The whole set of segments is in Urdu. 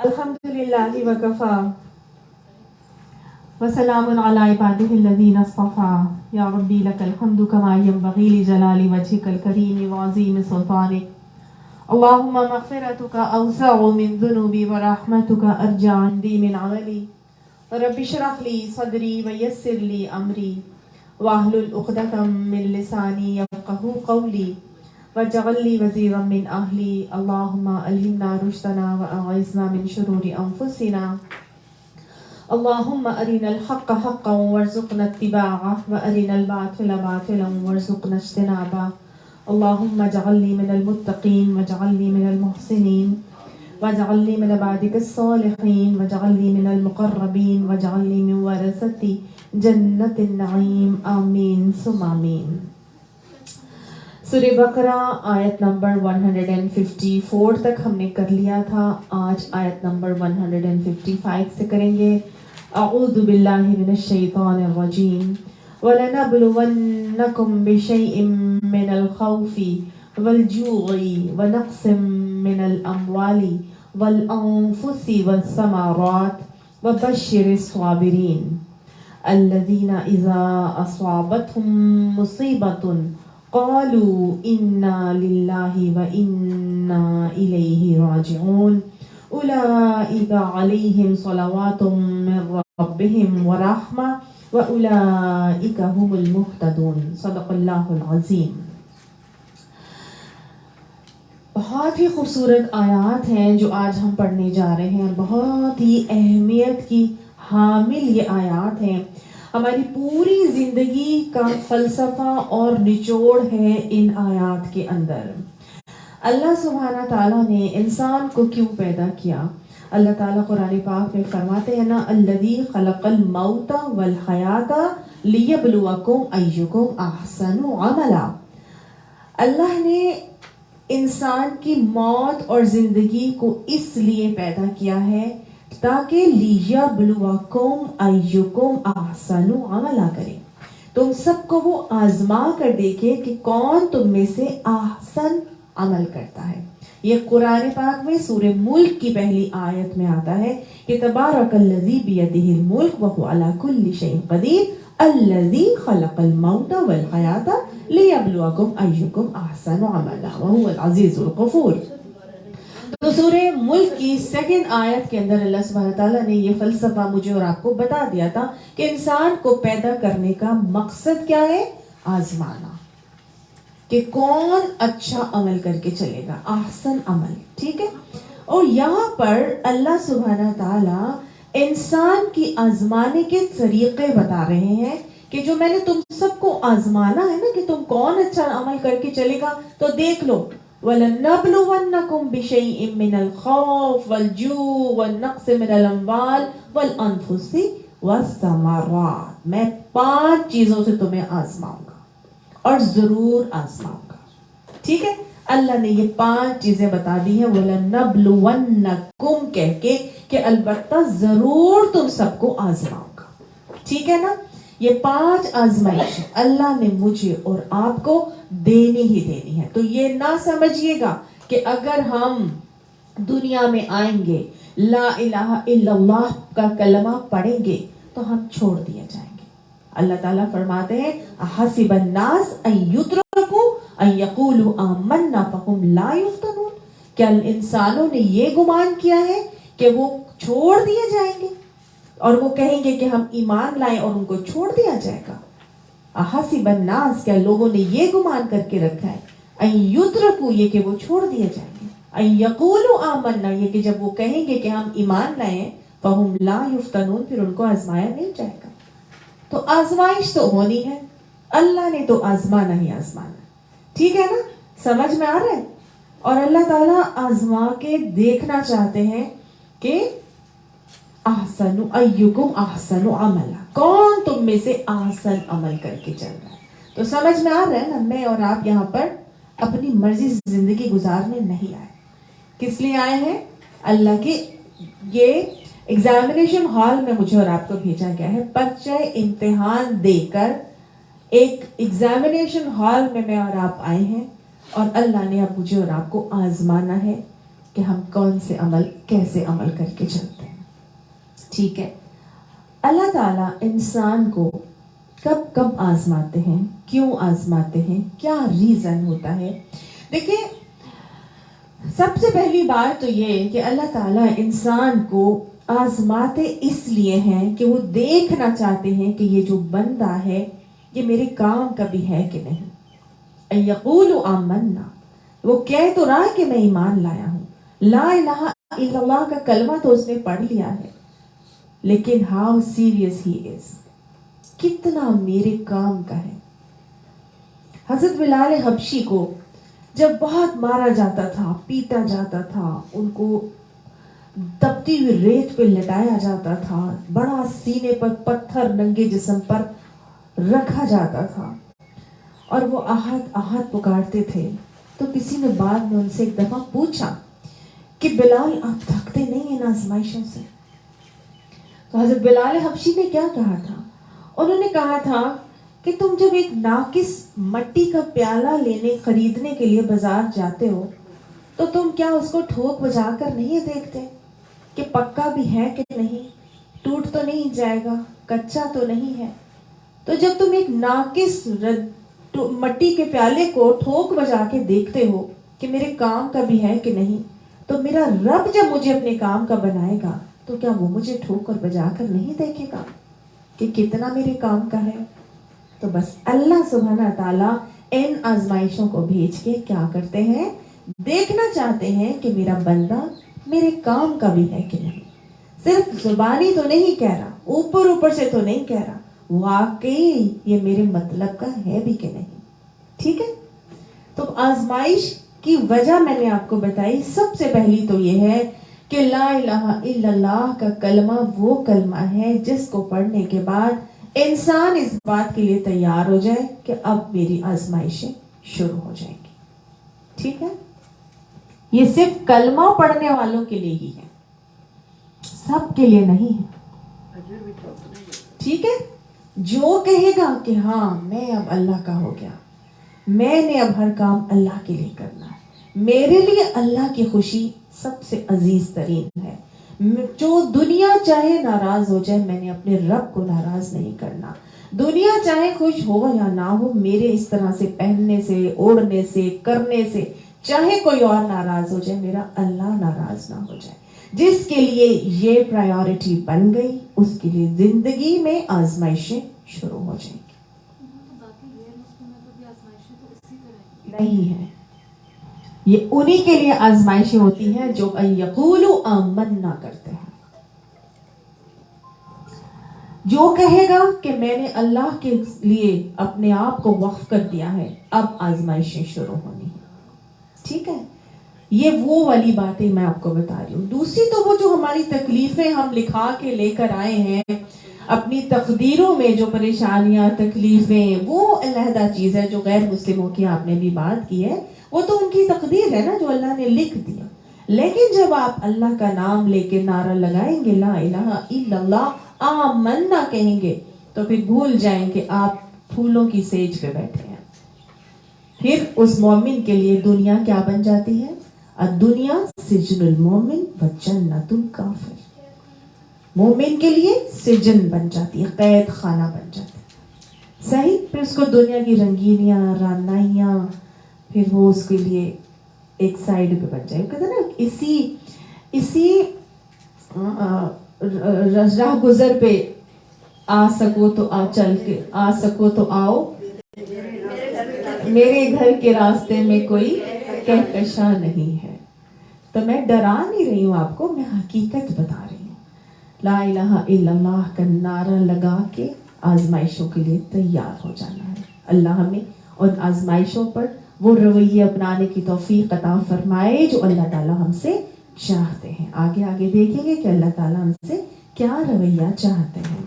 الحمدللہ وکفا وسلام علی عبادہ الذین اصطفى یا ربی لک الحمد کما ینبغی لجلال وجهک الکریم وعظیم سلطانک اللہم مغفرتک اوسع من ذنوبی ورحمتک ارجع عندی من عملی رب اشرح لی صدری ویسر لی امری واحلل عقدۃ من لسانی یفقهوا قولی واجعل لي وزيرا من أهلي اللهم ألهمنا رشدنا وأعذنا من شرور أنفسنا اللهم أرنا الحق حقا وارزقنا اتباعه وأرنا الباطل باطلا وارزقنا اجتنابه اللهم اجعلني من المتقين واجعلني من المحسنين واجعلني من عبادك الصالحين واجعلني من المقربين واجعلني من ورثة جنة النعيم آمين ثم آمين. سورہ بقرہ آیت نمبر 154 تک ہم نے کر لیا تھا. آج آیت نمبر 155 سے کریں گے. اعوذ باللہ من الشیطان الرجیم. وَلَنَبْلُوَنَّكُمْ بِشَيْءٍ مِّنَ الْخَوْفِ وَالْجُوعِ وَنَقْصٍ مِّنَ الْأَمْوَالِ وَالْأَنفُسِ وَالثَّمَرَاتِ وَبَشِّرِ الصَّابِرِينَ الَّذِينَ إِذَا أَصَابَتْهُم مُّصِيبَةٌ قالوا إنا لله وإنا إليه راجعون أولئك عليهم صلوات من ربهم ورحمة وأولئك هم المهتدون. صدق اللہ العظیم. بہت ہی خوبصورت آیات ہیں جو آج ہم پڑھنے جا رہے ہیں. بہت ہی اہمیت کی حامل یہ آیات ہیں. ہماری پوری زندگی کا فلسفہ اور نچوڑ ہے ان آیات کے اندر. اللہ سبحانہ تعالیٰ نے انسان کو کیوں پیدا کیا؟ اللہ تعالیٰ قرآن پاک میں فرماتے ہیں نا الذی خلق الموت والحیات لیبلوکم ایکم احسن عملا. اللہ نے انسان کی موت اور زندگی کو اس لیے پیدا کیا ہے تاکہ لیبلوکم ایکم احسن عملا کرے. تم سب کو وہ آزما کر دیکھے کہ کون تم میں سے احسن عمل کرتا ہے. یہ قرآن پاک میں سورہ ملک کی پہلی آیت میں آتا ہے کہ تبارک الذی بیدہ الملک وہو علی کل شیء قدیر الذی خلق الموت والحیات لیبلوکم ایکم احسن عملا وہو العزیز الغفور. تو سورہ ملک کی سیکنڈ آیت کے اندر اللہ سبحانہ تعالیٰ نے یہ فلسفہ مجھے اور آپ کو بتا دیا تھا کہ انسان کو پیدا کرنے کا مقصد کیا ہے؟ آزمانا کہ کون اچھا عمل کر کے چلے گا، احسن عمل. ٹھیک ہے. اور یہاں پر اللہ سبحانہ تعالیٰ انسان کی آزمانے کے طریقے بتا رہے ہیں کہ جو میں نے تم سب کو آزمانا ہے نا کہ تم کون اچھا عمل کر کے چلے گا، تو دیکھ لو وَلَنَبْلُوَنَّكُمْ بِشَيْءٍ مِّنَ الْخَوْفِ وَالْجُوعِ وَالنَّقْصِ مِنَ الْأَمْوَالِ وَالْأَنفُسِ وَالثَّمَرَاتِ. میں 5 چیزوں سے تمہیں آزماؤں گا اور ضرور آزماؤں گا. ٹھیک ہے. اللہ نے یہ 5 چیزیں بتا دی ہیں وَلَنَبْلُوَنَّكُمْ کہہ کے کہ البتہ ضرور تم سب کو آزماؤں گا. ٹھیک ہے نا. یہ 5 آزمائش اللہ نے مجھے اور آپ کو دینی ہی دینی ہے. تو یہ نہ سمجھیے گا کہ اگر ہم دنیا میں آئیں گے لا الہ الا اللہ کا کلمہ پڑھیں گے تو ہم چھوڑ دیے جائیں گے. اللہ تعالیٰ فرماتے ہیں حسب الناس ان یترکوا ان یقولوا آمنا فہم لا یفتنون. کیا انسانوں نے یہ گمان کیا ہے کہ وہ چھوڑ دیے جائیں گے اور وہ کہیں گے کہ ہم ایمان لائیں اور ان کو چھوڑ دیا جائے گا؟ حسب الناس، کیا لوگوں نے یہ گمان کر کے رکھا ہے ان یترکوا، یہ کہ وہ چھوڑ دیے جائیں گے، ان یقولوا آمنا، یہ کہ جب وہ کہیں گے کہ ہم ایمان لائیں، فہم لا یفتنون، پھر ان کو آزمایا نہیں جائے گا. تو آزمائش تو ہونی ہے. اللہ نے تو آزمانا ہی آزمانا. ٹھیک ہے نا. سمجھ میں آ رہا ہے. اور اللہ تعالیٰ آزما کے دیکھنا چاہتے ہیں کہ احسن ایکم احسن عملا، کون تم میں سے احسن عمل کر کے چل رہا ہے. تو سمجھ میں آ رہا ہے نا. میں اور آپ یہاں پر اپنی مرضی سے زندگی گزارنے نہیں آئے. کس لیے آئے ہیں؟ اللہ کے یہ ایگزامینیشن ہال میں مجھے اور آپ کو بھیجا گیا ہے. پرچہ امتحان دے کر ایک ایگزامینیشن ہال میں اور آپ آئے ہیں اور اللہ نے اب مجھے اور آپ کو آزمانا ہے کہ ہم کون سے عمل کیسے عمل کر کے چلتے ہیں. ٹھیک ہے. اللہ تعالیٰ انسان کو کب کب آزماتے ہیں, کیوں آزماتے ہیں, کیا ریزن ہوتا ہے؟ دیکھیں, سب سے پہلی بات تو یہ کہ اللہ تعالیٰ انسان کو آزماتے اس لیے ہیں کہ وہ دیکھنا چاہتے ہیں کہ یہ جو بندہ ہے یہ میرے کام کا بھی ہے کہ نہیں. یقول آمنا, وہ کہہ تو رہا کہ میں ایمان لایا ہوں, لا الہ الا اللہ کا کلمہ تو اس نے پڑھ لیا ہے, لیکن ہاؤ سیریس ہی از, کتنا میرے کام کا ہے. حضرت بلال حبشی کو جب بہت مارا جاتا تھا, پیٹا جاتا تھا, ان کو تپتی ہوئی ریت پہ لٹایا جاتا تھا, بڑا سینے پر پتھر ننگے جسم پر رکھا جاتا تھا, اور وہ احد احد پکارتے تھے, تو کسی نے بعد میں ان سے ایک دفعہ پوچھا کہ بلال آپ تھکتے نہیں ان آزمائشوں سے؟ تو حضرت بلال حبشی نے کیا کہا تھا؟ انہوں نے کہا تھا کہ تم جب ایک ناقص مٹی کا پیالہ خریدنے کے لیے بازار جاتے ہو تو تم کیا اس کو ٹھوک بجا کر نہیں دیکھتے کہ پکا بھی ہے کہ نہیں, ٹوٹ تو نہیں جائے گا, کچا تو نہیں ہے؟ تو جب تم ایک ناقص مٹی کے پیالے کو ٹھوک بجا کے دیکھتے ہو کہ میرے کام کا بھی ہے کہ نہیں, تو میرا رب جب مجھے اپنے کام کا بنائے گا تو کیا وہ مجھے ٹھوک اور بجا کر نہیں دیکھے گا کہ کتنا میرے کام کا ہے؟ تو بس اللہ سبحانہ تعالیٰ ان آزمائشوں کو بھیج کے کیا کرتے ہیں, دیکھنا چاہتے ہیں کہ میرا بندہ میرے کام کا بھی ہے کہ نہیں. صرف زبانی تو نہیں کہہ رہا, اوپر اوپر سے تو نہیں کہہ رہا, واقعی یہ میرے مطلب کا ہے بھی کہ نہیں. ٹھیک ہے. تو آزمائش کی وجہ میں نے آپ کو بتائی. سب سے پہلی تو یہ ہے کہ لا الہ الا اللہ کا کلمہ وہ کلمہ ہے جس کو پڑھنے کے بعد انسان اس بات کے لیے تیار ہو جائے کہ اب میری آزمائشیں شروع ہو جائیں گی. ٹھیک ہے. یہ صرف کلمہ پڑھنے والوں کے لیے ہی ہے, سب کے لیے نہیں ہے. ٹھیک ہے. جو کہے گا کہ ہاں میں اب اللہ کا ہو گیا, میں نے اب ہر کام اللہ کے لیے کرنا ہے, میرے لیے اللہ کی خوشی سب سے عزیز ترین ہے, جو دنیا چاہے ناراض ہو جائے میں نے اپنے رب کو ناراض نہیں کرنا. دنیا چاہے خوش ہو یا نہ ہو, میرے اس طرح سے پہننے سے, اوڑھنے سے, کرنے سے, چاہے کوئی اور ناراض ہو جائے, میرا اللہ ناراض نہ ہو جائے. جس کے لیے یہ پرائیورٹی بن گئی اس کے لیے زندگی میں آزمائشیں شروع ہو جائیں گی. نہیں ہے, یہ انہی کے لیے آزمائشیں ہوتی ہیں جو یقولوا آمنا کرتے ہیں. جو کہے گا کہ میں نے اللہ کے لیے اپنے آپ کو وقف کر دیا ہے, اب آزمائشیں شروع ہونی ہیں. ٹھیک ہے. یہ وہ والی باتیں میں آپ کو بتا رہی ہوں. دوسری تو وہ جو ہماری تکلیفیں ہم لکھا کے لے کر آئے ہیں, اپنی تقدیروں میں جو پریشانیاں, تکلیفیں, وہ علیحدہ چیز ہے. جو غیر مسلموں کی آپ نے بھی بات کی ہے, وہ تو ان کی تقدیر ہے نا جو اللہ نے لکھ دیا. لیکن جب آپ اللہ کا نام لے کے نعرہ لگائیں گے, لا الہ الا اللہ آمنا کہیں گے, تو پھر بھول جائیں کہ آپ پھولوں کی سیج پہ بیٹھے ہیں. پھر اس مومن کے لیے دنیا کیا بن جاتی ہے؟ الدنیا سجن المومن و جنت الکافر. مومن کے لیے سجن بن جاتی ہے, قید خانہ بن جاتی ہے. صحیح. پھر اس کو دنیا کی رنگینیاں, رانائیاں, پھر وہ اس کے لیے ایک سائیڈ پہ بن جائے. کہتے ہیں نا اسی راہ گزر پہ آ سکو تو چل کے آ سکو تو آؤ, میرے گھر کے راستے میں کوئی کہکشاں نہیں ہے. تو میں ڈرا نہیں رہی ہوں آپ کو, میں حقیقت بتا رہی ہوں. لا الہ الا اللہ کا نعرہ لگا کے آزمائشوں کے لیے تیار ہو جانا ہے. اللہ ہمیں ان آزمائشوں پر وہ رویے اپنانے کی توفیق عطا فرمائے جو اللہ تعالیٰ ہم سے چاہتے ہیں. آگے آگے دیکھیں گے کہ اللہ تعالیٰ ہم سے کیا رویہ چاہتے ہیں.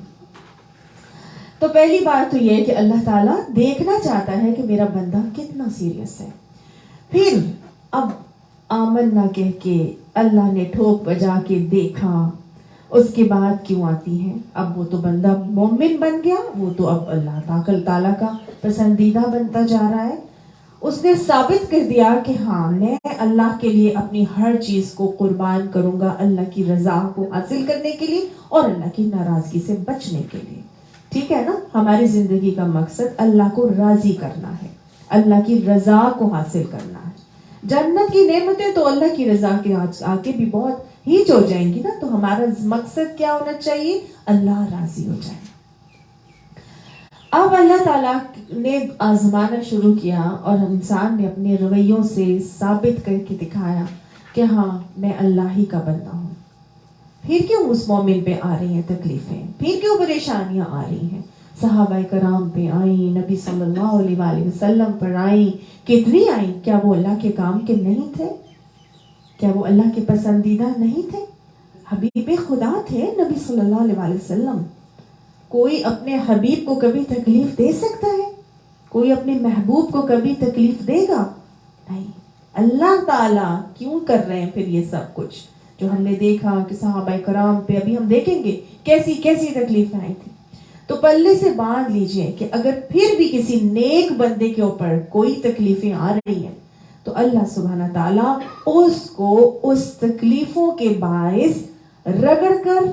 تو پہلی بات تو یہ کہ اللہ تعالیٰ دیکھنا چاہتا ہے کہ میرا بندہ کتنا سیریس ہے. پھر اب آمن نہ کہہ کے اللہ نے ٹھوک بجا کے دیکھا, اس کے بعد کیوں آتی ہیں؟ اب وہ تو بندہ مومن بن گیا, وہ تو اب اللہ تعالیٰ کا پسندیدہ بنتا جا رہا ہے, اس نے ثابت کر دیا کہ ہاں میں اللہ کے لیے اپنی ہر چیز کو قربان کروں گا، اللہ کی رضا کو حاصل کرنے کے لیے اور اللہ کی ناراضگی سے بچنے کے لیے. ٹھیک ہے نا؟ ہماری زندگی کا مقصد اللہ کو راضی کرنا ہے، اللہ کی رضا کو حاصل کرنا ہے. جنت کی نعمتیں تو اللہ کی رضا کے آگے بھی بہت ہیچ ہو جائیں گی نا. تو ہمارا مقصد کیا ہونا چاہیے؟ اللہ راضی ہو جائے. اب اللہ تعالیٰ نے آزمانا شروع کیا اور انسان نے اپنے رویوں سے ثابت کر کے دکھایا کہ ہاں میں اللہ ہی کا بندہ ہوں. پھر کیوں اس مومن پہ آ رہی ہیں تکلیفیں، پھر کیوں پریشانیاں آ رہی ہیں؟ صحابہ کرام پہ آئیں، نبی صلی اللہ علیہ وآلہ وسلم پر آئیں، کتنی آئیں. کیا وہ اللہ کے کام کے نہیں تھے؟ کیا وہ اللہ کے پسندیدہ نہیں تھے؟ حبیب خدا تھے نبی صلی اللہ علیہ وآلہ وسلم. کوئی اپنے حبیب کو کبھی تکلیف دے سکتا ہے؟ کوئی اپنے محبوب کو کبھی تکلیف دے گا؟ نہیں. اللہ تعالیٰ کیوں کر رہے ہیں پھر یہ سب کچھ جو ہم نے دیکھا کہ صحابہ کرام پہ ابھی ہم دیکھیں گے کیسی کیسی تکلیفیں آئی تھی. تو پلے سے باندھ لیجئے کہ اگر پھر بھی کسی نیک بندے کے اوپر کوئی تکلیفیں آ رہی ہیں تو اللہ سبحانہ تعالیٰ اس کو اس تکلیفوں کے باعث رگڑ کر،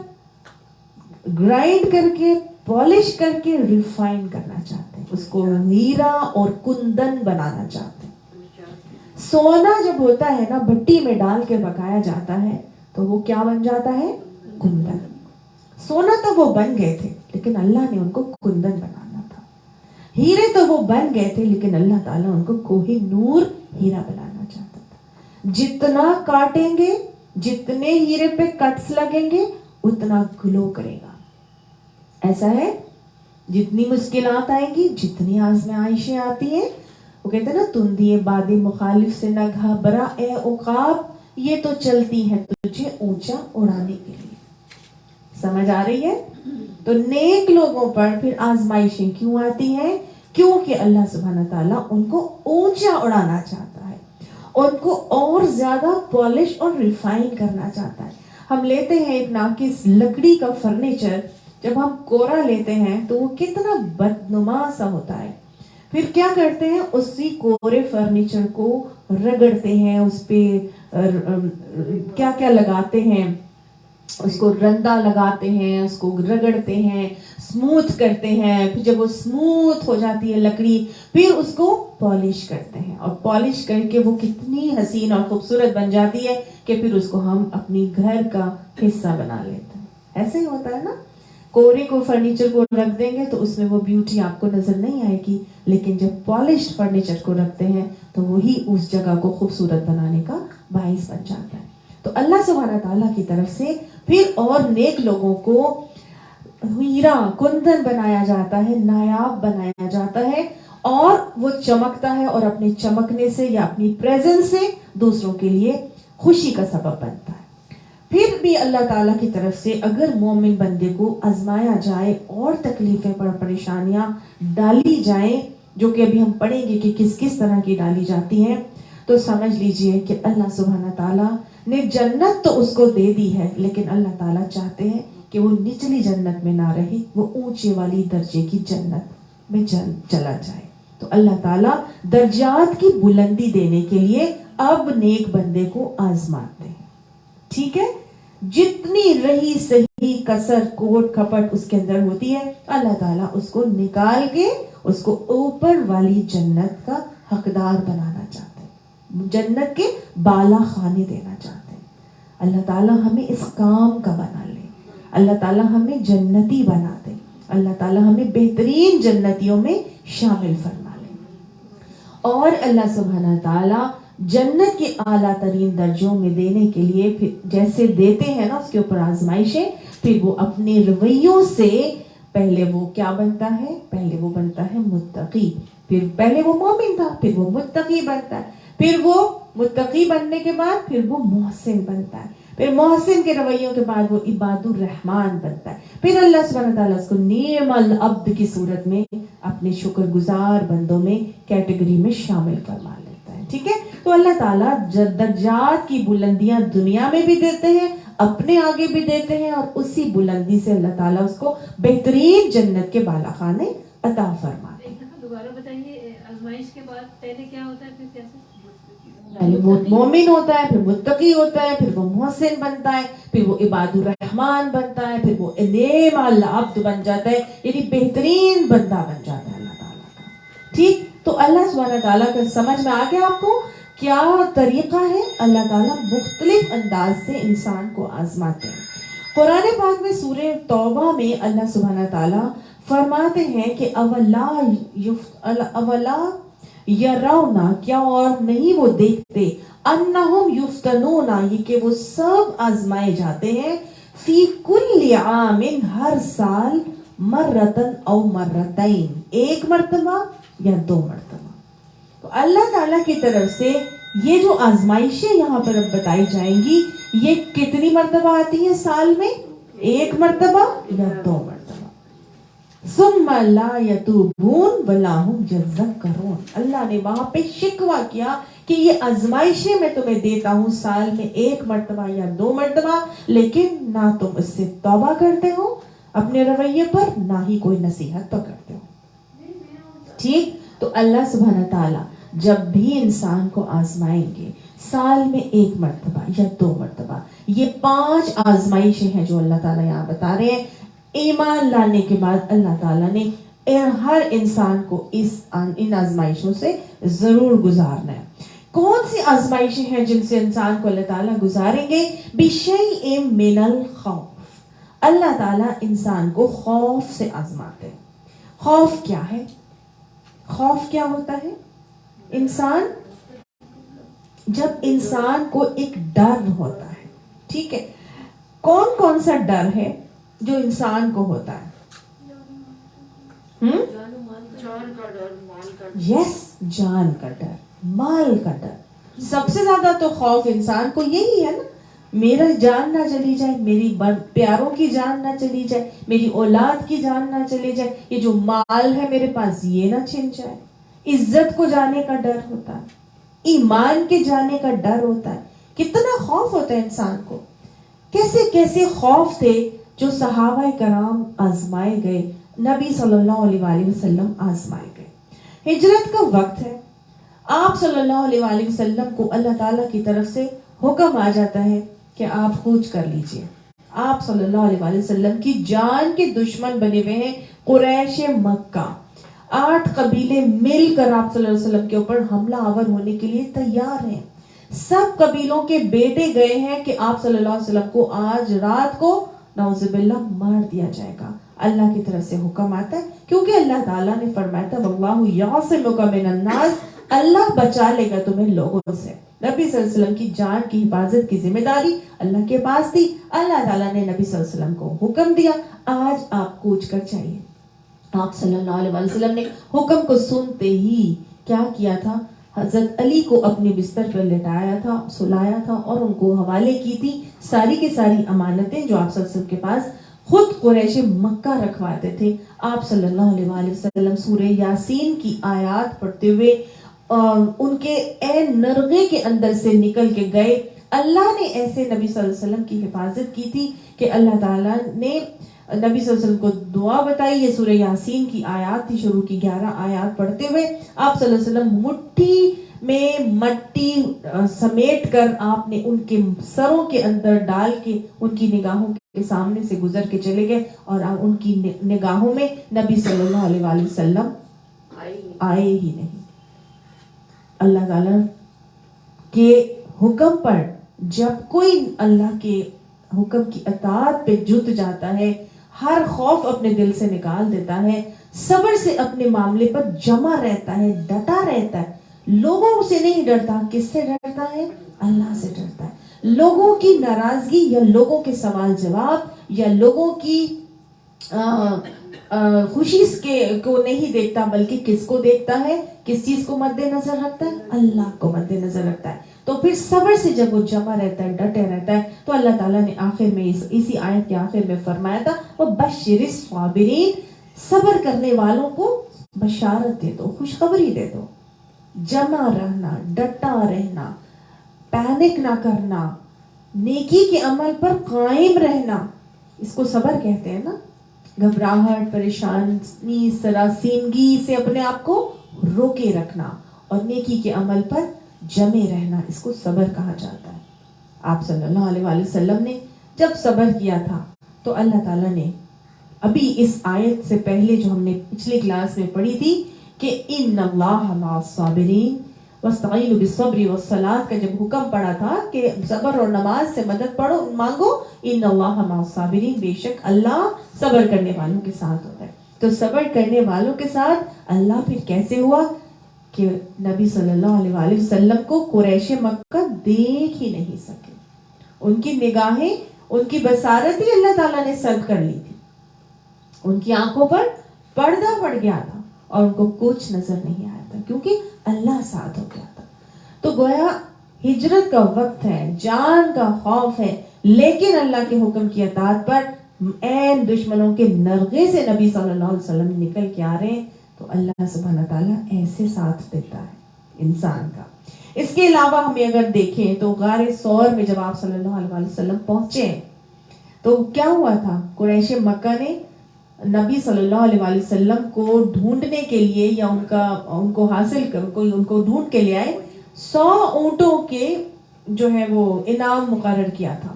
گرائنڈ کر کے، پالش کر کے ریفائن کرنا چاہتے ہیں. اس کو ہیرا اور کندن بنانا چاہتے ہیں. سونا جب ہوتا ہے نا بھٹی میں ڈال کے پکایا جاتا ہے تو وہ کیا بن جاتا ہے؟ کندن. سونا تو وہ بن گئے تھے لیکن اللہ نے ان کو کندن بنانا تھا. ہیرے تو وہ بن گئے تھے لیکن اللہ تعالیٰ ان کو کوہ نور ہیرا بنانا چاہتا تھا. جتنا کاٹیں گے، جتنے ہیرے پہ کٹس لگیں گے اتنا گلو کرے گا. ایسا ہے جتنی مشکلات آئیں گی، جتنی آزمائشیں آتی ہیں، وہ کہتے ہیں نا تندیے باد مخالف سے نہ گھبرا اے عقاب، یہ تو چلتی ہیں تجھے اونچا اڑانے کے لیے. سمجھ آ رہی ہے؟ تو نیک لوگوں پر پھر آزمائشیں کیوں آتی ہیں؟ کیونکہ اللہ سبحانہ تعالیٰ ان کو اونچا اڑانا چاہتا ہے، ان کو اور زیادہ پالش اور ریفائن کرنا چاہتا ہے. ہم لیتے ہیں ایک ناقص لکڑی کا فرنیچر، جب ہم کورا لیتے ہیں تو وہ کتنا بدنما سا ہوتا ہے. پھر کیا کرتے ہیں؟ اسی کورے فرنیچر کو رگڑتے ہیں، اس پہ کیا کیا لگاتے ہیں، اس کو رندا لگاتے ہیں، اس کو رگڑتے ہیں، سموتھ کرتے ہیں. پھر جب وہ سموتھ ہو جاتی ہے لکڑی پھر اس کو پالش کرتے ہیں، اور پالش کر کے وہ کتنی حسین اور خوبصورت بن جاتی ہے کہ پھر اس کو ہم اپنی گھر کا حصہ بنا لیتے ہیں. ایسے ہی ہوتا ہے نا. کورے کو فرنیچر کو رکھ دیں گے تو اس میں وہ بیوٹی آپ کو نظر نہیں آئے گی، لیکن جب پالشڈ فرنیچر کو رکھتے ہیں تو وہی اس جگہ کو خوبصورت بنانے کا باعث بن جاتا ہے. تو اللہ سبحانہ تعالیٰ کی طرف سے پھر اور نیک لوگوں کو ہیرا کندن بنایا جاتا ہے، نایاب بنایا جاتا ہے، اور وہ چمکتا ہے اور اپنے چمکنے سے یا اپنی پریزنس سے دوسروں کے لیے خوشی کا سبب بنتا ہے. پھر بھی اللہ تعالیٰ کی طرف سے اگر مومن بندے کو آزمایا جائے اور تکلیفیں پر پریشانیاں ڈالی جائیں، جو کہ ابھی ہم پڑھیں گے کہ کس کس طرح کی ڈالی جاتی ہیں، تو سمجھ لیجئے کہ اللہ سبحانہ تعالیٰ نے جنت تو اس کو دے دی ہے، لیکن اللہ تعالیٰ چاہتے ہیں کہ وہ نچلی جنت میں نہ رہے، وہ اونچے والی درجے کی جنت میں چلا جائے. تو اللہ تعالیٰ درجات کی بلندی دینے کے لیے اب نیک بندے کو آزماتے ہیں. ٹھیک ہے؟ جتنی رہی صحیح کسر کوٹ کھپٹ اس کے اندر ہوتی ہے، اللہ تعالیٰ اس کو نکال کے اس کو اوپر والی جنت کا حقدار بنانا چاہتے ہیں، جنت کے بالا خانے دینا چاہتے ہیں. اللہ تعالیٰ ہمیں اس کام کا بنا لے، اللہ تعالیٰ ہمیں جنتی بنا دے، اللہ تعالیٰ ہمیں بہترین جنتیوں میں شامل فرما لے. اور اللہ سبحانہ تعالیٰ جنت کے اعلیٰ ترین درجوں میں دینے کے لیے پھر جیسے دیتے ہیں نا اس کے اوپر آزمائشیں، پھر وہ اپنے رویوں سے پہلے وہ کیا بنتا ہے؟ پہلے وہ بنتا ہے متقی. پھر پہلے وہ مومن تھا، پھر وہ متقی بنتا ہے، پھر وہ متقی بننے کے بعد پھر وہ محسن بنتا ہے، پھر محسن کے رویوں کے بعد وہ عباد الرحمن بنتا ہے. پھر اللہ سبحانہ تعالیٰ اس کو نعم العبد کی صورت میں اپنے شکر گزار بندوں میں کیٹیگری میں شامل فرما لیتا ہے. ٹھیک ہے؟ تو اللہ تعالیٰ درجات کی بلندیاں دنیا میں بھی دیتے ہیں، اپنے آگے بھی دیتے ہیں، اور اسی بلندی سے اللہ تعالیٰ اس کو بہترین جنت کے بالا خانے عطا فرماتے ہیں. دوبارہ بتائیے آزمائش آزمائش کے بعد پہلے کیا ہوتا ہے، پھر کیسے؟ پہلے وہ مومن ہوتا ہے، پھر متقی ہوتا ہے، پھر وہ محسن بنتا ہے، پھر وہ عباد الرحمن بنتا ہے، پھر وہ نعم العبد بن جاتا ہے، یعنی بہترین بندہ بن جاتا ہے اللہ تعالیٰ کا. ٹھیک، تو اللہ سبحانہ تعالیٰ کا سمجھ میں آ گیا آپ کو کیا طریقہ ہے؟ اللہ تعالیٰ مختلف انداز سے انسان کو آزماتے ہیں. قرآن پاک میں سورہ توبہ میں اللہ سبحانہ تعالیٰ فرماتے ہیں کہ اولا یرونا، کیا اور نہیں وہ دیکھتے، انہم یفتنون، یہ کہ وہ سب آزمائے جاتے ہیں، فی کل عام، ہر سال، مرتن او مرتین، ایک مرتبہ یا دو مرتبہ. تو اللہ تعالیٰ کی طرف سے یہ جو آزمائشیں یہاں پر اب بتائی جائیں گی، یہ کتنی مرتبہ آتی ہیں سال میں؟ ایک مرتبہ یا دو مرتبہ. ثم لا یتوبون ولا هم یذکرون. اللہ نے وہاں پہ شکوہ کیا کہ یہ آزمائشیں میں تمہیں دیتا ہوں سال میں ایک مرتبہ یا دو مرتبہ، لیکن نہ تم اس سے توبہ کرتے ہو اپنے رویے پر، نہ ہی کوئی نصیحت پکڑتے ہو. ٹھیک، تو اللہ سبحانہ تعالیٰ جب بھی انسان کو آزمائیں گے سال میں ایک مرتبہ یا دو مرتبہ، یہ 5 آزمائشیں ہیں جو اللہ تعالیٰ یہاں بتا رہے ہیں. ایمان لانے کے بعد اللہ تعالیٰ نے ہر انسان کو ان آزمائشوں سے ضرور گزارنا ہے. کون سی آزمائشیں ہیں جن سے انسان کو اللہ تعالیٰ گزاریں گے؟ بِشَيْءٍ مِّنَ الْخَوْفِ، اللہ تعالیٰ انسان کو خوف سے آزماتے ہیں. خوف کیا ہے؟ خوف کیا ہوتا ہے؟ جب انسان کو ایک ڈر ہوتا ہے. ٹھیک ہے، کون کون سا ڈر ہے جو انسان کو ہوتا ہے؟ یس، جان کا ڈر، مال کا ڈر. سب سے زیادہ تو خوف انسان کو یہی ہے نا، میرا جان نہ چلی جائے، میری پیاروں کی جان نہ چلی جائے، میری اولاد کی جان نہ چلی جائے، یہ جو مال ہے میرے پاس یہ نہ چھن جائے. عزت کو جانے کا ڈر ہوتا ہے، ایمان کے جانے کا ڈر ہوتا ہے. کتنا خوف ہوتا ہے انسان کو. کیسے کیسے خوف تھے جو صحابہ کرام آزمائے گئے، نبی صلی اللہ علیہ وآلہ وسلم آزمائے گئے. ہجرت کا وقت ہے، آپ صلی اللہ علیہ وآلہ وسلم کو اللہ تعالیٰ کی طرف سے حکم آ جاتا ہے کہ آپ کوچ کر لیجئے. آپ صلی اللہ علیہ وآلہ وسلم کی جان کے دشمن بنے ہوئے ہیں قریش مکہ. 8 قبیلے مل کر آپ صلی اللہ علیہ وسلم کے اوپر حملہ آور ہونے کے لیے تیار ہیں. سب قبیلوں کے بیٹے گئے ہیں کہ آپ صلی اللہ علیہ وسلم کو آج رات کو نعوذ باللہ مار دیا جائے گا. اللہ کی طرف سے حکم آتا ہے کیونکہ اللہ تعالیٰ نے فرمایا تھا واللہ یعصمک من الناس، اللہ بچا لے گا تمہیں لوگوں سے. نبی صلی اللہ علیہ وسلم کی جان کی حفاظت کی ذمہ داری اللہ کے پاس تھی. اللہ تعالیٰ نے نبی صلی اللہ علیہ وسلم کو حکم دیا آج آپ کوچ کر جائیے. آپ صلی اللہ علیہ وسلم نے حکم کو سنتے ہی کیا کیا تھا؟ حضرت علی کو اپنے بستر پر لٹایا تھا، سلایا تھا اور ان کو حوالے کی تھی ساری کی ساری امانتیں جو آپ صلی اللہ علیہ وسلم کے پاس خود قریش مکہ رکھواتے تھے. آپ صلی اللہ علیہ وآلہ وسلم سورہ یاسین کی آیات پڑھتے ہوئے ان کے نرغے کے اندر سے نکل کے گئے. اللہ نے ایسے نبی صلی اللہ علیہ وسلم کی حفاظت کی تھی کہ اللہ تعالیٰ نے نبی صلی اللہ علیہ وسلم کو دعا بتائی. یہ سورہ یاسین کی آیات تھی، شروع کی 11 آیات پڑھتے ہوئے آپ صلی اللہ علیہ وسلم مٹھی میں مٹی سمیٹ کر آپ نے ان کے سروں کے اندر ڈال کے ان کی نگاہوں کے سامنے سے گزر کے چلے گئے اور ان کی نگاہوں میں نبی صلی اللہ علیہ وآلہ وسلم آئے ہی نہیں. اللہ تعالیٰ کے حکم پر جب کوئی اللہ کے حکم کی اطاعت پہ جت جاتا ہے، ہر خوف اپنے دل سے نکال دیتا ہے، صبر سے اپنے معاملے پر جمع رہتا ہے، ڈٹا رہتا ہے. لوگوں سے نہیں ڈرتا، کس سے ڈرتا ہے؟ اللہ سے ڈرتا ہے. لوگوں کی ناراضگی یا لوگوں کے سوال جواب یا لوگوں کی خوشی کو نہیں دیکھتا، بلکہ کس کو دیکھتا ہے؟ کس چیز کو مد نظر رکھتا ہے؟ اللہ کو مد نظر رکھتا ہے. تو پھر صبر سے جب وہ جمع رہتا ہے، ڈٹے رہتا ہے، تو اللہ تعالیٰ نے آخر میں اسی آیت کے آخر میں فرمایا تھا وَبَشِّرِ الصَّابِرِينَ، صبر کرنے والوں کو بشارت دے دو، خوشخبری دے دو. جمع رہنا، ڈٹا رہنا، پینک نہ کرنا، نیکی کے عمل پر قائم رہنا، اس کو صبر کہتے ہیں نا. گھبراہٹ، پریشانی، سراسیمگی سے اپنے آپ کو روکے رکھنا اور نیکی کے عمل پر جمے رہنا، اس کو صبر کہا جاتا ہے۔ آپ صلی اللہ علیہ وآلہ وسلم نے جب صبر کیا تھا تو اللہ تعالیٰ نے ابھی اس آیت سے پہلے جو ہم نے پچھلی کلاس میں پڑھی تھی کہ ان اللہ مع الصابرین واستعینوا بالصبر والصلاۃ کا جب حکم پڑا تھا کہ صبر اور نماز سے مدد پڑھو مانگو، ان اللہ مع الصابرین، بے شک اللہ صبر کرنے والوں کے ساتھ ہوتا ہے۔ تو صبر کرنے والوں کے ساتھ اللہ پھر کیسے ہوا کہ نبی صلی اللہ علیہ وآلہ وسلم کو قریش مکہ دیکھ ہی نہیں سکے، ان کی نگاہیں، ان کی بصارت ہی اللہ تعالیٰ نے سلب کر لی تھی، ان کی آنکھوں پر پردہ پڑ گیا تھا اور ان کو کچھ نظر نہیں آیا تھا کیونکہ اللہ ساتھ ہو گیا تھا۔ تو گویا ہجرت کا وقت ہے، جان کا خوف ہے، لیکن اللہ کے حکم کی اطاعت پر عین دشمنوں کے نرغے سے نبی صلی اللہ علیہ وسلم نکل کے آ رہے ہیں، تو اللہ سبحانہ تعالیٰ ایسے ساتھ دیتا ہے انسان کا۔ اس کے علاوہ ہمیں اگر دیکھیں تو غار ثور میں جب آپ صلی اللہ علیہ وسلم پہنچے تو کیا ہوا تھا؟ قریش مکہ نے نبی صلی اللہ علیہ وسلم کو ڈھونڈنے کے لیے یا ان کو حاصل کر ان کو ڈھونڈ کے لے آئے 100 اونٹوں کے جو ہے وہ انعام مقرر کیا تھا۔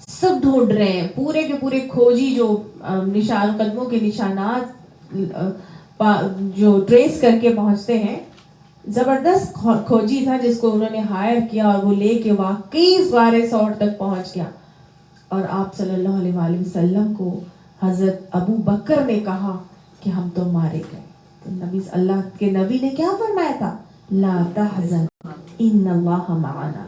سب ڈھونڈ رہے ہیں، پورے کے پورے کھوجی جو نشان قدموں کے نشانات جو ٹریس کر کے پہنچتے ہیں، زبردست کھوجی تھا جس کو انہوں نے ہائر کیا اور وہ لے کے واقعی غار ثور تک پہنچ گیا۔ اور آپ صلی اللہ علیہ وآلہ وسلم کو حضرت ابو بکر نے کہا کہ ہم تو مارے گئے، تو اللہ کے نبی نے کیا فرمایا تھا؟ لا تحزن ان اللہ معنا،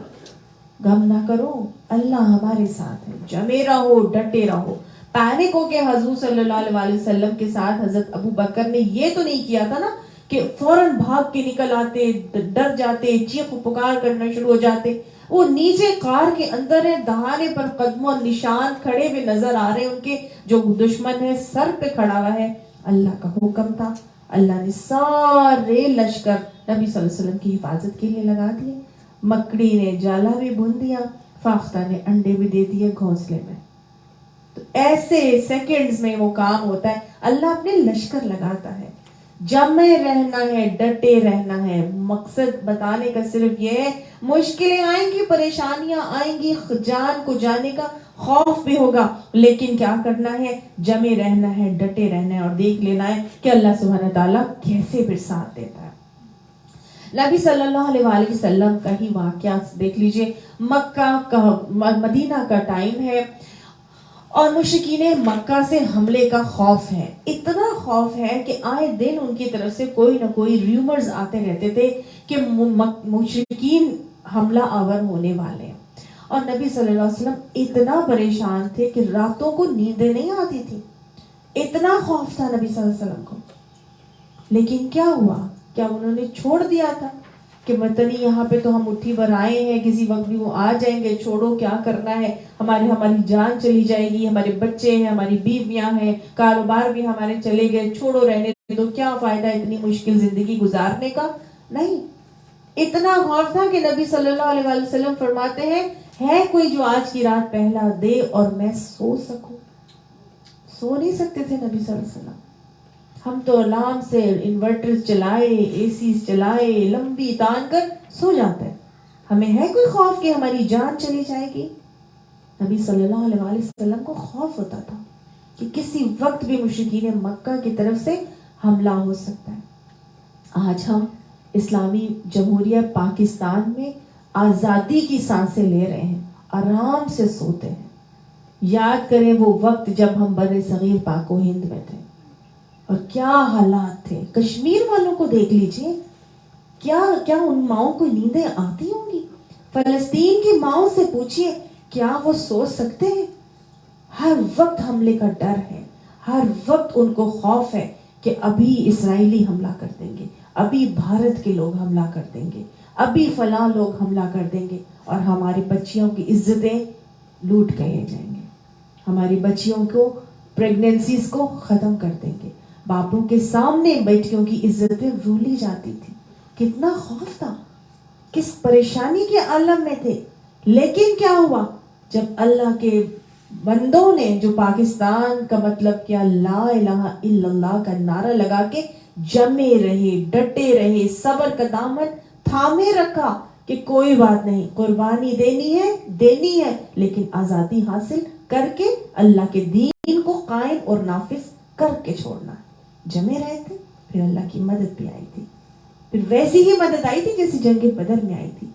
غم نہ کرو، اللہ ہمارے ساتھ ہے، جمے رہو، ڈٹے رہو۔ پینک ہو کے حضور صلی اللہ علیہ وآلہ وسلم کے ساتھ حضرت ابو بکر نے یہ تو نہیں کیا تھا نا کہ فوراً بھاگ کے نکل آتے، ڈر جاتے، چیخ و پکار کرنا شروع ہو جاتے۔ وہ نیچے غار کے اندر ہے، دہانے پر قدموں نشان کھڑے ہوئے نظر آ رہے ہیں، ان کے جو دشمن ہے سر پہ کھڑا ہوا ہے۔ اللہ کا حکم تھا، اللہ نے سارے لشکر نبی صلی اللہ علیہ وسلم کی حفاظت کے لیے لگا دیے۔ مکڑی نے جالا بھی بن دیا، فاختہ نے انڈے بھی دے دیے گھونسلے میں۔ تو ایسے سیکنڈز میں وہ کام ہوتا ہے، اللہ اپنے لشکر لگاتا ہے۔ جمے رہنا ہے، ڈٹے رہنا ہے۔ مقصد بتانے کا صرف یہ ہے، مشکلیں آئیں گی، پریشانیاں آئیں گی، جان کو جانے کا خوف بھی ہوگا، لیکن کیا کرنا ہے؟ جمے رہنا ہے، ڈٹے رہنا ہے اور دیکھ لینا ہے کہ اللہ سبحانہ تعالیٰ کیسے پھر ساتھ دیتا ہے۔ نبی صلی اللہ علیہ وآلہ وسلم کا ہی واقعہ دیکھ لیجئے۔ مکہ کا مدینہ کا ٹائم ہے اور مشرکین مکہ سے حملے کا خوف ہے، اتنا خوف ہے کہ آئے دن ان کی طرف سے کوئی نہ کوئی ریومرز آتے رہتے تھے کہ مشرکین حملہ آور ہونے والے ہیں۔ اور نبی صلی اللہ علیہ وسلم اتنا پریشان تھے کہ راتوں کو نیندیں نہیں آتی تھی، اتنا خوف تھا نبی صلی اللہ علیہ وسلم کو۔ لیکن کیا ہوا؟ کیا انہوں نے چھوڑ دیا تھا کہ متنی یہاں پہ تو ہم اٹھی بر آئے ہیں، کسی وقت بھی وہ آ جائیں گے، چھوڑو کیا کرنا ہے، ہماری جان چلی جائے گی، ہمارے بچے ہیں، ہماری بیویاں ہیں، کاروبار بھی ہمارے چلے گئے، چھوڑو رہنے دو، کیا فائدہ اتنی مشکل زندگی گزارنے کا؟ نہیں، اتنا خوف تھا کہ نبی صلی اللہ علیہ وآلہ وسلم فرماتے ہیں، ہے کوئی جو آج کی رات پہلا دے اور میں سو سکوں؟ سو نہیں سکتے تھے نبی صلی اللہ علیہ وسلم۔ ہم تو آرام سے انورٹرز چلائے، اے سیز چلائے، لمبی تان کر سو جاتے ہیں، ہمیں ہے کوئی خوف کہ ہماری جان چلی جائے گی؟ نبی صلی اللہ علیہ وآلہ وسلم کو خوف ہوتا تھا کہ کسی وقت بھی مشرکین مکہ کی طرف سے حملہ ہو سکتا ہے۔ آج ہم اسلامی جمہوریہ پاکستان میں آزادی کی سانسیں لے رہے ہیں، آرام سے سوتے ہیں۔ یاد کریں وہ وقت جب ہم بر صغیر پاک و ہند میں تھے اور کیا حالات تھے۔ کشمیر والوں کو دیکھ لیجئے، کیا ان ماؤں کو نیندیں آتی ہوں گی؟ فلسطین کی ماؤں سے پوچھئے، کیا وہ سو سکتے ہیں؟ ہر وقت حملے کا ڈر ہے، ہر وقت ان کو خوف ہے کہ ابھی اسرائیلی حملہ کر دیں گے، ابھی بھارت کے لوگ حملہ کر دیں گے، ابھی فلاں لوگ حملہ کر دیں گے اور ہماری بچیوں کی عزتیں لوٹ کے لے جائیں گے، ہماری بچیوں کو پریگننسیز کو ختم کر دیں گے۔ باپوں کے سامنے بیٹیوں کی عزتیں رولی جاتی تھی، کتنا خوف تھا، کس پریشانی کے عالم میں تھے۔ لیکن کیا ہوا؟ جب اللہ کے بندوں نے جو پاکستان کا مطلب کیا لا الہ الا اللہ کا نعرہ لگا کے جمے رہے, ڈٹے رہے, صبر کا دامن تھامے رکھا کہ کوئی بات نہیں, قربانی دینی ہے لیکن آزادی حاصل کر کے اللہ کے دین کو قائم اور نافذ کر کے چھوڑنا. جمے رہے تھے, پھر اللہ کی مدد بھی آئی تھی. پھر ویسی ہی مدد آئی تھی جیسی جنگ بدر میں آئی تھی.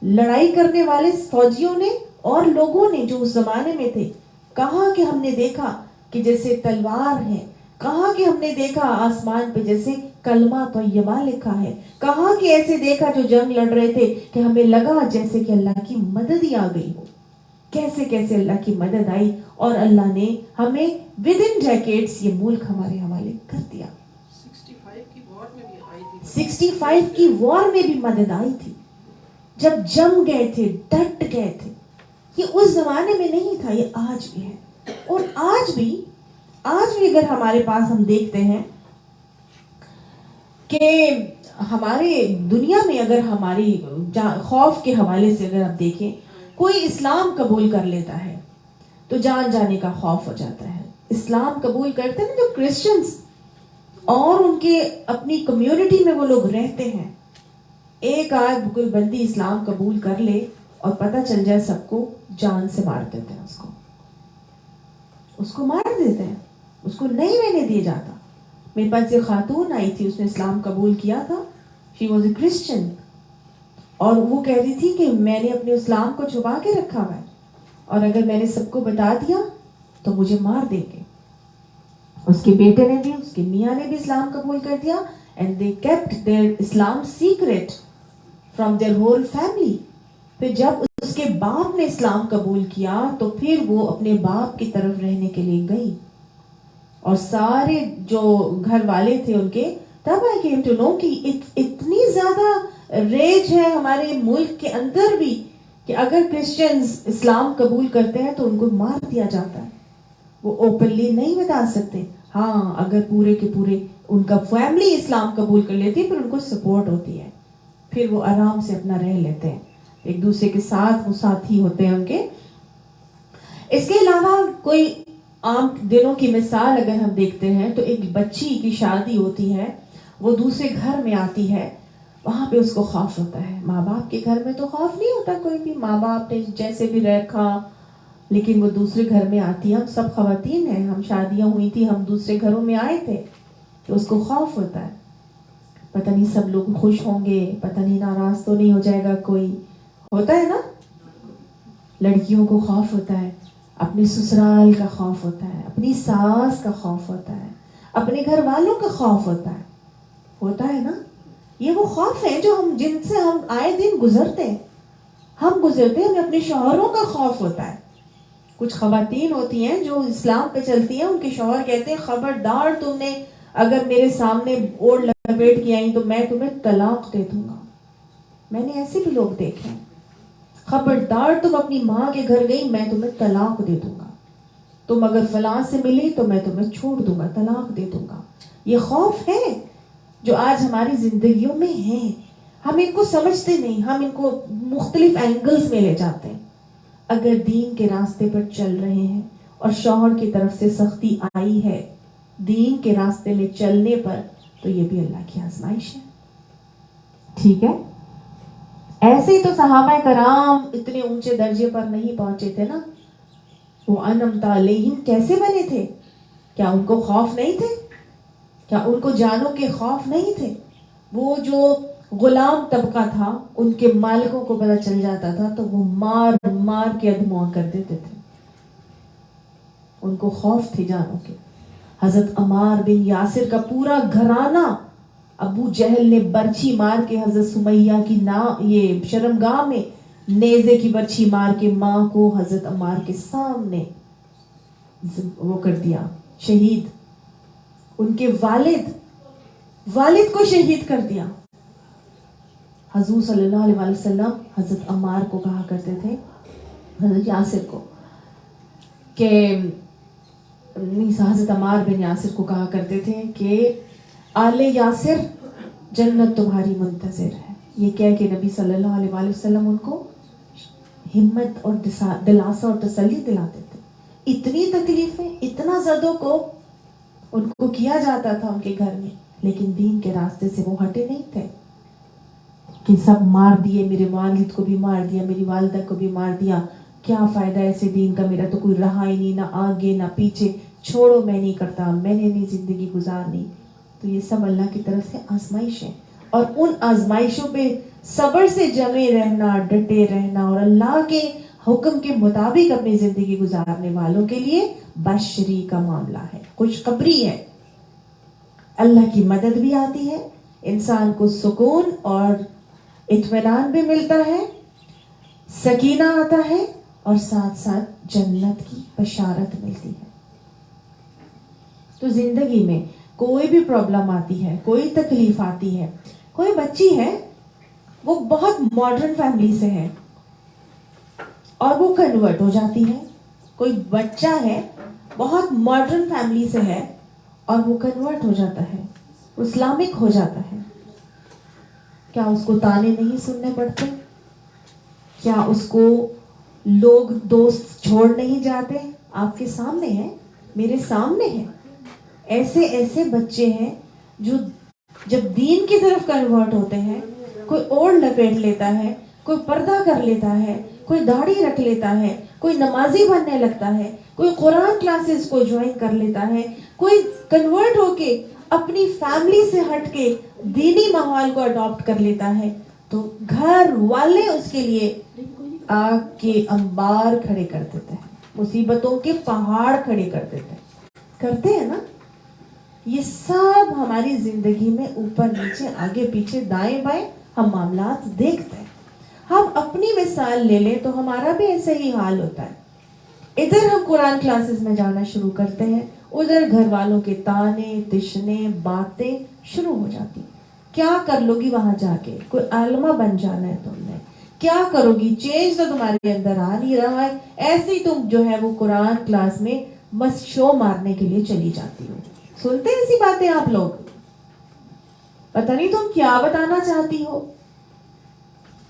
لڑائی کرنے والے فوجیوں نے اور لوگوں نے جو اس زمانے میں تھے, کہاں کہ ہم نے دیکھا کہ جیسے تلوار ہے, کہاں کہ ہم نے دیکھا آسمان پہ جیسے کلمہ طیبہ لکھا ہے, کہاں کہ ایسے دیکھا جو جنگ لڑ رہے تھے کہ ہمیں لگا جیسے کہ اللہ کی مدد ہی آ گئی ہو. کیسے کیسے اللہ کی مدد آئی اور اللہ نے ہمیں ود ان ڈیکیڈز یہ ملک ہمارے حوالے کر دیا. 65 کی وار میں بھی مدد آئی تھی, جب جم گئے تھے, ڈٹ گئے تھے. یہ اس زمانے میں نہیں تھا, یہ آج بھی ہے. اور آج بھی اگر ہمارے پاس ہم دیکھتے ہیں کہ ہمارے دنیا میں اگر ہماری خوف کے حوالے سے اگر آپ دیکھیں, کوئی اسلام قبول کر لیتا ہے تو جان جانے کا خوف ہو جاتا ہے. اسلام قبول کرتے ہیں جو کرسچنز اور ان کے اپنی کمیونٹی میں وہ لوگ رہتے ہیں, ایک آدھ کوئی بندی اسلام قبول کر لے اور پتہ چل جائے سب کو, جان سے مار دیتے ہیں, اس کو مار دیتے ہیں, اس کو نہیں رہنے دیا جاتا. میرے پاس ایک خاتون آئی تھی, اس نے اسلام قبول کیا تھا, شی واز اے کرسچن, اور وہ کہہ رہی تھی کہ میں نے اپنے اسلام کو چھپا کے رکھا ہوا ہے اور اگر میں نے سب کو بتا دیا تو مجھے مار دیں گے. اس کے بیٹے نے بھی, اس کے میاں نے بھی اسلام قبول کر دیا, and they kept their Islam secret from their whole family. پھر جب اس کے باپ نے اسلام قبول کیا تو پھر وہ اپنے باپ کی طرف رہنے کے لیے گئی, اور سارے جو گھر والے تھے ان کے, تب I came to know کہ اتنی زیادہ ریج ہے ہمارے ملک کے اندر بھی کہ اگر کرسچنز اسلام قبول کرتے ہیں تو ان کو مار دیا جاتا ہے. وہ اوپنلی نہیں بتا سکتے. ہاں, اگر پورے کے پورے ان کا فیملی اسلام قبول کر لیتی ہے پھر ان کو سپورٹ ہوتی ہے, پھر وہ آرام سے اپنا رہ لیتے ہیں, ایک دوسرے کے ساتھ وہ ساتھی ہوتے ہیں ان کے. اس کے علاوہ کوئی عام دنوں کی مثال اگر ہم دیکھتے ہیں تو ایک بچی کی شادی ہوتی ہے, وہ دوسرے گھر میں آتی ہے, وہاں پہ اس کو خوف ہوتا ہے. ماں باپ کے گھر میں تو خوف نہیں ہوتا کوئی بھی, ماں باپ نے جیسے بھی رکھا, لیکن وہ دوسرے گھر میں آتی ہے. ہم سب خواتین ہیں, ہم شادیاں ہوئی تھی, ہم دوسرے گھروں میں آئے تھے, تو اس کو خوف ہوتا ہے, پتہ نہیں سب لوگ خوش ہوں گے, پتہ نہیں ناراض تو نہیں ہو جائے گا کوئی, ہوتا ہے نا. لڑکیوں کو خوف ہوتا ہے, اپنے سسرال کا خوف ہوتا ہے, اپنی ساس کا خوف ہوتا ہے, اپنے گھر والوں کا خوف ہوتا ہے نا. یہ وہ خوف ہے جو جن سے ہم آئے دن گزرتے ہیں, ہمیں اپنے شوہروں کا خوف ہوتا ہے. کچھ خواتین ہوتی ہیں جو اسلام پہ چلتی ہیں, ان کے شوہر کہتے ہیں خبردار تم نے اگر میرے سامنے اوڑھ لپیٹ کے آئی تو میں تمہیں طلاق دے دوں گا. میں نے ایسے بھی لوگ دیکھے ہیں, خبردار تم اپنی ماں کے گھر گئی میں تمہیں طلاق دے دوں گا, تم اگر فلاں سے ملی تو میں تمہیں چھوڑ دوں گا, طلاق دے دوں گا. یہ خوف ہے جو آج ہماری زندگیوں میں ہیں. ہم ان کو سمجھتے نہیں, ہم ان کو مختلف اینگلز میں لے جاتے ہیں. اگر دین کے راستے پر چل رہے ہیں اور شوہر کی طرف سے سختی آئی ہے دین کے راستے میں چلنے پر, تو یہ بھی اللہ کی آزمائش ہے. ٹھیک ہے, ایسے ہی تو صحابہ کرام اتنے اونچے درجے پر نہیں پہنچے تھے نا. وہ انعمت علیہم کیسے بنے تھے؟ کیا ان کو خوف نہیں تھے؟ کیا ان کو جانوں کے خوف نہیں تھے؟ وہ جو غلام طبقہ تھا, ان کے مالکوں کو پتہ چل جاتا تھا تو وہ مار کے ادموا کر دیتے تھے. ان کو خوف تھے جانوں کے. حضرت عمار بن یاسر کا پورا گھرانہ, ابو جہل نے برچھی مار کے حضرت سمیہ کی یہ شرمگاہ میں نیزے کی برچھی مار کے ماں کو حضرت عمار کے سامنے وہ کر دیا شہید. ان کے والد کو شہید کر دیا. حضور صلی اللہ علیہ وسلم حضرت عمار کو کہا کرتے تھے, حضرت یاسر کو, کہ حضرت عمار بن یاسر کو کہا کرتے تھے کہ آل یاسر جنت تمہاری منتظر ہے. یہ کہہ کے نبی صلی اللہ علیہ وسلم ان کو ہمت اور دلاسا اور تسلی دلاتے تھے. اتنی تکلیفیں, اتنا زدوں کو ان کو کیا جاتا تھا ان کے گھر میں, لیکن دین کے راستے سے وہ ہٹے نہیں تھے کہ سب مار دیے، میرے والد کو بھی مار دیا، میری والدہ کو بھی مار دیا، کیا فائدہ ایسے دین کا، میرا تو کوئی رہا ہی نہیں، نہ آگے نہ پیچھے، چھوڑو میں نہیں کرتا، میں نے نہیں زندگی گزارنی. تو یہ سب اللہ کی طرف سے آزمائش ہے، اور ان آزمائشوں پہ صبر سے جمے رہنا، ڈٹے رہنا، اور اللہ کے حکم کے مطابق اپنی زندگی گزارنے والوں کے لیے بشری کا معاملہ ہے، خوشخبری ہے. اللہ کی مدد بھی آتی ہے، انسان کو سکون اور اطمینان بھی ملتا ہے، سکینہ آتا ہے، اور ساتھ ساتھ جنت کی بشارت ملتی ہے. تو زندگی میں کوئی بھی پرابلم آتی ہے، کوئی تکلیف آتی ہے، کوئی بچی ہے وہ بہت ماڈرن فیملی سے ہے اور وہ کنورٹ ہو جاتی ہے، کوئی بچہ ہے بہت ماڈرن فیملی سے ہے اور وہ کنورٹ ہو جاتا ہے، اسلامک ہو جاتا ہے، کیا اس کو تانے نہیں سننے پڑتے؟ کیا اس کو لوگ دوست چھوڑ نہیں جاتے؟ آپ کے سامنے ہیں، میرے سامنے ہیں، ایسے ایسے بچے ہیں جو جب دین کی طرف کنورٹ ہوتے ہیں، کوئی اوڑھ لپیٹ لیتا ہے، کوئی پردہ کر لیتا ہے، کوئی داڑھی رکھ لیتا ہے، کوئی نمازی بننے لگتا ہے، کوئی قرآن کلاسز کو جوائن کر لیتا ہے، کوئی کنورٹ ہو کے اپنی فیملی سے ہٹ کے دینی ماحول کو اڈاپٹ کر لیتا ہے، تو گھر والے اس کے لیے آگ کے انبار کھڑے کر دیتے ہیں، مصیبتوں کے پہاڑ کھڑے کر دیتے ہیں. کرتے ہیں نا؟ یہ سب ہماری زندگی میں اوپر نیچے آگے پیچھے دائیں بائیں ہم معاملات دیکھتے ہیں. ہم اپنی مثال لے لیں تو ہمارا بھی ایسا ہی حال ہوتا ہے. ادھر ہم قرآن کلاسز میں جانا شروع کرتے ہیں، ادھر گھر والوں کے تانے تشنے باتیں شروع ہو جاتی. کیا کر لو گی وہاں جا کے؟ کوئی عالمہ بن جانا ہے تم نے، کیا کرو گی؟ چینج تو تمہارے اندر آ نہیں رہا ہے، ایسے ہی تم جو ہے وہ قرآن کلاس میں بس شو مارنے کے لیے چلی جاتی ہو. سنتے ہیں ایسی باتیں آپ لوگ؟ پتہ نہیں تم کیا بتانا چاہتی ہو،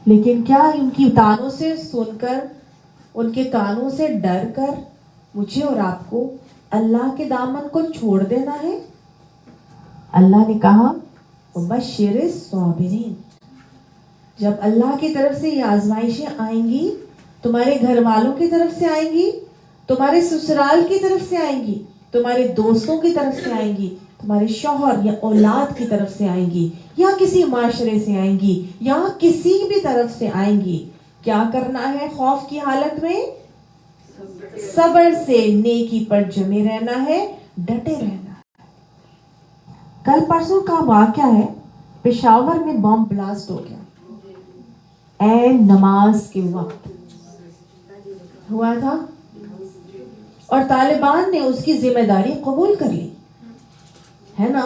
لیکن کیا ان کی تانوں سے سن کر، ان کے کانوں سے ڈر کر مجھے اور آپ کو اللہ کے دامن کو چھوڑ دینا ہے؟ اللہ نے کہا وَبَشِّرِ الصَّابِرِينَ، جب اللہ کی طرف سے یہ آزمائشیں آئیں گی، تمہارے گھر والوں کی طرف سے آئیں گی، تمہارے سسرال کی طرف سے آئیں گی، تمہارے دوستوں کی طرف سے آئیں گی، تمہارے شوہر یا اولاد کی طرف سے آئیں گی، یا کسی معاشرے سے آئیں گی، یا کسی بھی طرف سے آئیں گی، کیا کرنا ہے خوف کی حالت میں؟ صبر سے نیکی پر جمے رہنا ہے، ڈٹے رہنا ہے. کل پرسوں کا واقعہ ہے، پشاور میں بم بلاسٹ ہو گیا، نماز کے وقت ہوا تھا، اور طالبان نے اس کی ذمہ داری قبول کر لی ہے نا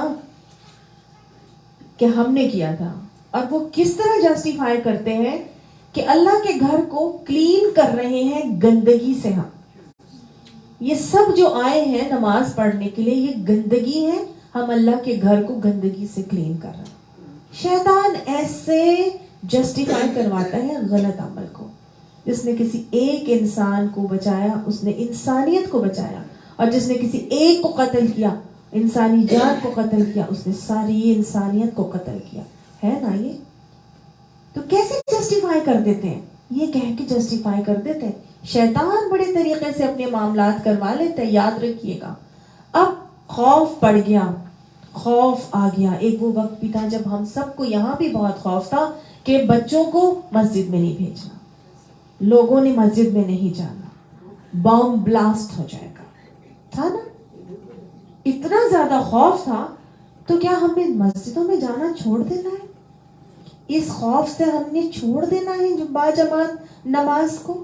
کہ ہم نے کیا تھا. اور وہ کس طرح جسٹیفائی کرتے ہیں کہ اللہ کے گھر کو کلین کر رہے ہیں گندگی سے. ہم یہ سب جو آئے ہیں نماز پڑھنے کے لیے، یہ گندگی ہے، ہم اللہ کے گھر کو گندگی سے کلین کر رہے ہیں. شیطان ایسے جسٹیفائی کرواتا ہے غلط عمل کو. جس نے کسی ایک انسان کو بچایا اس نے انسانیت کو بچایا، اور جس نے کسی ایک کو قتل کیا، انسانی جان کو قتل کیا، اس نے ساری انسانیت کو قتل کیا ہے نا. یہ تو کیسے جسٹیفائی کر دیتے ہیں؟ یہ کہہ کے جسٹیفائی کر دیتے ہیں. شیطان بڑے طریقے سے اپنے معاملات کروا لیتے ہیں. یاد رکھیے گا، اب خوف پڑ گیا، خوف آ گیا. ایک وہ وقت بھی تھا جب ہم سب کو یہاں بھی بہت خوف تھا کہ بچوں کو مسجد میں نہیں بھیجنا، لوگوں نے مسجد میں نہیں جانا، بم بلاسٹ ہو جائے گا، تھا نا. اتنا زیادہ خوف تھا، تو کیا ہم نے مسجدوں میں جانا چھوڑ دینا ہے؟ اس خوف سے ہم نے چھوڑ دینا ہے جو باجماعت نماز کو؟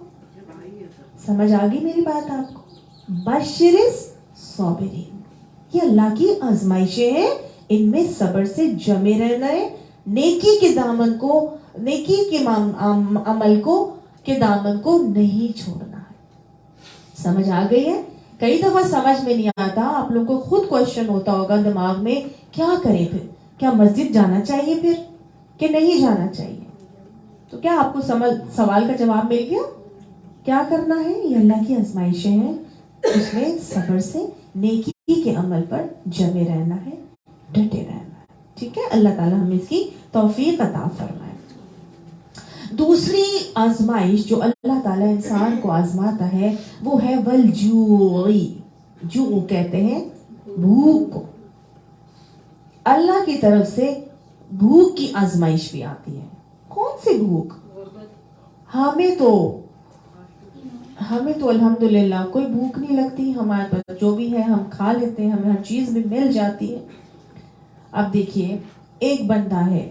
سمجھ آ گئی میری بات آپ کو؟ بشر الصابرین، یہ اللہ کی آزمائشیں ہیں، ان میں صبر سے جمے رہنا ہے، نیکی کے دامن کو، نیکی کے عمل کو کے دامن کو نہیں چھوڑنا ہے. سمجھ آ گئی ہے؟ کئی دفعہ سمجھ میں نہیں آتا، آپ لوگ کو خود کوشچن ہوتا ہوگا دماغ میں، کیا کریں پھر؟ کیا مسجد جانا چاہیے پھر کہ نہیں جانا چاہیے؟ تو کیا آپ کو سوال کا جواب مل گیا؟ کیا کرنا ہے؟ یہ اللہ کی آزمائشیں ہیں، اس میں صبر سے نیکی کے عمل پر جمے رہنا ہے، ڈٹے رہنا ہے. ٹھیک ہے, اللہ تعالیٰ ہمیں اس کی توفیق عطا فرمائے. دوسری آزمائش جو اللہ تعالیٰ انسان کو آزماتا ہے وہ ہے والجوعی. جو کہتے ہیں بھوک کو. اللہ کی طرف سے بھوک کی آزمائش بھی آتی ہے. کون سی بھوک؟ ہمیں تو الحمدللہ کوئی بھوک نہیں لگتی. ہمارے پاس جو بھی ہے ہم کھا لیتے ہیں, ہمیں ہر چیز بھی مل جاتی ہے. اب دیکھیے, ایک بندہ ہے,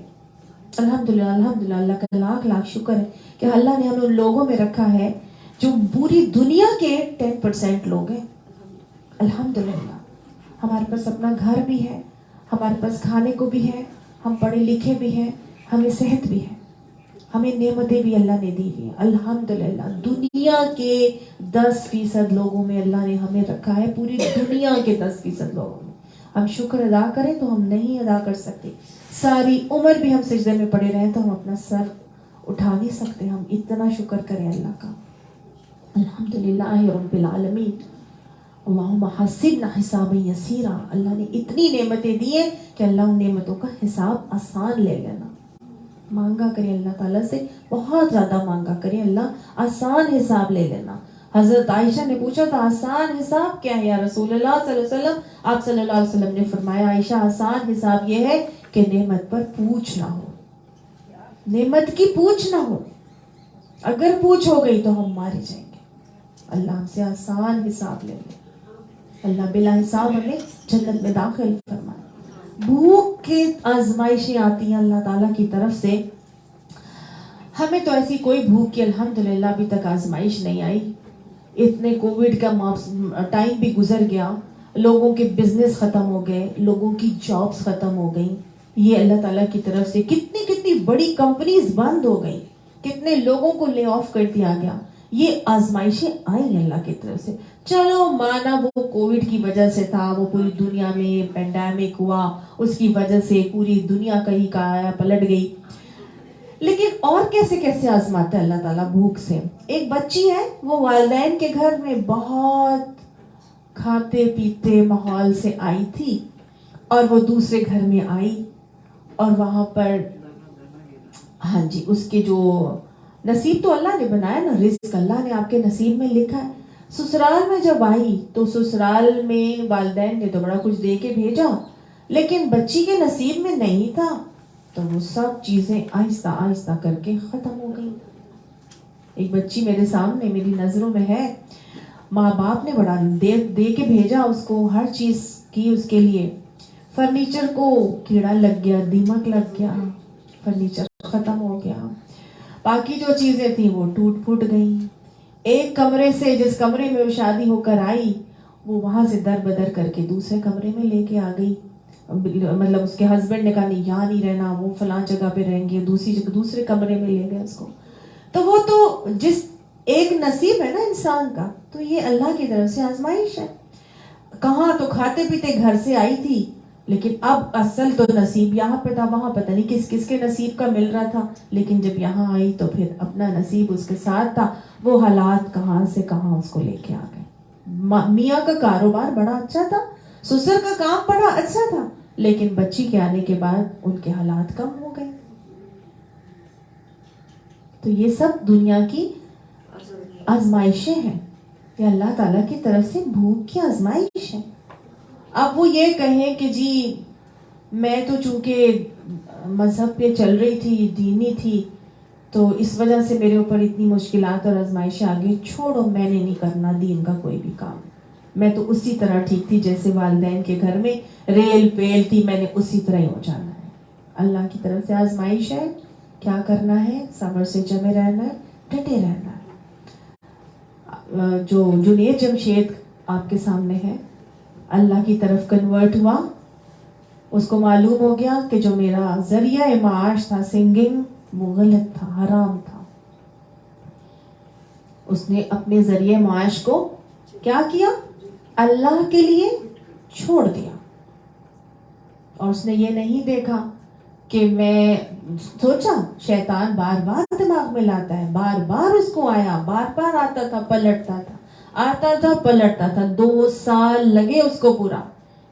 الحمدللہ اللہ کا لاکھ لاکھ شکر ہے کہ اللہ نے ہمیں ان لوگوں میں رکھا ہے جو پوری دنیا کے 10% لوگ ہیں. الحمدللہ ہمارے پاس اپنا گھر بھی ہے, ہمارے پاس کھانے کو بھی ہے, ہم پڑھے لکھے بھی ہیں, ہمیں صحت بھی ہے, ہمیں نعمتیں بھی اللہ نے دی ہوئی ہیں. الحمدللہ دنیا کے 10% لوگوں میں اللہ نے ہمیں رکھا ہے, پوری دنیا کے 10% لوگوں میں. ہم شکر ادا کریں تو ہم نہیں ادا کر سکتے. ساری عمر بھی ہم سجدے میں پڑے رہیں تو ہم اپنا سر اٹھا نہیں سکتے. ہم اتنا شکر کریں اللہ کا. الحمدللہ رب العالمین. اللہم حسبنا حسابا یسیرا. اللہ نے اتنی نعمتیں دی ہیں کہ اللہ ان نعمتوں کا حساب آسان لے لینا. مانگا کریں اللہ تعالیٰ سے, بہت زیادہ مانگا کریں, اللہ آسان حساب لے لینا. حضرت عائشہ نے پوچھا تھا آسان حساب کیا ہے یا رسول اللہ صلی اللہ علیہ وسلم؟ آپ صلی اللہ علیہ وسلم نے فرمایا عائشہ آسان حساب یہ ہے کہ نعمت پر پوچھ نہ ہو, نعمت کی پوچھ نہ ہو. اگر پوچھ ہو گئی تو ہم مارے جائیں گے. اللہ ہم سے آسان حساب لے لے. اللہ بلا حساب ہمیں جنت میں داخل فرمائے. بھوک کی آزمائشیں آتی ہیں اللہ تعالیٰ کی طرف سے. ہمیں تو ایسی کوئی بھوک کی الحمدللہ ابھی تک آزمائش نہیں آئی. اتنے کووڈ کا ٹائم بھی گزر گیا, لوگوں کے بزنس ختم ہو گئے, لوگوں کی جابز ختم ہو گئیں. یہ اللہ تعالیٰ کی طرف سے کتنی بڑی کمپنیز بند ہو گئیں, کتنے لوگوں کو لے آف کر دیا گیا. یہ آزمائشیں آئیں اللہ کی طرف سے. چلو مانا وہ کووڈ کی وجہ سے تھا, وہ پوری دنیا میں پینڈیمک ہوا, اس کی وجہ سے پوری دنیا کا ہی کایا پلٹ گئی. لیکن اور کیسے کیسے آزماتا ہے اللہ تعالیٰ بھوک سے. ایک بچی ہے, وہ والدین کے گھر میں بہت کھاتے پیتے ماحول سے آئی تھی, اور وہ دوسرے گھر میں آئی, اور وہاں پر ہاں جی اس کے جو نصیب تو اللہ نے بنایا نا, رزق اللہ نے آپ کے نصیب میں لکھا ہے. سسرال میں جب آئی تو سسرال میں والدین نے تو بڑا کچھ دے کے بھیجا, لیکن بچی کے نصیب میں نہیں تھا, تو وہ سب چیزیں آہستہ آہستہ کر کے ختم ہو گئی. ایک بچی میرے سامنے میری نظروں میں ہے, ماں باپ نے بڑا دے کے بھیجا اس کو, ہر چیز کی اس کے لیے. فرنیچر کو کیڑا لگ گیا, دیمک لگ گیا, فرنیچر ختم ہو گیا. باقی جو چیزیں تھیں وہ ٹوٹ پھوٹ گئیں. ایک کمرے سے, جس کمرے میں وہ شادی ہو کر آئی, وہ وہاں سے در بدر کر کے دوسرے کمرے میں لے کے آ گئی. مطلب اس کے ہسبینڈ نے کہا نہیں یہاں نہیں رہنا, وہ فلاں جگہ پہ رہیں گے, دوسرے کمرے میں لے گئے اس کو. تو وہ تو جس ایک نصیب ہے نا انسان کا, تو یہ اللہ کی طرف سے آزمائش ہے. کہاں تو کھاتے پیتے گھر سے آئی تھی, لیکن اب اصل تو نصیب یہاں پہ تھا, وہاں پتہ نہیں کس کس کے نصیب کا مل رہا تھا. لیکن جب یہاں آئی تو پھر اپنا نصیب اس کے ساتھ تھا. وہ حالات کہاں سے کہاں اس کو لے کے آ گئے. میاں کا کاروبار بڑا اچھا تھا, سسر کا کام بڑا اچھا تھا, لیکن بچی کے آنے کے بعد ان کے حالات کم ہو گئے. تو یہ سب دنیا کی آزمائشیں ہیں, یہ اللہ تعالیٰ کی طرف سے بھوک کی آزمائش ہے. اب وہ یہ کہیں کہ جی میں تو چونکہ مذہب پہ چل رہی تھی, دینی تھی, تو اس وجہ سے میرے اوپر اتنی مشکلات اور آزمائشیں آ گئی, چھوڑو میں نے نہیں کرنا دین کا کوئی بھی کام, میں تو اسی طرح ٹھیک تھی جیسے والدین کے گھر میں ریل پیل تھی, میں نے اسی طرح ہی ہو جانا ہے. اللہ کی طرف سے آزمائش ہے, کیا کرنا ہے, صبر سے جمے رہنا ہے, ڈٹے رہنا ہے. جو جنید جمشید آپ کے سامنے ہے, اللہ کی طرف کنورٹ ہوا, اس کو معلوم ہو گیا کہ جو میرا ذریعہ معاش تھا سنگنگ, وہ غلط تھا, حرام تھا. اس نے اپنے ذریعہ معاش کو کیا کیا, اللہ کے لیے چھوڑ دیا. اور اس نے یہ نہیں دیکھا کہ میں سوچا, شیطان بار بار دماغ میں لاتا ہے, بار بار اس کو آیا, بار بار آتا تھا, پلٹتا تھا, آتا تھا, پلٹتا تھا. 2 سال لگے اس کو پورا,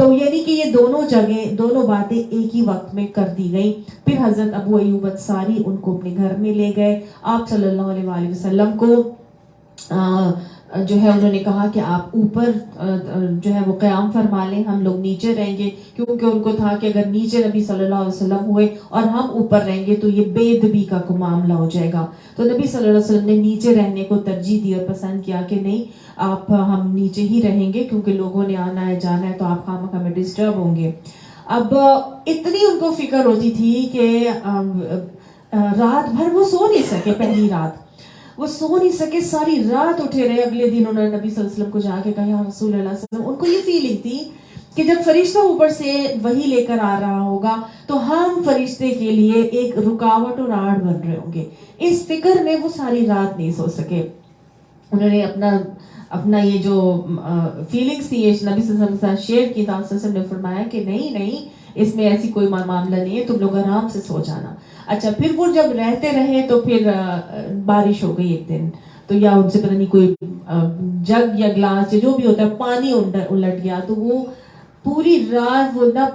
تو یعنی کہ یہ دونوں جگہیں دونوں باتیں ایک ہی وقت میں کر دی گئی. پھر حضرت ابو ایوب انصاری ان کو اپنے گھر میں لے گئے. آپ صلی اللہ علیہ وآلہ وسلم کو جو ہے انہوں نے کہا کہ آپ اوپر جو ہے وہ قیام فرما لیں, ہم لوگ نیچے رہیں گے, کیونکہ ان کو تھا کہ اگر نیچے نبی صلی اللہ علیہ وسلم ہوئے اور ہم اوپر رہیں گے تو یہ بے ادبی کا معاملہ ہو جائے گا. تو نبی صلی اللہ علیہ وسلم نے نیچے رہنے کو ترجیح دی اور پسند کیا کہ نہیں, آپ ہم نیچے ہی رہیں گے کیونکہ لوگوں نے آنا ہے جانا ہے تو آپ خامخواہ ہمیں ڈسٹرب ہوں گے. اب اتنی ان کو فکر ہوتی تھی کہ رات بھر وہ سو نہیں سکے. پہلی رات وہ سو نہیں سکے, ساری رات اٹھے رہے. اگلے دن انہوں نے نبی صلی اللہ علیہ وسلم کو جا کے کہا یا رسول اللہ صلی اللہ علیہ وسلم, ان کو یہ فیلنگ تھی کہ جب فرشتہ اوپر سے وحی لے کر آ رہا ہوگا تو ہم فرشتے کے لیے ایک رکاوٹ اور آڑ بن رہے ہوں گے. اس فکر میں وہ ساری رات نہیں سو سکے. انہوں نے اپنا یہ جو فیلنگز تھی یہ نبی صلی اللہ علیہ وسلم شیئر کی. صلی اللہ علیہ وسلم نے فرمایا کہ نہیں اس میں ایسی کوئی معاملہ نہیں ہے, تم لوگ آرام سے سو جانا. اچھا, پھر وہ جب رہتے رہے تو پھر بارش ہو گئی ایک دن, تو یا ان سے پتہ نہیں کوئی جگ یا گلاس جو بھی ہوتا ہے پانی الٹ گیا, تو وہ پوری رات وہ نہ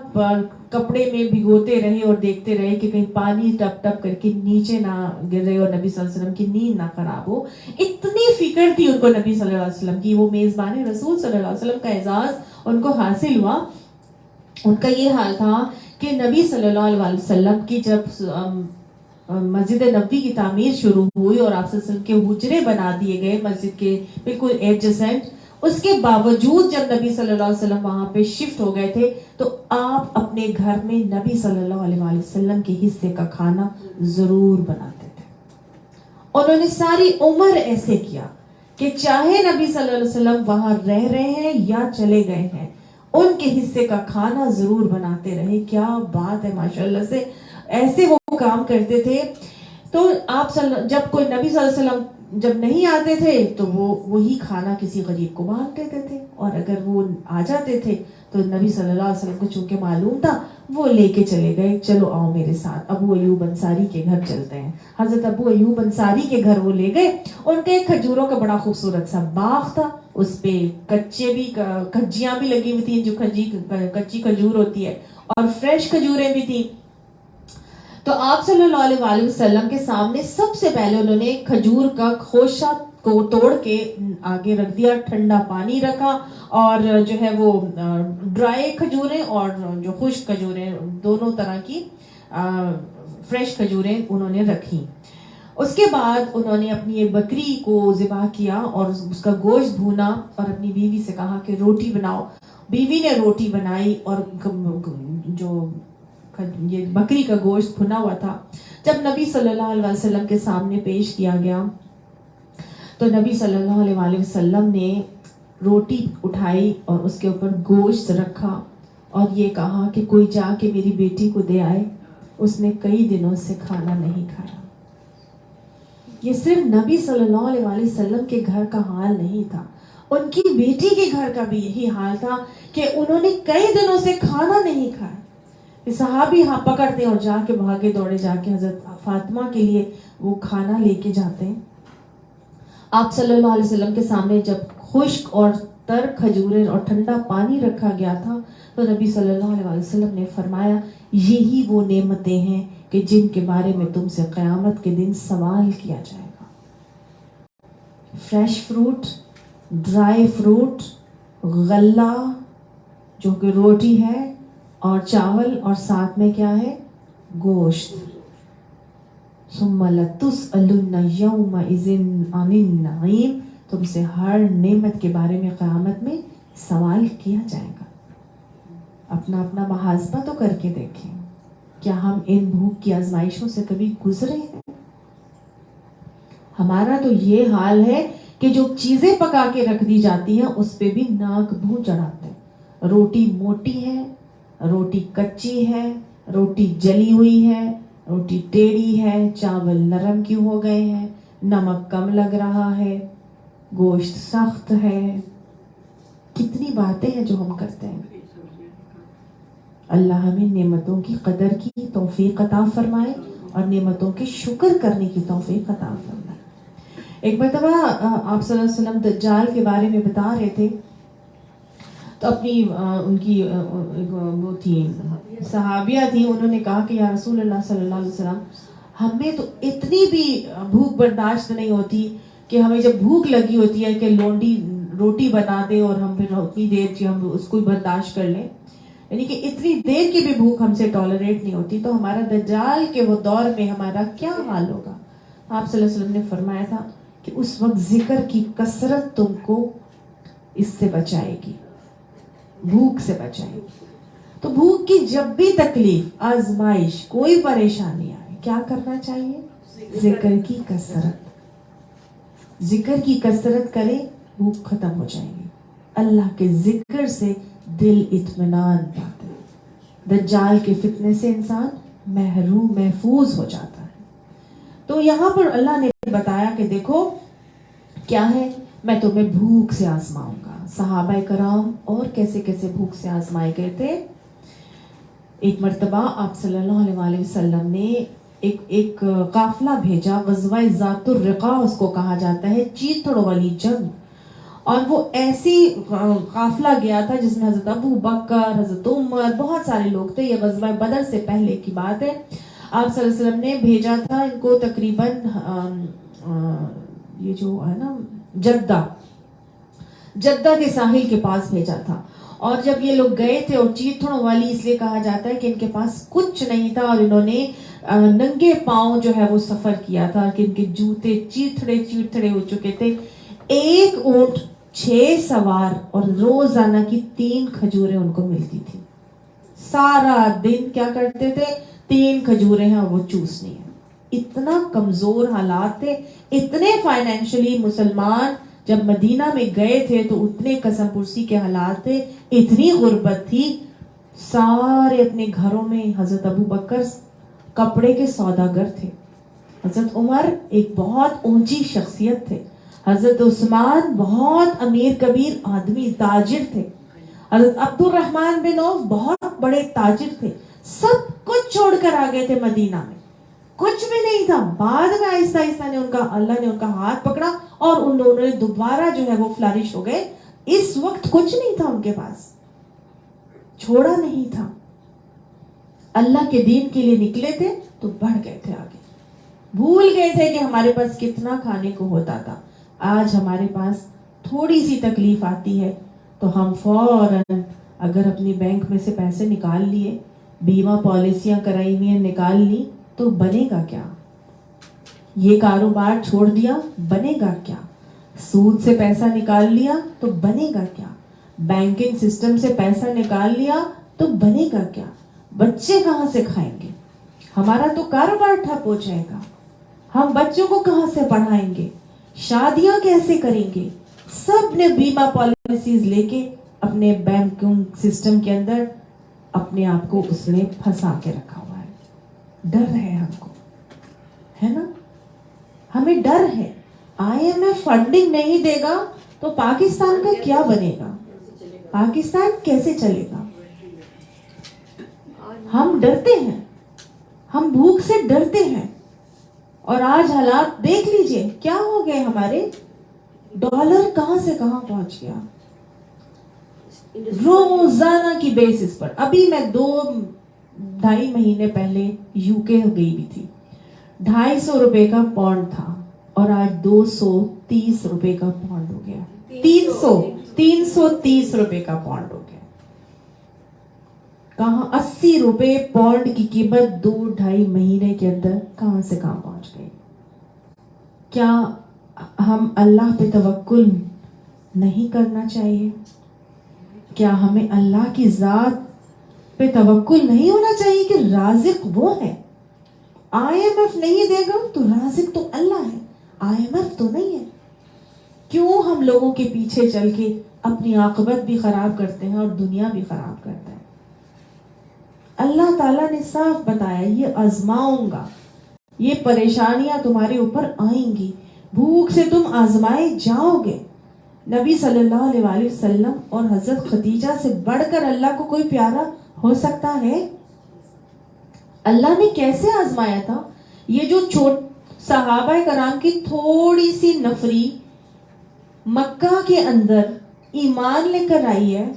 کپڑے میں بھگوتے رہے اور دیکھتے رہے کہ کہیں پانی ٹپ ٹپ کر کے نیچے نہ گر رہے اور نبی صلی اللہ علیہ وسلم کی نیند نہ خراب ہو. اتنی فکر تھی ان کو نبی صلی اللہ علیہ وسلم کی. وہ میزبان رسول صلی اللہ علیہ وسلم کا اعزاز ان کو حاصل ہوا. ان کا یہ حال تھا کہ نبی صلی اللہ علیہ وسلم کی جب مسجد نبوی کی تعمیر شروع ہوئی اور آپ صلی اللہ علیہ وسلم کے حجرے بنا دیے گئے مسجد کے بالکل ایڈجسنٹ, اس کے باوجود جب نبی صلی اللہ علیہ وسلم وہاں پہ شفٹ ہو گئے تھے تو آپ اپنے گھر میں نبی صلی اللہ علیہ وسلم کے حصے کا کھانا ضرور بناتے تھے. انہوں نے ساری عمر ایسے کیا کہ چاہے نبی صلی اللہ علیہ وسلم وہاں رہ رہے ہیں یا چلے گئے ہیں, ان کے حصے کا کھانا ضرور بناتے رہے. کیا بات ہے ماشاءاللہ سے, ایسے وہ کام کرتے تھے. تو آپ جب کوئی نبی صلی اللہ علیہ وسلم جب نہیں آتے تھے تو وہ وہی کھانا کسی غریب کو بانٹ دیتے تھے, اور اگر وہ آ جاتے تھے تو نبی صلی اللہ علیہ وسلم کو چونکہ معلوم تھا وہ لے کے چلے گئے, چلو آؤ میرے ساتھ ابو ایوب انصاری کے گھر چلتے ہیں. حضرت ابو ایوب انصاری کے گھر وہ لے گئے. ان کے کھجوروں کا بڑا خوبصورت سا باغ تھا, اس پہ کچیاں بھی لگی ہوئی تھیں جو کچی کھجور ہوتی ہے, اور فریش کھجوریں بھی تھیں. تو آپ صلی اللہ علیہ وآلہ وسلم کے سامنے سب سے پہلے انہوں نے کھجور کا خوشہ کو توڑ کے آگے رکھ دیا, ٹھنڈا پانی رکھا, اور جو ہے وہ ڈرائی کھجوریں اور جو خشک کھجوریں دونوں طرح کی فریش کھجوریں انہوں نے رکھی. اس کے بعد انہوں نے اپنی ایک بکری کو ذبح کیا اور اس کا گوشت بھونا, اور اپنی بیوی سے کہا کہ روٹی بناؤ. بیوی نے روٹی بنائی, اور جو یہ بکری کا گوشت بھنا ہوا تھا جب نبی صلی اللہ علیہ وسلم کے سامنے پیش کیا گیا تو نبی صلی اللہ علیہ وآلہ وسلم نے روٹی اٹھائی اور اس کے اوپر گوشت رکھا اور یہ کہا کہ کوئی جا کے میری بیٹی کو دے آئے, اس نے کئی دنوں سے کھانا نہیں کھایا. یہ صرف نبی صلی اللہ علیہ وآلہ وسلم کے گھر کا حال نہیں تھا, ان کی بیٹی کے گھر کا بھی یہی حال تھا کہ انہوں نے کئی دنوں سے کھانا نہیں کھایا. صحابی ہاں پکڑتے اور جا کے بھاگے دوڑے جا کے حضرت فاطمہ کے لیے وہ کھانا لے کے جاتے ہیں. آپ صلی اللہ علیہ وسلم کے سامنے جب خشک اور تر کھجوریں اور ٹھنڈا پانی رکھا گیا تھا تو نبی صلی اللہ علیہ وسلم نے فرمایا یہی وہ نعمتیں ہیں کہ جن کے بارے میں تم سے قیامت کے دن سوال کیا جائے گا. فریش فروٹ, ڈرائی فروٹ, غلہ جو کہ روٹی ہے, اور چاول, اور ساتھ میں کیا ہے, گوشت. ثم لتسألن یومئذ عن النعیم, تم سے ہر نعمت کے بارے میں قیامت میں سوال کیا جائے گا. اپنا اپنا محاسبہ تو کر کے دیکھیں, کیا ہم ان بھوک کی آزمائشوں سے کبھی گزرے ہیں؟ ہمارا تو یہ حال ہے کہ جو چیزیں پکا کے رکھ دی جاتی ہیں اس پہ بھی ناک بھو چڑھاتے ہیں. روٹی موٹی ہے, روٹی کچی ہے, روٹی جلی ہوئی ہے, روٹی ٹیڑھی ہے, چاول نرم کیوں ہو گئے ہیں, نمک کم لگ رہا ہے, گوشت سخت ہے. کتنی باتیں ہیں جو ہم کرتے ہیں. اللہ ہمیں نعمتوں کی قدر کی توفیق عطا فرمائے اور نعمتوں کے شکر کرنے کی توفیق عطا فرمائے. ایک مرتبہ آپ صلی اللہ علیہ وسلم دجال کے بارے میں بتا رہے تھے تو اپنی ان کی وہ تھی صحابیہ تھیں، انہوں نے کہا کہ یا رسول اللہ صلی اللہ علیہ وسلم ہمیں تو اتنی بھی بھوک برداشت نہیں ہوتی کہ ہمیں جب بھوک لگی ہوتی ہے کہ لونڈی روٹی بنا دے اور ہم پھر اتنی دیر کی ہم اس کو برداشت کر لیں، یعنی کہ اتنی دیر کی بھی بھوک ہم سے ٹالریٹ نہیں ہوتی، تو ہمارا دجال کے وہ دور میں ہمارا کیا حال ہوگا؟ آپ صلی اللہ علیہ وسلم نے فرمایا تھا کہ اس وقت ذکر کی کثرت تم کو اس سے بچائے گی، بھوک سے بچائے گی۔ تو بھوک کی جب بھی تکلیف، آزمائش، کوئی پریشانی آئے، کیا کرنا چاہیے؟ ذکر کی کثرت، ذکر کی کثرت کرے، بھوک ختم ہو جائے گی۔ اللہ کے ذکر سے دل اطمینان پاتا ہے، دجال کے فتنے سے انسان محفوظ ہو جاتا ہے۔ تو یہاں پر اللہ نے بتایا کہ دیکھو کیا ہے، میں تمہیں بھوک سے آزماؤں گا۔ صحابہ کرام اور کیسے کیسے بھوک سے آزمائے گئے تھے۔ ایک مرتبہ آپ صلی اللہ علیہ وسلم نے ایک قافلہ بھیجا، غزوہ ذات الرقاع اس کو کہا جاتا ہے، چیتڑوں والی جنگ، اور وہ ایسی قافلہ گیا تھا جس میں حضرت ابو بکر، حضرت عمر، بہت سارے لوگ تھے۔ یہ غزوہ بدر سے پہلے کی بات ہے۔ آپ صلی اللہ علیہ وسلم نے بھیجا تھا ان کو تقریباً یہ جو ہے نا جدہ کے ساحل کے پاس بھیجا تھا، اور جب یہ لوگ گئے تھے، اور چیتڑوں والی اس لیے کہا جاتا ہے کہ ان کے پاس کچھ نہیں تھا، اور انہوں نے ننگے پاؤں جو ہے وہ سفر کیا تھا کہ ان کے جوتے چیتڑے ہو چکے تھے۔ ایک اونٹ 6 سوار اور روزانہ کی 3 کھجوریں ان کو ملتی تھی۔ سارا دن کیا کرتے تھے؟ 3 کھجوریں ہیں اور وہ چوسنی ہے۔ اتنا کمزور حالات تھے، اتنے فائنینشلی مسلمان جب مدینہ میں گئے تھے تو اتنے قسم پرسی کے حالات تھے، اتنی غربت تھی، سارے اپنے گھروں میں۔ حضرت ابو بکر کپڑے کے سوداگر تھے، حضرت عمر ایک بہت اونچی شخصیت تھے، حضرت عثمان بہت امیر کبیر آدمی تاجر تھے، حضرت عبد الرحمن بن عوف بہت بڑے تاجر تھے۔ سب کچھ چھوڑ کر آ گئے تھے مدینہ میں، کچھ بھی نہیں تھا۔ بعد میں آہستہ آہستہ اللہ نے ان کا ہاتھ پکڑا اور ان دونوں نے دوبارہ جو ہے وہ فلرش ہو گئے۔ اس وقت کچھ نہیں تھا ان کے پاس، چھوڑا نہیں تھا، اللہ کے دین کے لیے نکلے تھے تو بڑھ گئے تھے آگے، بھول گئے تھے کہ ہمارے پاس کتنا کھانے کو ہوتا تھا۔ آج ہمارے پاس تھوڑی سی تکلیف آتی ہے تو ہم فوراً اگر اپنی بینک میں سے پیسے نکال لیے، بیمہ پالیسیاں کرائی ہوئی ہیں نکال لی، تو بنے گا کیا؟ یہ کاروبار چھوڑ دیا، بنے گا کیا؟ سود سے پیسہ نکال لیا تو بنے گا کیا؟ بینکنگ سسٹم سے پیسہ نکال لیا تو بنے گا کیا؟ بچے کہاں سے کھائیں گے؟ ہمارا تو کاروبار ٹھپ ہو جائے گا، ہم بچوں کو کہاں سے پڑھائیں گے؟ شادیاں کیسے کریں گے؟ سب نے بیمہ پالیسیز لے کے اپنے بینکنگ سسٹم کے اندر اپنے آپ کو اس نے پھنسا کے رکھا ہوا ہے۔ ڈر ہے ہم کو، ہے نا؟ ہمیں ڈر ہے، آئی ایم ایف فنڈنگ نہیں دے گا تو پاکستان کا کیا بنے گا؟ پاکستان کیسے چلے گا؟ ہم ڈرتے ہیں، ہم بھوک سے ڈرتے ہیں۔ اور آج حالات دیکھ لیجئے کیا ہو گئے ہمارے، ڈالر کہاں سے کہاں پہنچ گیا روزانہ کی بیسس پر۔ ابھی میں 2-2.5 مہینے پہلے یو کے گئی بھی تھی، 250 روپے کا پاؤنڈ تھا اور آج 230 روپے کا پاؤنڈ ہو گیا، 330 روپے کا پاؤنڈ ہو گیا۔ کہاں 80 روپے پاؤنڈ کی قیمت 2-2.5 مہینے کے اندر کہاں سے کہاں پہنچ گئی۔ کیا ہم اللہ پہ توکل نہیں کرنا چاہیے؟ کیا ہمیں اللہ کی ذات پہ توکل نہیں ہونا چاہیے کہ رازق وہ ہے؟ آئی ایم ایف نہیں دے گا تو رازق تو اللہ ہے، آئی ایم ایف تو نہیں ہے۔ کیوں ہم لوگوں کے پیچھے چل کے اپنی عاقبت بھی خراب کرتے ہیں اور دنیا بھی خراب کرتے ہیں؟ اللہ تعالیٰ نے صاف بتایا یہ آزماؤں گا، یہ پریشانیاں تمہارے اوپر آئیں گی، بھوک سے تم آزمائے جاؤ گے۔ نبی صلی اللہ علیہ وسلم اور حضرت خدیجہ سے بڑھ کر اللہ کو کوئی پیارا ہو سکتا ہے؟ اللہ نے کیسے آزمایا تھا؟ یہ جو صحابہ کرام کی تھوڑی سی نفری مکہ کے اندر ایمان لے کر آئی ہے،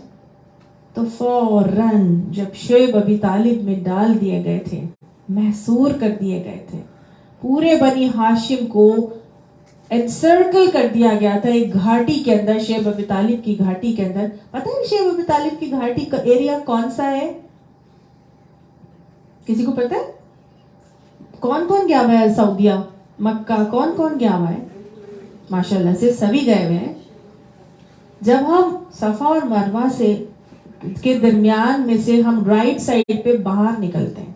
تو فوراً جب شعیب ابی طالب میں ڈال دیے گئے تھے, محصور کر دیے گئے تھے, پورے بنی ہاشم کو انسرکل کر دیا گیا تھا ایک گھاٹی کے اندر, شعیب ابی طالب کی گھاٹی کے اندر. پتہ ہے شعیب ابی طالب کی گھاٹی کا ایریا کون سا ہے؟ کسی کو پتہ ہے؟ کون کون گیا ہوا ہے سعودیہ, مکہ, کون کون گیا ہوا ہے؟ ماشاءاللہ سے سبھی گئے ہوئے ہیں. جب ہم صفا اور مروہ سے کے درمیان میں سے ہم رائٹ سائڈ پہ باہر نکلتے ہیں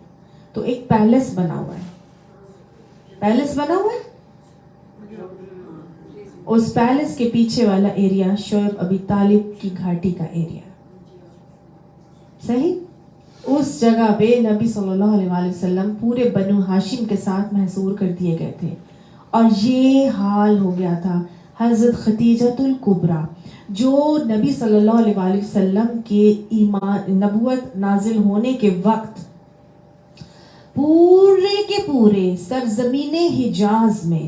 تو ایک پیلس بنا ہوا ہے. پیلس بنا ہوا ہے, اس پیلس کے پیچھے والا ایریا شعیب ابی طالب کی گھاٹی کا ایریا. صحیح, اس جگہ پہ نبی صلی اللہ علیہ وآلہ وسلم پورے بنو ہاشم کے ساتھ محصور کر دیے گئے تھے. اور یہ حال ہو گیا تھا حضرت خدیجۃ الکبریٰ جو نبی صلی اللہ علیہ وآلہ وسلم کے ایمان نبوت نازل ہونے کے وقت پورے کے پورے سرزمین حجاز میں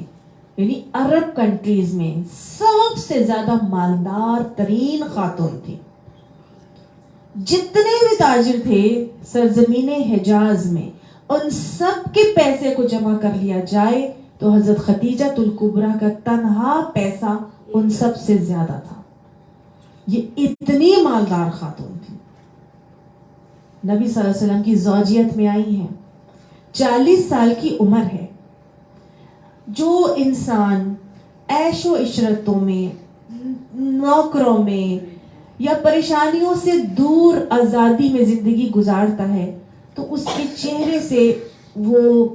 یعنی عرب کنٹریز میں سب سے زیادہ مالدار ترین خاتون تھی. جتنے بھی تاجر تھے سرزمین حجاز میں, ان سب کے پیسے کو جمع کر لیا جائے تو حضرت خدیجۃ الکبریٰ کا تنہا پیسہ ان سب سے زیادہ تھا. یہ اتنی مالدار خاتون تھی. نبی صلی اللہ علیہ وسلم کی زوجیت میں آئی ہیں, 40 سال کی عمر ہے. جو انسان عیش و عشرتوں میں, نوکروں میں یا پریشانیوں سے دور آزادی میں زندگی گزارتا ہے تو اس کے چہرے سے وہ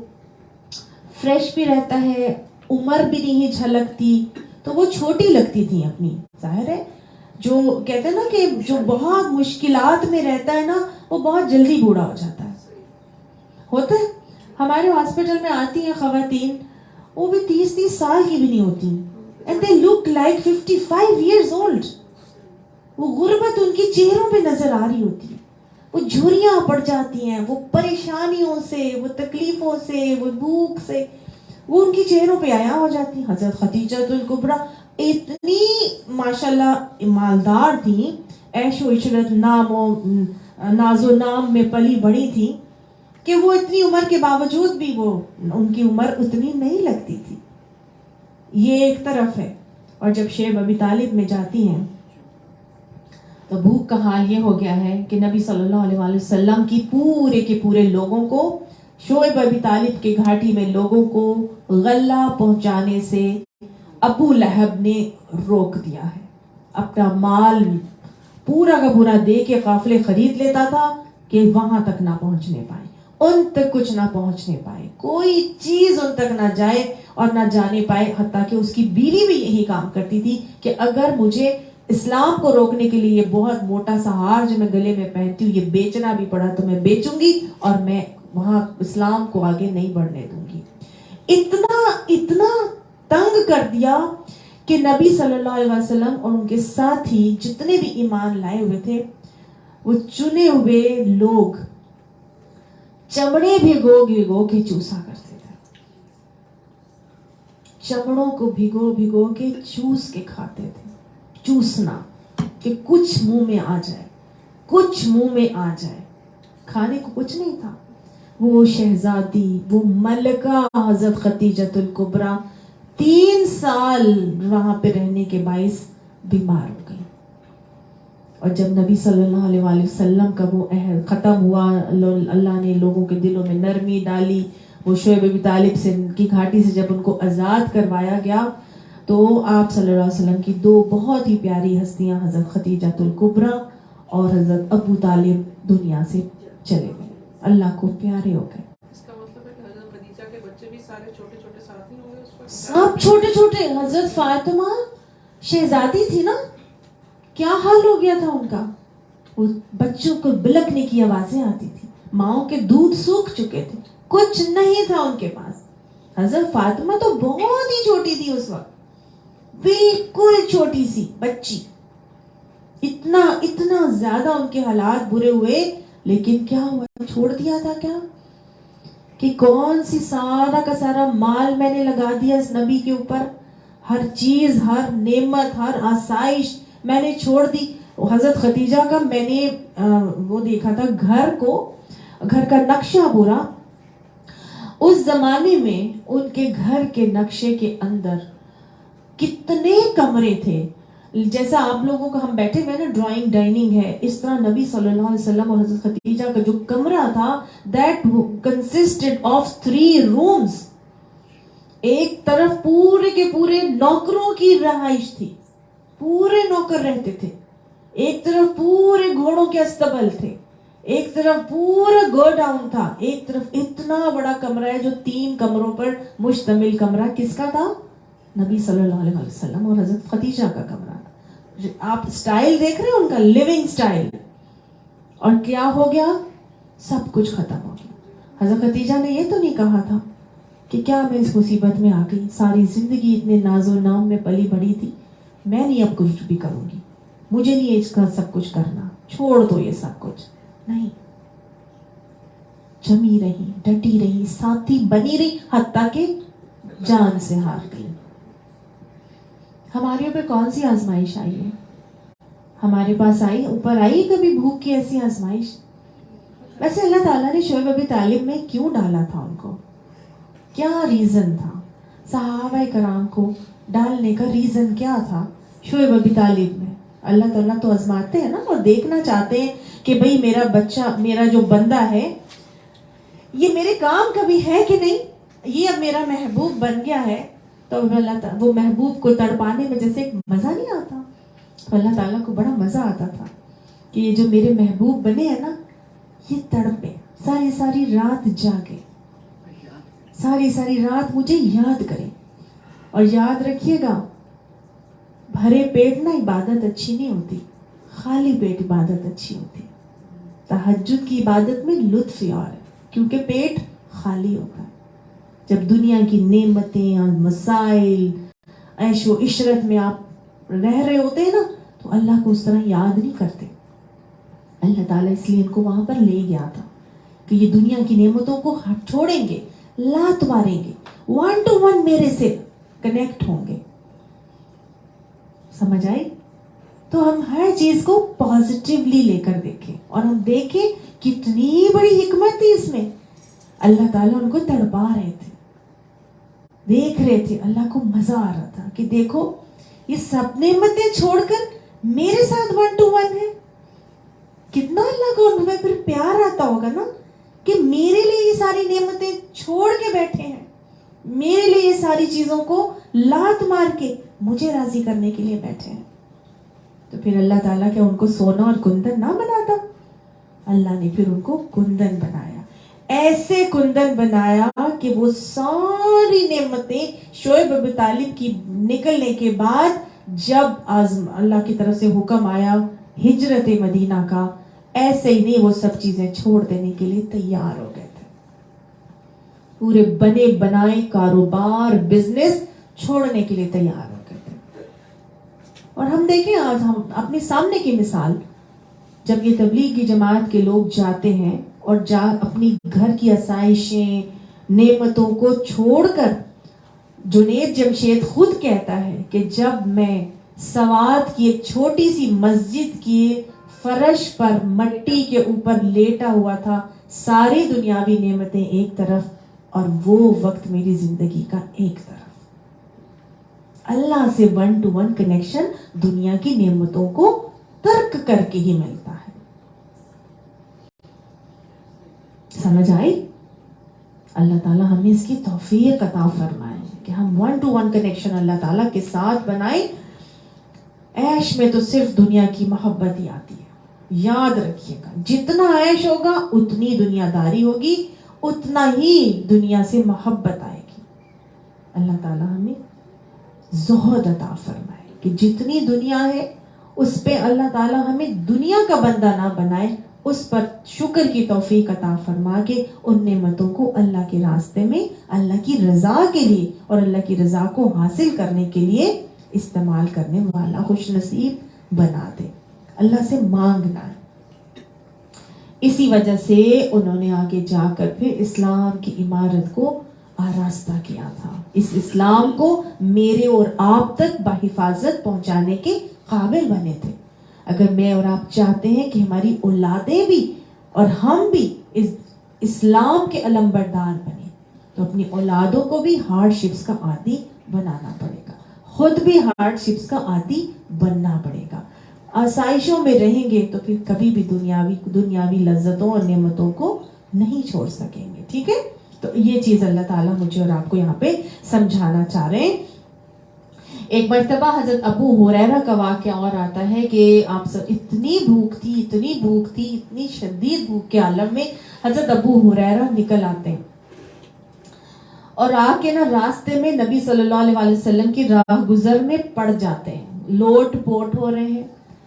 فریش بھی رہتا ہے, عمر بھی نہیں جھلکتی, تو وہ چھوٹی لگتی تھی اپنی. ظاہر ہے جو کہتے ہیں نا کہ جو بہت مشکلات میں رہتا ہے نا وہ بہت جلدی بوڑھا ہو جاتا ہے. ہوتا ہے, ہمارے ہاسپٹل میں آتی ہیں خواتین, وہ بھی 30 سال کی بھی نہیں ہوتی, and they look like 55 years old. وہ غربت ان کی چہروں پہ نظر آ رہی ہوتی ہے, وہ جھریاں پڑ جاتی ہیں, وہ پریشانیوں سے, وہ تکلیفوں سے, وہ بھوک سے, وہ ان کی چہروں پہ عیاں ہو جاتی. حضرت خدیجۃ الکبریٰ اتنی ماشاءاللہ مالدار تھی, عیش و عشرت نام و ناز و نام میں پلی بڑی تھی کہ وہ اتنی عمر کے باوجود بھی وہ ان کی عمر اتنی نہیں لگتی تھی. یہ ایک طرف ہے. اور جب شعیب ابی طالب میں جاتی ہیں تو بھوک کا حال یہ ہو گیا ہے کہ نبی صلی اللہ علیہ وآلہ وسلم کی پورے کے پورے لوگوں کو, شعیب ابی طالب کے گھاٹی میں لوگوں کو غلہ پہنچانے سے ابو لہب نے روک دیا ہے. اپنا مال پورا کا پورا دے کے قافلے خرید لیتا تھا کہ وہاں تک نہ پہنچنے پائے, ان تک کچھ نہ پہنچنے پائے, کوئی چیز ان تک نہ جائے اور نہ جانے پائے. حتیٰ کہ اس کی بیوی بھی یہی کام کرتی تھی کہ اگر مجھے اسلام کو روکنے کے لیے یہ بہت موٹا سا ہار جو میں گلے میں پہنتی ہوں یہ بیچنا بھی پڑا تو میں بیچوں گی اور میں وہاں اسلام کو آگے نہیں بڑھنے دوں گی. اتنا تنگ کر دیا کہ نبی صلی اللہ علیہ وسلم اور ان کے ساتھی جتنے بھی ایمان لائے ہوئے تھے وہ چنے ہوئے لوگ چمڑے بھگو بھگو کے چوسا کرتے تھے. چمڑوں کو بھگو بھگو کے چوس کے کھاتے تھے. چوسنا کہ کچھ منہ میں آ جائے, کچھ منہ میں آ جائے. کھانے کو کچھ نہیں تھا. وہ شہزادی, وہ ملکہ حضرت خدیجۃ الکبریٰ 3 سال وہاں پہ رہنے کے باعث بیمار ہو گئی. اور جب نبی صلی اللہ علیہ وآلہ وسلم کا وہ عہد ختم ہوا, اللہ نے لوگوں کے دلوں میں نرمی ڈالی, وہ شعیب ابی طالب سے کی گھاٹی سے جب ان کو آزاد کروایا گیا تو آپ صلی اللہ علیہ وسلم کی 2 بہت ہی پیاری ہستیاں حضرت خدیجۃ الکبریٰ اور حضرت ابو طالب دنیا سے چلے گئے, اللہ کو پیارے ہو گئے. اس کا مطلب ہے کہ حضرت خدیجہ کے بچے بھی سارے چھوٹے چھوٹے ساتھی ہوں گے اس وقت, سب چھوٹے چھوٹے. حضرت فاطمہ شہزادی تھی نا, کیا حال ہو گیا تھا ان کا. وہ بچوں کو بلکنے کی آوازیں آتی تھی, ماؤں کے دودھ سوکھ چکے تھے, کچھ نہیں تھا ان کے پاس. حضرت فاطمہ تو بہت ہی چھوٹی تھی اس وقت, بالکل چھوٹی سی بچی. اتنا زیادہ ان کے حالات برے ہوئے, لیکن کیا ہوا, چھوڑ دیا تھا کیا کہ کون سی سارا کا سارا مال میں نے لگا دیا اس نبی کے اوپر, ہر چیز, ہر نعمت, ہر آسائش میں نے چھوڑ دی. حضرت خدیجہ کا میں نے وہ دیکھا تھا گھر کا نقشہ پورا. اس زمانے میں ان کے گھر کے نقشے کے اندر کتنے کمرے تھے. جیسا آپ لوگوں کا ہم بیٹھے ہوئے نا ڈرائنگ ڈائننگ ہے, اس طرح نبی صلی اللہ علیہ وسلم اور حضرت خدیجہ کا جو کمرہ تھا that consisted of 3 rooms. ایک طرف پورے کے پورے نوکروں کی رہائش تھی, پورے نوکر رہتے تھے. ایک طرف پورے گھوڑوں کے استبل تھے, ایک طرف پورا گو ڈاؤن تھا, ایک طرف اتنا بڑا کمرہ ہے جو 3 کمروں پر مشتمل کمرہ کس کا تھا؟ نبی صلی اللہ علیہ وسلم اور حضرت خدیجہ کا کمرہ تھا. آپ سٹائل دیکھ رہے ہیں ان کا لیونگ سٹائل. اور کیا ہو گیا؟ سب کچھ ختم ہو گیا. حضرت خدیجہ نے یہ تو نہیں کہا تھا کہ کیا میں اس مصیبت میں آ گئی, ساری زندگی اتنے ناز و نام میں پلی بڑی تھی, میں نہیں اب کچھ بھی کروں گی, مجھے نہیں اس کا سب کچھ کرنا, چھوڑ دو یہ سب کچھ. نہیں, جمی رہی, ڈٹی رہی, ساتھی بنی رہی, حتیٰ کہ جان سے ہار گئی. ہمارے اوپر کون سی آزمائش آئی ہے؟ ہمارے پاس اوپر آئی کبھی بھوک کی ایسی آزمائش؟ ویسے اللہ تعالیٰ نے شعیب ابی طالب میں کیوں ڈالا تھا ان کو؟ کیا ریزن تھا؟ صحابہ کرام کو ڈالنے کا ریزن کیا تھا شعیب ابی طالب میں؟ اللہ تعالیٰ تو آزماتے ہیں نا, اور دیکھنا چاہتے ہیں کہ بھئی میرا بچہ, میرا جو بندہ ہے یہ میرے کام کا بھی ہے کہ نہیں, یہ اب میرا محبوب بن گیا ہے. تو اللہ تعالیٰ وہ محبوب کو تڑپانے میں جیسے ایک مزہ نہیں آتا, تو اللہ تعالیٰ کو بڑا مزہ آتا تھا کہ یہ جو میرے محبوب بنے ہیں نا یہ تڑپے, ساری رات جاگے, ساری رات مجھے یاد کریں. اور یاد رکھیے گا, بھرے پیٹ نہ عبادت اچھی نہیں ہوتی, خالی پیٹ عبادت اچھی ہوتی. تہجد کی عبادت میں لطف اور ہے کیونکہ پیٹ خالی ہوتا ہے. جب دنیا کی نعمتیں اور مسائل عیش و عشرت میں آپ رہ رہے ہوتے ہیں نا تو اللہ کو اس طرح یاد نہیں کرتے. اللہ تعالیٰ اس لیے ان کو وہاں پر لے گیا تھا کہ یہ دنیا کی نعمتوں کو چھوڑیں گے, لات ماریں گے, 1 to 1 میرے سے کنیکٹ ہوں گے. سمجھ آئی؟ تو ہم ہر چیز کو پازیٹیولی لے کر دیکھیں, اور ہم دیکھیں کتنی بڑی حکمت تھی اس میں. اللہ تعالیٰ ان کو تڑپا رہے تھے, دیکھ رہے تھے, اللہ کو مزہ آ رہا تھا کہ دیکھو یہ سب نعمتیں چھوڑ کر میرے ساتھ 1 to 1 ہے. کتنا اللہ کو ان میں پھر پیار آتا ہوگا نا کہ میرے لیے یہ ساری نعمتیں چھوڑ کے بیٹھے ہیں, میرے لیے یہ ساری چیزوں کو لات مار کے مجھے راضی کرنے کے لیے بیٹھے ہیں. تو پھر اللہ تعالیٰ کیا ان کو سونا اور کندن نہ بناتا؟ اللہ نے پھر ان کو کندن بنایا, ایسے کندن بنایا کہ وہ ساری نعمتیں شعیب ابی طالب کی نکلنے کے بعد جب اللہ کی طرف سے حکم آیا ہجرت مدینہ کا, ایسے ہی نہیں وہ سب چیزیں چھوڑ دینے کے لیے تیار ہو گئے تھے. پورے بنے بنائے کاروبار بزنس چھوڑنے کے لیے تیار ہو گئے تھے. اور ہم دیکھیں آج ہم اپنے سامنے کی مثال, جب یہ تبلیغ کی جماعت کے لوگ جاتے ہیں اور اپنی گھر کی آسائشیں نعمتوں کو چھوڑ کر, جنید جمشید خود کہتا ہے کہ جب میں سوات کی ایک چھوٹی سی مسجد کی فرش پر مٹی کے اوپر لیٹا ہوا تھا, ساری دنیاوی نعمتیں ایک طرف اور وہ وقت میری زندگی کا ایک طرف. اللہ سے 1 to 1 کنیکشن دنیا کی نعمتوں کو ترک کر کے ہی ملتا ہے. سمجھ آئی؟ اللہ تعالیٰ ہمیں اس کی توفیق عطا فرمائے کہ ہم 1 to 1 کنیکشن اللہ تعالیٰ کے ساتھ بنائیں. عیش میں تو صرف دنیا کی محبت ہی آتی ہے. یاد رکھیے گا, جتنا عیش ہوگا اتنی دنیا داری ہوگی, اتنا ہی دنیا سے محبت آئے گی. اللہ تعالیٰ ہمیں زہد عطا فرمائے کہ جتنی دنیا ہے اس پہ اللہ تعالیٰ ہمیں دنیا کا بندہ نہ بنائے, اس پر شکر کی توفیق عطا فرما کے ان نعمتوں کو اللہ کے راستے میں اللہ کی رضا کے لیے اور اللہ کی رضا کو حاصل کرنے کے لیے استعمال کرنے والا خوش نصیب بنا دے. اللہ سے مانگنا ہے. اسی وجہ سے انہوں نے آگے جا کر پھر اسلام کی عمارت کو آراستہ کیا تھا, اس اسلام کو میرے اور آپ تک بحفاظت پہنچانے کے قابل بنے تھے. اگر میں اور آپ چاہتے ہیں کہ ہماری اولادیں بھی اور ہم بھی اسلام کے علمبردار بنیں تو اپنی اولادوں کو بھی ہارڈ شپس کا عادی بنانا پڑے گا, خود بھی ہارڈ شپس کا عادی بننا پڑے گا. آسائشوں میں رہیں گے تو پھر کبھی بھی دنیاوی لذتوں اور نعمتوں کو نہیں چھوڑ سکیں گے. ٹھیک ہے, تو یہ چیز اللہ تعالیٰ مجھے اور آپ کو یہاں پہ سمجھانا چاہ رہے ہیں. ایک مرتبہ حضرت ابو ہریرہ کا واقعہ اور آتا ہے کہ آپ سب اتنی بھوک تھی, اتنی شدید بھوک کے عالم میں حضرت ابو ہریرہ نکل آتے ہیں اور آ کے نا راستے میں نبی صلی اللہ علیہ وسلم کی راہ گزر میں پڑ جاتے ہیں. لوٹ پوٹ ہو رہے ہیں.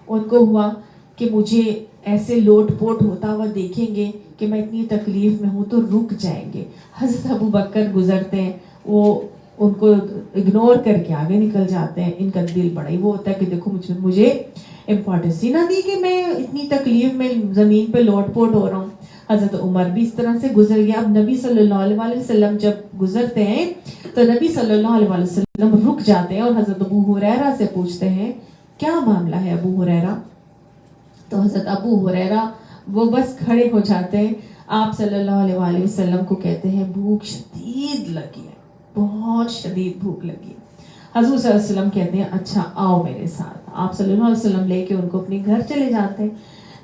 ان کو ہوا کہ مجھے ایسے لوٹ پوٹ ہوتا ہوا دیکھیں گے کہ میں اتنی تکلیف میں ہوں تو رک جائیں گے. حضرت ابو بکر گزرتے ہیں, وہ ان کو اگنور کر کے آگے نکل جاتے ہیں. ان کا دل بڑا ہی وہ ہوتا ہے کہ دیکھو مجھے امپورٹنس ہی نہ دی کہ میں اتنی تکلیف میں زمین پہ لوٹ پوٹ ہو رہا ہوں. حضرت عمر بھی اس طرح سے گزر گیا. اب نبی صلی اللہ علیہ وسلم جب گزرتے ہیں تو نبی صلی اللہ علیہ وسلم رک جاتے ہیں اور حضرت ابو ہریرہ سے پوچھتے ہیں کیا معاملہ ہے ابو ہریرہ. تو حضرت ابو ہریرہ وہ بس کھڑے ہو جاتے ہیں, آپ صلی اللہ علیہ وسلم کو کہتے ہیں بھوک شدید لگی ہے, بہت شدید بھوک لگی ہے. حضور صلی اللہ علیہ وسلم کہتے ہیں اچھا آؤ میرے ساتھ. آپ صلی اللہ علیہ وسلم لے کے ان کو اپنے گھر چلے جاتے ہیں.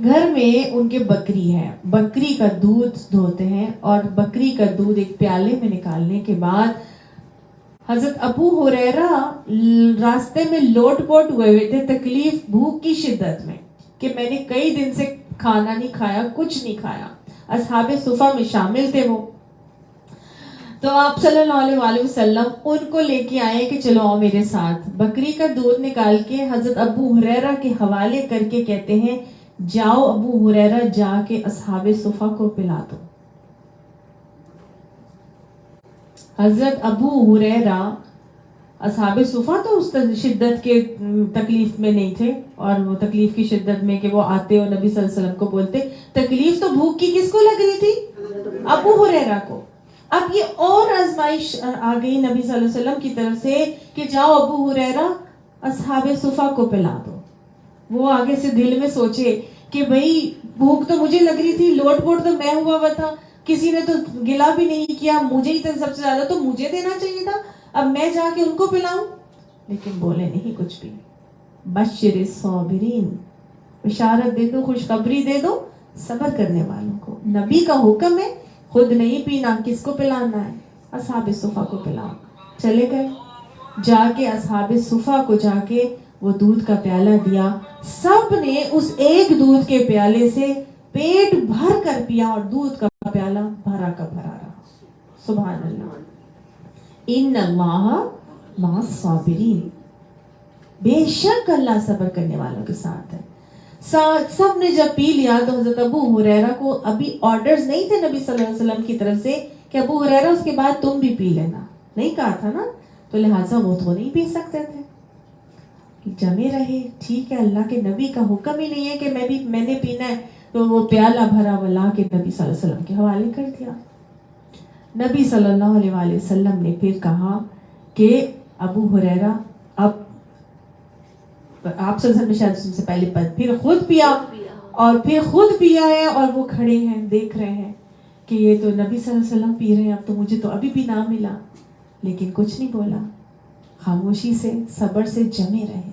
گھر میں ان کے بکری ہے, بکری کا دودھ دھوتے ہیں اور بکری کا دودھ ایک پیالے میں نکالنے کے بعد حضرت ابو ہریرہ راستے میں لوٹ پوٹ ہوئے تھے تکلیف بھوک کی شدت میں کہ میں نے کئی دن سے کھانا نہیں کھایا, کچھ نہیں کھایا. اصحاب صفہ میں شامل تھے وہ. تو آپ صلی اللہ علیہ وسلم ان کو لے کے آئے کہ چلو آؤ میرے ساتھ. بکری کا دودھ نکال کے حضرت ابو ہریرہ کے حوالے کر کے کہتے ہیں جاؤ ابو ہریرہ جا کے اصحاب صفہ کو پلا دو. حضرت ابو ہریرہ اصحاب صفہ تو اس شدت کے تکلیف میں نہیں تھے, اور وہ تکلیف کی شدت میں کہ وہ آتے اور نبی صلی اللہ علیہ وسلم کو بولتے. تکلیف تو بھوک کی کس کو لگ رہی تھی؟ ابو ہریرہ کو. اب یہ اور آزمائش آ گئی نبی صلی اللہ علیہ وسلم کی طرف سے کہ جاؤ ابو ہریرہ اصحاب صفہ کو پلا دو. وہ آگے سے دل میں سوچے کہ بھئی بھوک تو مجھے لگ رہی تھی, لوٹ پوٹ تو میں ہوا تھا, کسی نے تو گلا بھی نہیں کیا, مجھے ہی سب سے زیادہ تو مجھے دینا چاہیے تھا, اب میں جا کے ان کو پلاؤں. لیکن بولے نہیں کچھ بھی. بشر الصابرین, بشارت دے دو, خوشخبری دے دو صبر کرنے والوں کو. نبی کا حکم ہے, خود نہیں پینا, کس کو پلانا ہے؟ اصحاب صفہ کو پلاؤ. چلے گئے, جا کے اصحاب صفہ کو جا کے وہ دودھ کا پیالہ دیا. سب نے اس ایک دودھ کے پیالے سے پیٹ بھر کر پیا اور دودھ کا پیالہ بھرا کا بھرا رہا. سبحان اللہ. ان اللہ مع الصابرین, بے شک اللہ صبر کرنے والوں کے ساتھ ہے. سب نے جب پی لیا تو حضرت ابو ہریرہ کو ابھی آرڈرز نہیں تھے نبی صلی اللہ علیہ وسلم کی طرف سے کہ ابو ہریرہ اس کے بعد تم بھی پی لینا, نہیں کہا تھا نا, تو لہٰذا وہ تو نہیں پی سکتے تھے. جمے رہے, ٹھیک ہے, اللہ کے نبی کا حکم ہی نہیں ہے کہ میں نے پینا ہے, تو وہ پیالہ بھرا ولا کے نبی صلی اللہ علیہ وسلم کے حوالے کر دیا. نبی صلی اللہ علیہ وسلم نے پھر کہا کہ ابو ہریرہ اب آپ صلی اللہ علیہ وسلم نے شاید ان سے پہلے پھر خود پیا اور پھر خود پیا ہے, اور وہ کھڑے ہیں دیکھ رہے ہیں کہ یہ تو نبی صلی اللہ علیہ وسلم پی رہے ہیں, اب تو مجھے تو ابھی بھی نہ ملا. لیکن کچھ نہیں بولا, خاموشی سے صبر سے جمے رہے,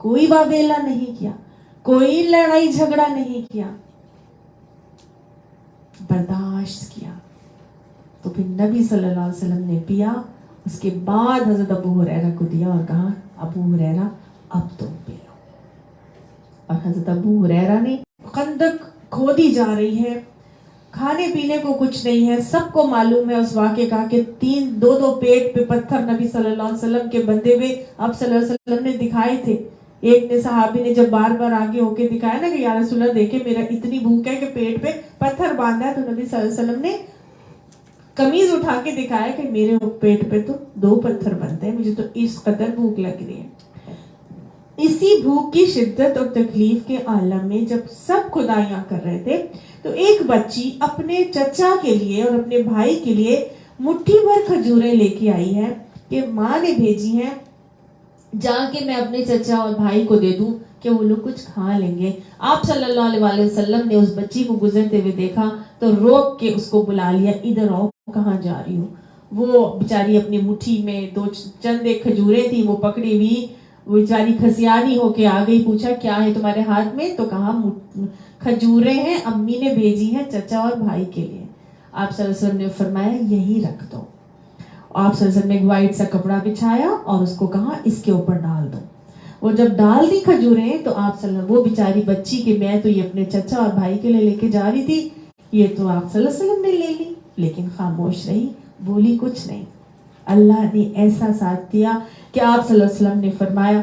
کوئی واویلا نہیں کیا, کوئی لڑائی جھگڑا نہیں کیا, برداشت کیا. تو پھر نبی صلی اللہ علیہ وسلم نے پیا. اس کے بعد حضرت ابو ہریرہ کو دیا اور کہا ابو ہریرہ اب تم پی لو. اور حضرت ابو ہریرہ نے خندق کھودی جا رہی ہے, کھانے پینے کو کچھ نہیں ہے. سب کو معلوم ہے اس واقعے کا کہ دو پیٹ پہ پتھر نبی صلی اللہ علیہ وسلم کے بندے ہوئے آپ صلی اللہ علیہ وسلم نے دکھائے تھے. ایک نے صحابی نے جب بار بار آگے ہو کے دکھایا نا کہ یا رسول اللہ دیکھیں میرا اتنی بھوک ہے کہ پیٹ پہ پتھر باندھا ہے, تو نبی صلی اللہ علیہ وسلم نے قمیض اٹھا کے دکھایا کہ میرے پیٹ پہ تو 2 پتھر بنتے ہیں, مجھے تو اس قدر بھوک لگ رہی ہے. اسی بھوک کی شدت اور تکلیف کے عالم میں جب سب خدائیاں کر رہے تھے تو ایک بچی اپنے چچا کے لیے اور اپنے بھائی کے لیے مٹھی بھر کھجوریں لے کے آئی ہے کہ ماں نے بھیجی ہیں جا کے میں اپنے چچا اور بھائی کو دے دوں کہ وہ لوگ کچھ کھا لیں گے. آپ صلی اللہ علیہ وآلہ وسلم نے اس بچی کو گزرتے ہوئے دیکھا تو روک کے اس کو بلا لیا, ادھر آؤ, کہاں جا رہی ہو. وہ بیچاری اپنی مٹھی میں چند ایک کھجوریں تھی وہ پکڑی ہوئی, وہ بیچاری کھسیانی ہو کے آ گئی. پوچھا کیا ہے تمہارے ہاتھ میں, تو کہا کھجوریں ہیں, امی نے بھیجی ہیں چچا اور بھائی کے لیے. آپ صلی اللہ علیہ وسلم نے فرمایا یہی رکھ دو. آپ صلی اللہ علیہ وسلم نے ایک وائٹ سا کپڑا بچھایا اور اس کو کہا اس کے اوپر ڈال دو. وہ جب ڈال دی کھجوریں تو آپ صلی اللہ, وہ بیچاری بچی کہ میں تو یہ اپنے چچا اور بھائی کے لیے لے کے جا رہی تھی, یہ تو آپ صلی اللہ علیہ وسلم نے لے لی, لیکن خاموش رہی, بولی کچھ نہیں. اللہ نے ایسا ساتھ دیا کہ آپ صلی اللہ علیہ وسلم نے فرمایا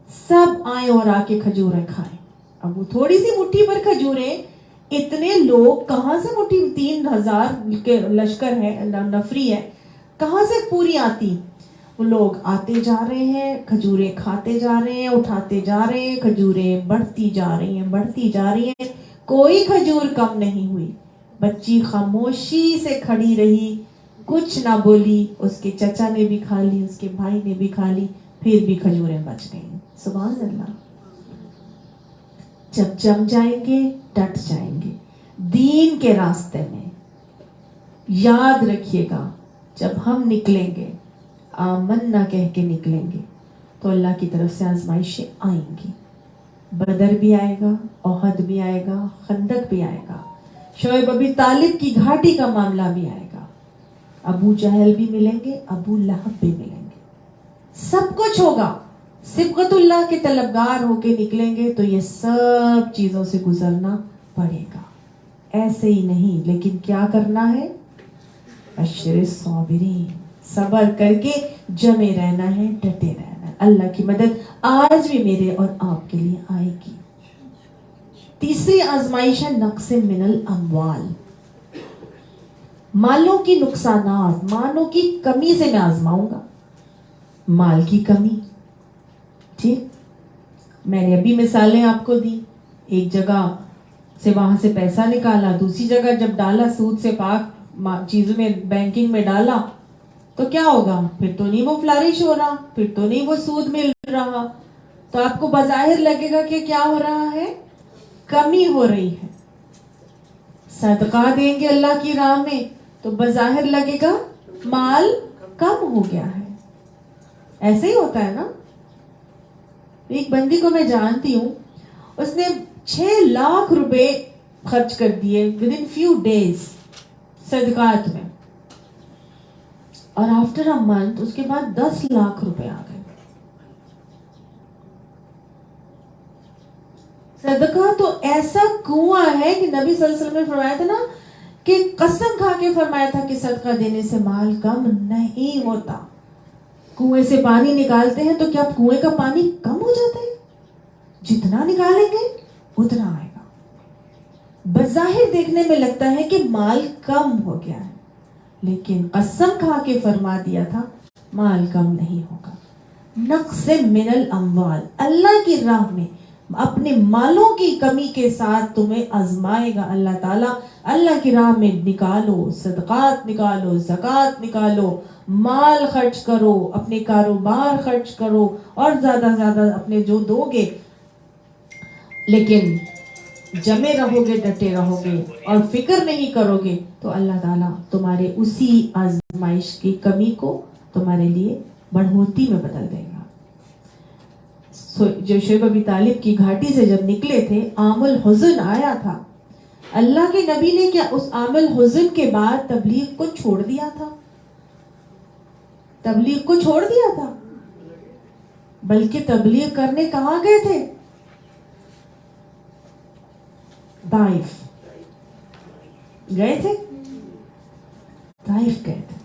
سب آئیں اور آ کے کھجوریں کھائیں. اب وہ تھوڑی سی مٹھی پر کھجوریں, اتنے لوگ کہاں سے مٹھی, 3000 کے لشکر ہے, نفری ہے, کہاں سے پوری آتی. وہ لوگ آتے جا رہے ہیں, کھجوریں کھاتے جا رہے ہیں, اٹھاتے جا رہے ہیں, کھجوریں بڑھتی جا رہی ہیں, بڑھتی جا رہی ہیں, کوئی کھجور کم نہیں ہوئی. بچی خاموشی سے کھڑی رہی, کچھ نہ بولی. اس کے چچا نے بھی کھا لی, اس کے بھائی نے بھی کھا لی, پھر بھی کھجوریں بچ گئیں. سبحان اللہ. جب جم جائیں گے ڈٹ جائیں گے دین کے راستے میں. یاد رکھیے گا جب ہم نکلیں گے آمنا کہہ کے نکلیں گے تو اللہ کی طرف سے آزمائشیں آئیں گی. بدر بھی آئے گا, احد بھی آئے گا, خندق بھی آئے گا, شعیب ابی طالب کی گھاٹی کا معاملہ بھی آئے گا, ابو جہل بھی ملیں گے, ابو لہب بھی ملیں گے, سب کچھ ہوگا. صبغت اللہ کے طلبگار ہو کے نکلیں گے تو یہ سب چیزوں سے گزرنا پڑے گا. ایسے ہی نہیں, لیکن کیا کرنا ہے, بشر الصابرین, صبر کر کے جمے رہنا ہے, ڈٹے رہنا ہے. اللہ کی مدد آج بھی میرے اور آپ کے لیے آئے گی. تیسری آزمائش ہے نقص من الاموال, مالوں کی نقصانات, مالوں کی کمی سے میں آزماؤں گا. مال کی کمی, ٹھیک, میں نے ابھی مثالیں آپ کو دی. ایک جگہ سے وہاں سے پیسہ نکالا, دوسری جگہ جب ڈالا سود سے پاک چیزوں میں, بینکنگ میں ڈالا تو کیا ہوگا, پھر تو نہیں وہ فلرش ہو رہا, پھر تو نہیں وہ سود مل رہا. تو آپ کو بظاہر لگے گا کہ کیا ہو رہا ہے, کمی ہو رہی ہے. صدقہ دیں گے اللہ کی راہ میں تو بظاہر لگے گا مال کم ہو گیا ہے. ایسے ہی ہوتا ہے نا. ایک بندی کو میں جانتی ہوں, اس نے 6 لاکھ روپے خرچ کر دیے within few days صدقات میں, اور آفٹر اے منتھ اس کے بعد 10 لاکھ روپے آ گئے. صدقہ تو ایسا کنواں ہے کہ نبی صلی اللہ علیہ وسلم نے فرمایا تھا نا کہ قسم کھا کے فرمایا تھا کہ صدقہ دینے سے مال کم نہیں ہوتا. کنویں سے پانی نکالتے ہیں تو کیا کنویں کا پانی کم ہو جاتا ہے؟ جتنا نکالیں گے اتنا آئے گا. بظاہر دیکھنے میں لگتا ہے کہ مال کم ہو گیا ہے, لیکن قسم کھا کے فرما دیا تھا مال کم نہیں ہوگا. نقص من الاموال, اللہ کی راہ میں اپنے مالوں کی کمی کے ساتھ تمہیں آزمائے گا اللہ تعالیٰ. اللہ کی راہ میں نکالو, صدقات نکالو, زکوٰۃ نکالو, مال خرچ کرو, اپنے کاروبار خرچ کرو, اور زیادہ زیادہ اپنے جو دو گے, لیکن جمے رہو گے, ڈٹے رہو گے اور فکر نہیں کرو گے تو اللہ تعالیٰ تمہارے اسی آزمائش کی کمی کو تمہارے لیے بڑھوتی میں بدل دے گا. جو شعیب ابی طالب کی گھاٹی سے جب نکلے تھے, عام الحزن آیا تھا. اللہ کے نبی نے کیا اس عام الحزن کے بعد تبلیغ کو چھوڑ دیا تھا؟ تبلیغ کو چھوڑ دیا تھا, بلکہ تبلیغ کرنے کہاں گئے تھے؟ طائف گئے تھے, طائف گئے تھے.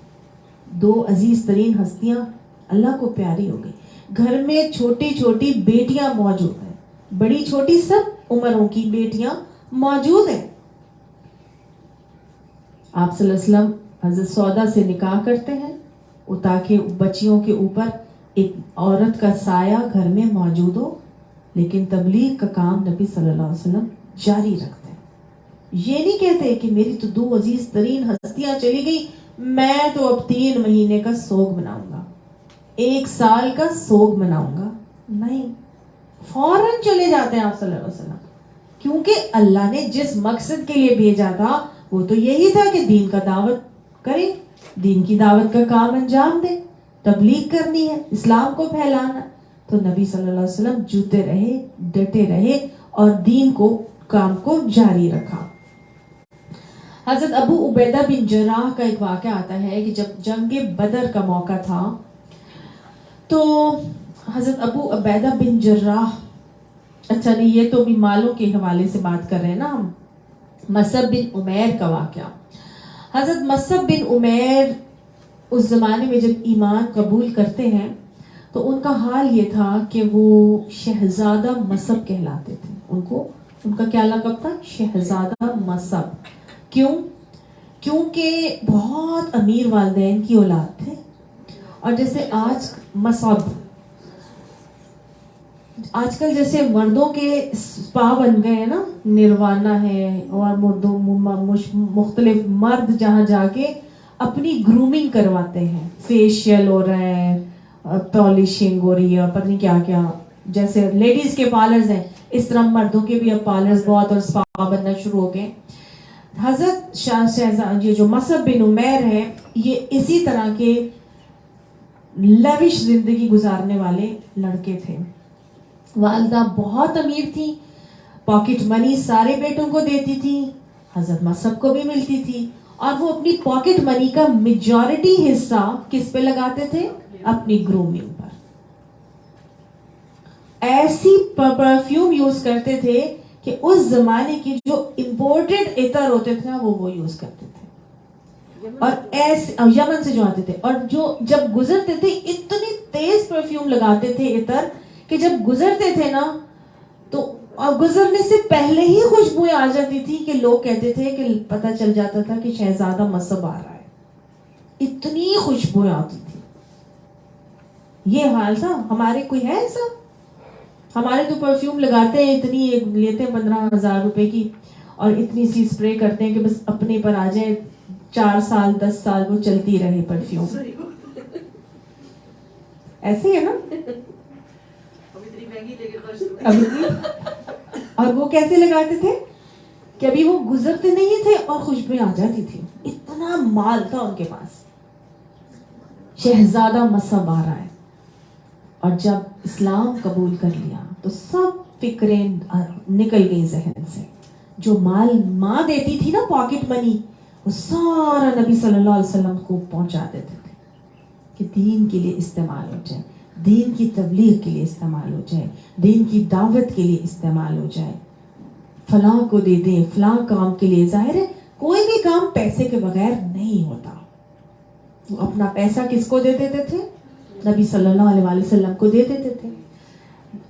2 عزیز ترین ہستیاں اللہ کو پیاری ہو گئی. گھر میں چھوٹی چھوٹی بیٹیاں موجود ہیں, بڑی چھوٹی سب عمروں کی بیٹیاں موجود ہیں. آپ صلی اللہ علیہ وسلم حضرت سودا سے نکاح کرتے ہیں تاکہ بچیوں کے اوپر ایک عورت کا سایہ گھر میں موجود ہو, لیکن تبلیغ کا کام نبی صلی اللہ علیہ وسلم جاری رکھتے ہیں. یہ نہیں کہتے کہ میری تو 2 عزیز ترین ہستیاں چلی گئی, میں تو اب 3 مہینے کا سوگ مناؤں گا, 1 سال کا سوگ مناؤں گا. نہیں, فوراً چلے جاتے ہیں آپ صلی اللہ علیہ وسلم، کیونکہ اللہ نے جس مقصد کے لیے بھیجا تھا وہ تو یہی تھا کہ دین کا دعوت کریں، دین کی دعوت کا کام انجام دیں، تبلیغ کرنی ہے، اسلام کو پھیلانا. تو نبی صلی اللہ علیہ وسلم جوتے رہے، ڈٹے رہے اور دین کو کام کو جاری رکھا. حضرت ابو عبیدہ بن جراح کا ایک واقعہ آتا ہے کہ جب جنگ بدر کا موقع تھا تو حضرت ابو عبیدہ بن جراح، اچھا نہیں یہ تو بھی مالوں کے حوالے سے بات کر رہے ہیں نا ہم. مصعب بن عمیر کا واقعہ. حضرت مصعب بن عمیر اس زمانے میں جب ایمان قبول کرتے ہیں تو ان کا حال یہ تھا کہ وہ شہزادہ مصعب کہلاتے تھے. ان کا کیا لقب تھا؟ شہزادہ مصعب. کیوں؟ کیونکہ بہت امیر والدین کی اولاد تھے. اور جیسے آج مصعب، آج کل جیسے مردوں کے سپا بن گئے ہیں نا، نروانا ہے اور مردوں مختلف مرد جہاں جا کے اپنی گرومنگ کرواتے ہیں، فیشیل ہو رہا ہے، پالشنگ ہو رہی ہے، پتہ نہیں کیا کیا. جیسے لیڈیز کے پارلرز ہیں اس طرح مردوں کے بھی اب پارلرز بہت اور سپا بننا شروع ہو گئے. حضرت یہ جو مصعب بن عمیر ہے یہ اسی طرح کے لیوش زندگی گزارنے والے لڑکے تھے. والدہ بہت امیر تھی، پاکٹ منی سارے بیٹوں کو دیتی تھی، حضرت مصعب کو بھی ملتی تھی، اور وہ اپنی پاکٹ منی کا میجورٹی حصہ کس پہ لگاتے تھے؟ اپنی گرومنگ پر. ایسی پرفیوم یوز کرتے تھے کہ اس زمانے کی جو امپورٹڈ عطر ہوتے تھے وہ یوز کرتے تھے، اور ایسے یمن سے جو آتے تھے، اور جو جب گزرتے تھے اتنی تیز پرفیوم لگاتے تھے عطر کہ جب گزرتے تھے نا تو گزرنے سے پہلے ہی خوشبوئیں آ جاتی تھی کہ لوگ کہتے تھے کہ پتہ چل جاتا تھا کہ شہزادہ مصعب آ رہا ہے. اتنی خوشبوئیں آتی تھی. یہ حال تھا. ہمارے کوئی ہے ایسا؟ ہمارے تو پرفیوم لگاتے ہیں اتنی، لیتے ہیں 15,000 روپے کی اور اتنی سی اسپرے کرتے ہیں کہ بس اپنے پر آ جائے، 4 سال 10 سال وہ چلتی رہے پرفیوم. ایسے ہی ہے نا. اور وہ کیسے لگاتے تھے کہ ابھی وہ گزرتے نہیں تھے اور خوشبوئیں آ جاتی تھی. اتنا مال تھا ان کے پاس. شہزادہ مصعب آ رہا ہے. اور جب اسلام قبول کر لیا تو سب فکریں نکل گئی ذہن سے. جو مال ماں دیتی تھی نا پاکٹ منی، وہ سارا نبی صلی اللہ علیہ وسلم کو پہنچا دیتے تھے کہ دین کے لیے استعمال ہو جائے، دین کی تبلیغ کے لیے استعمال ہو جائے، دین کی دعوت کے لیے استعمال ہو جائے، فلاں کو دے دیں فلاں کام کے لیے. ظاہر ہے کوئی بھی کام پیسے کے بغیر نہیں ہوتا. وہ اپنا پیسہ کس کو دے دیتے تھے؟ نبی صلی اللہ علیہ وسلم کو دے دیتے تھے.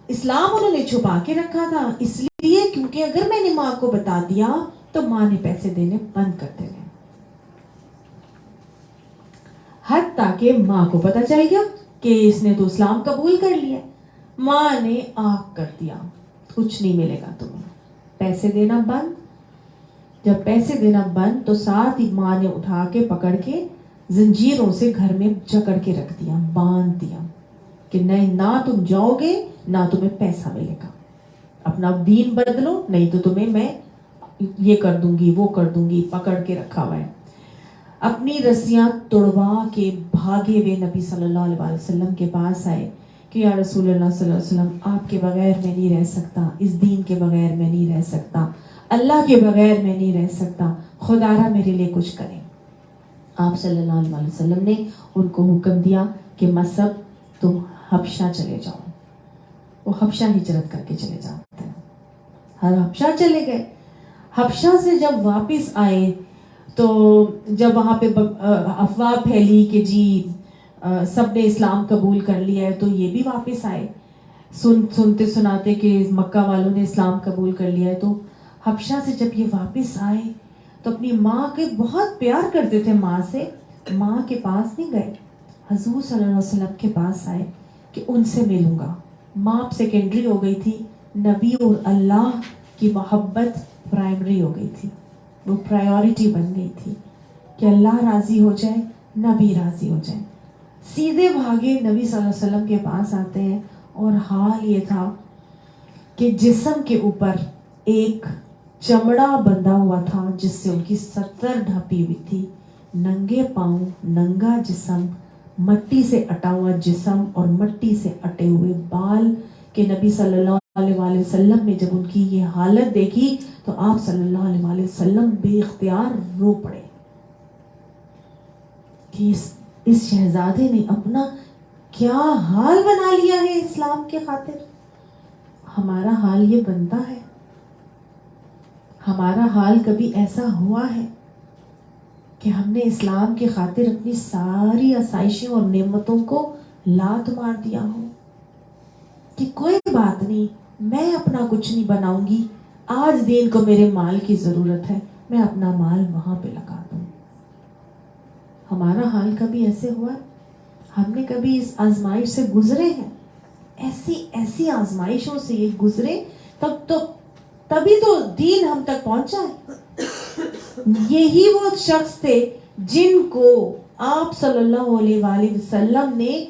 اسلام انہوں نے چھپا کے رکھا تھا اس لیے کیونکہ اگر میں نے ماں کو بتا دیا تو ماں نے پیسے دینے بند کر دینے. حتیٰ کہ ماں کو پتا چل گیا کہ اس نے تو اسلام قبول کر لیا، ماں نے آگ کر دیا، کچھ نہیں ملے گا تمہیں، پیسے دینا بند. جب پیسے دینا بند تو ساتھ ہی ماں نے اٹھا کے پکڑ کے زنجیروں سے گھر میں جکڑ کے رکھ دیا، باندھ دیا کہ نہیں، نہ تم جاؤ گے نہ تمہیں پیسہ ملے گا، اپنا دین بدلو نہیں تو تمہیں میں یہ کر دوں گی وہ کر دوں گی. پکڑ کے رکھا ہوا ہے. اپنی رسیاں توڑوا کے بھاگے ہوئے نبی صلی اللہ علیہ وسلم کے پاس آئے کہ یا رسول اللہ صلی اللہ علیہ وسلم، آپ کے بغیر میں نہیں رہ سکتا، اس دین کے بغیر میں نہیں رہ سکتا، اللہ کے بغیر میں نہیں رہ سکتا، خدا را میرے لیے کچھ کریں. آپ صلی اللہ علیہ وسلم نے ان کو حکم دیا کہ مصعب تم حبشہ چلے جاؤ. وہ حبشہ ہجرت کر کے چلے جاتے ہیں. ہر حبشہ چلے گئے. حبشہ سے جب واپس آئے تو جب وہاں پہ افواہ پھیلی کہ جی سب نے اسلام قبول کر لیا ہے تو یہ بھی واپس آئے. سنتے سناتے کہ مکہ والوں نے اسلام قبول کر لیا ہے. تو حبشہ سے جب یہ واپس آئے تو اپنی ماں کے بہت پیار کرتے تھے ماں سے. ماں کے پاس نہیں گئے، حضور صلی اللہ علیہ وسلم کے پاس آئے کہ ان سے ملوں گا. ماں سیکنڈری ہو گئی تھی، نبی اور اللہ کی محبت پرائمری ہو گئی تھی. وہ پرائیورٹی بن گئی تھی کہ اللہ راضی ہو جائے، نبی راضی ہو جائے. سیدھے بھاگے نبی صلی اللہ علیہ وسلم کے پاس آتے ہیں اور حال یہ تھا کہ جسم کے اوپر ایک چمڑا بندھا ہوا تھا جس سے ان کی ستر ڈھپی ہوئی تھی، ننگے پاؤں، ننگا جسم، مٹی سے اٹا ہوا جسم اور مٹی سے اٹے ہوئے بال، کہ نبی صلی اللہ علیہ وآلہ وسلم نے جب ان کی یہ حالت دیکھی تو آپ صلی اللہ علیہ وآلہ وسلم بے اختیار رو پڑے کہ اس شہزادے نے اپنا کیا حال بنا لیا ہے اسلام کے خاطر. ہمارا حال یہ بنتا ہے؟ ہمارا حال کبھی ایسا ہوا ہے کہ ہم نے اسلام کے خاطر اپنی ساری آسائشوں اور نعمتوں کو لات مار دیا ہو کہ کوئی بات نہیں، میں اپنا کچھ نہیں بناؤں گی، آج دین کو میرے مال کی ضرورت ہے، میں اپنا مال وہاں پہ لگا دوں. ہمارا حال کبھی ایسے ہوا ہے؟ ہم نے کبھی اس آزمائش سے گزرے ہیں؟ ایسی آزمائشوں سے یہ گزرے تبھی تو دین ہم تک پہنچا ہے. یہی وہ شخص تھے جن کو آپ صلی اللہ علیہ وآلہ وسلم نے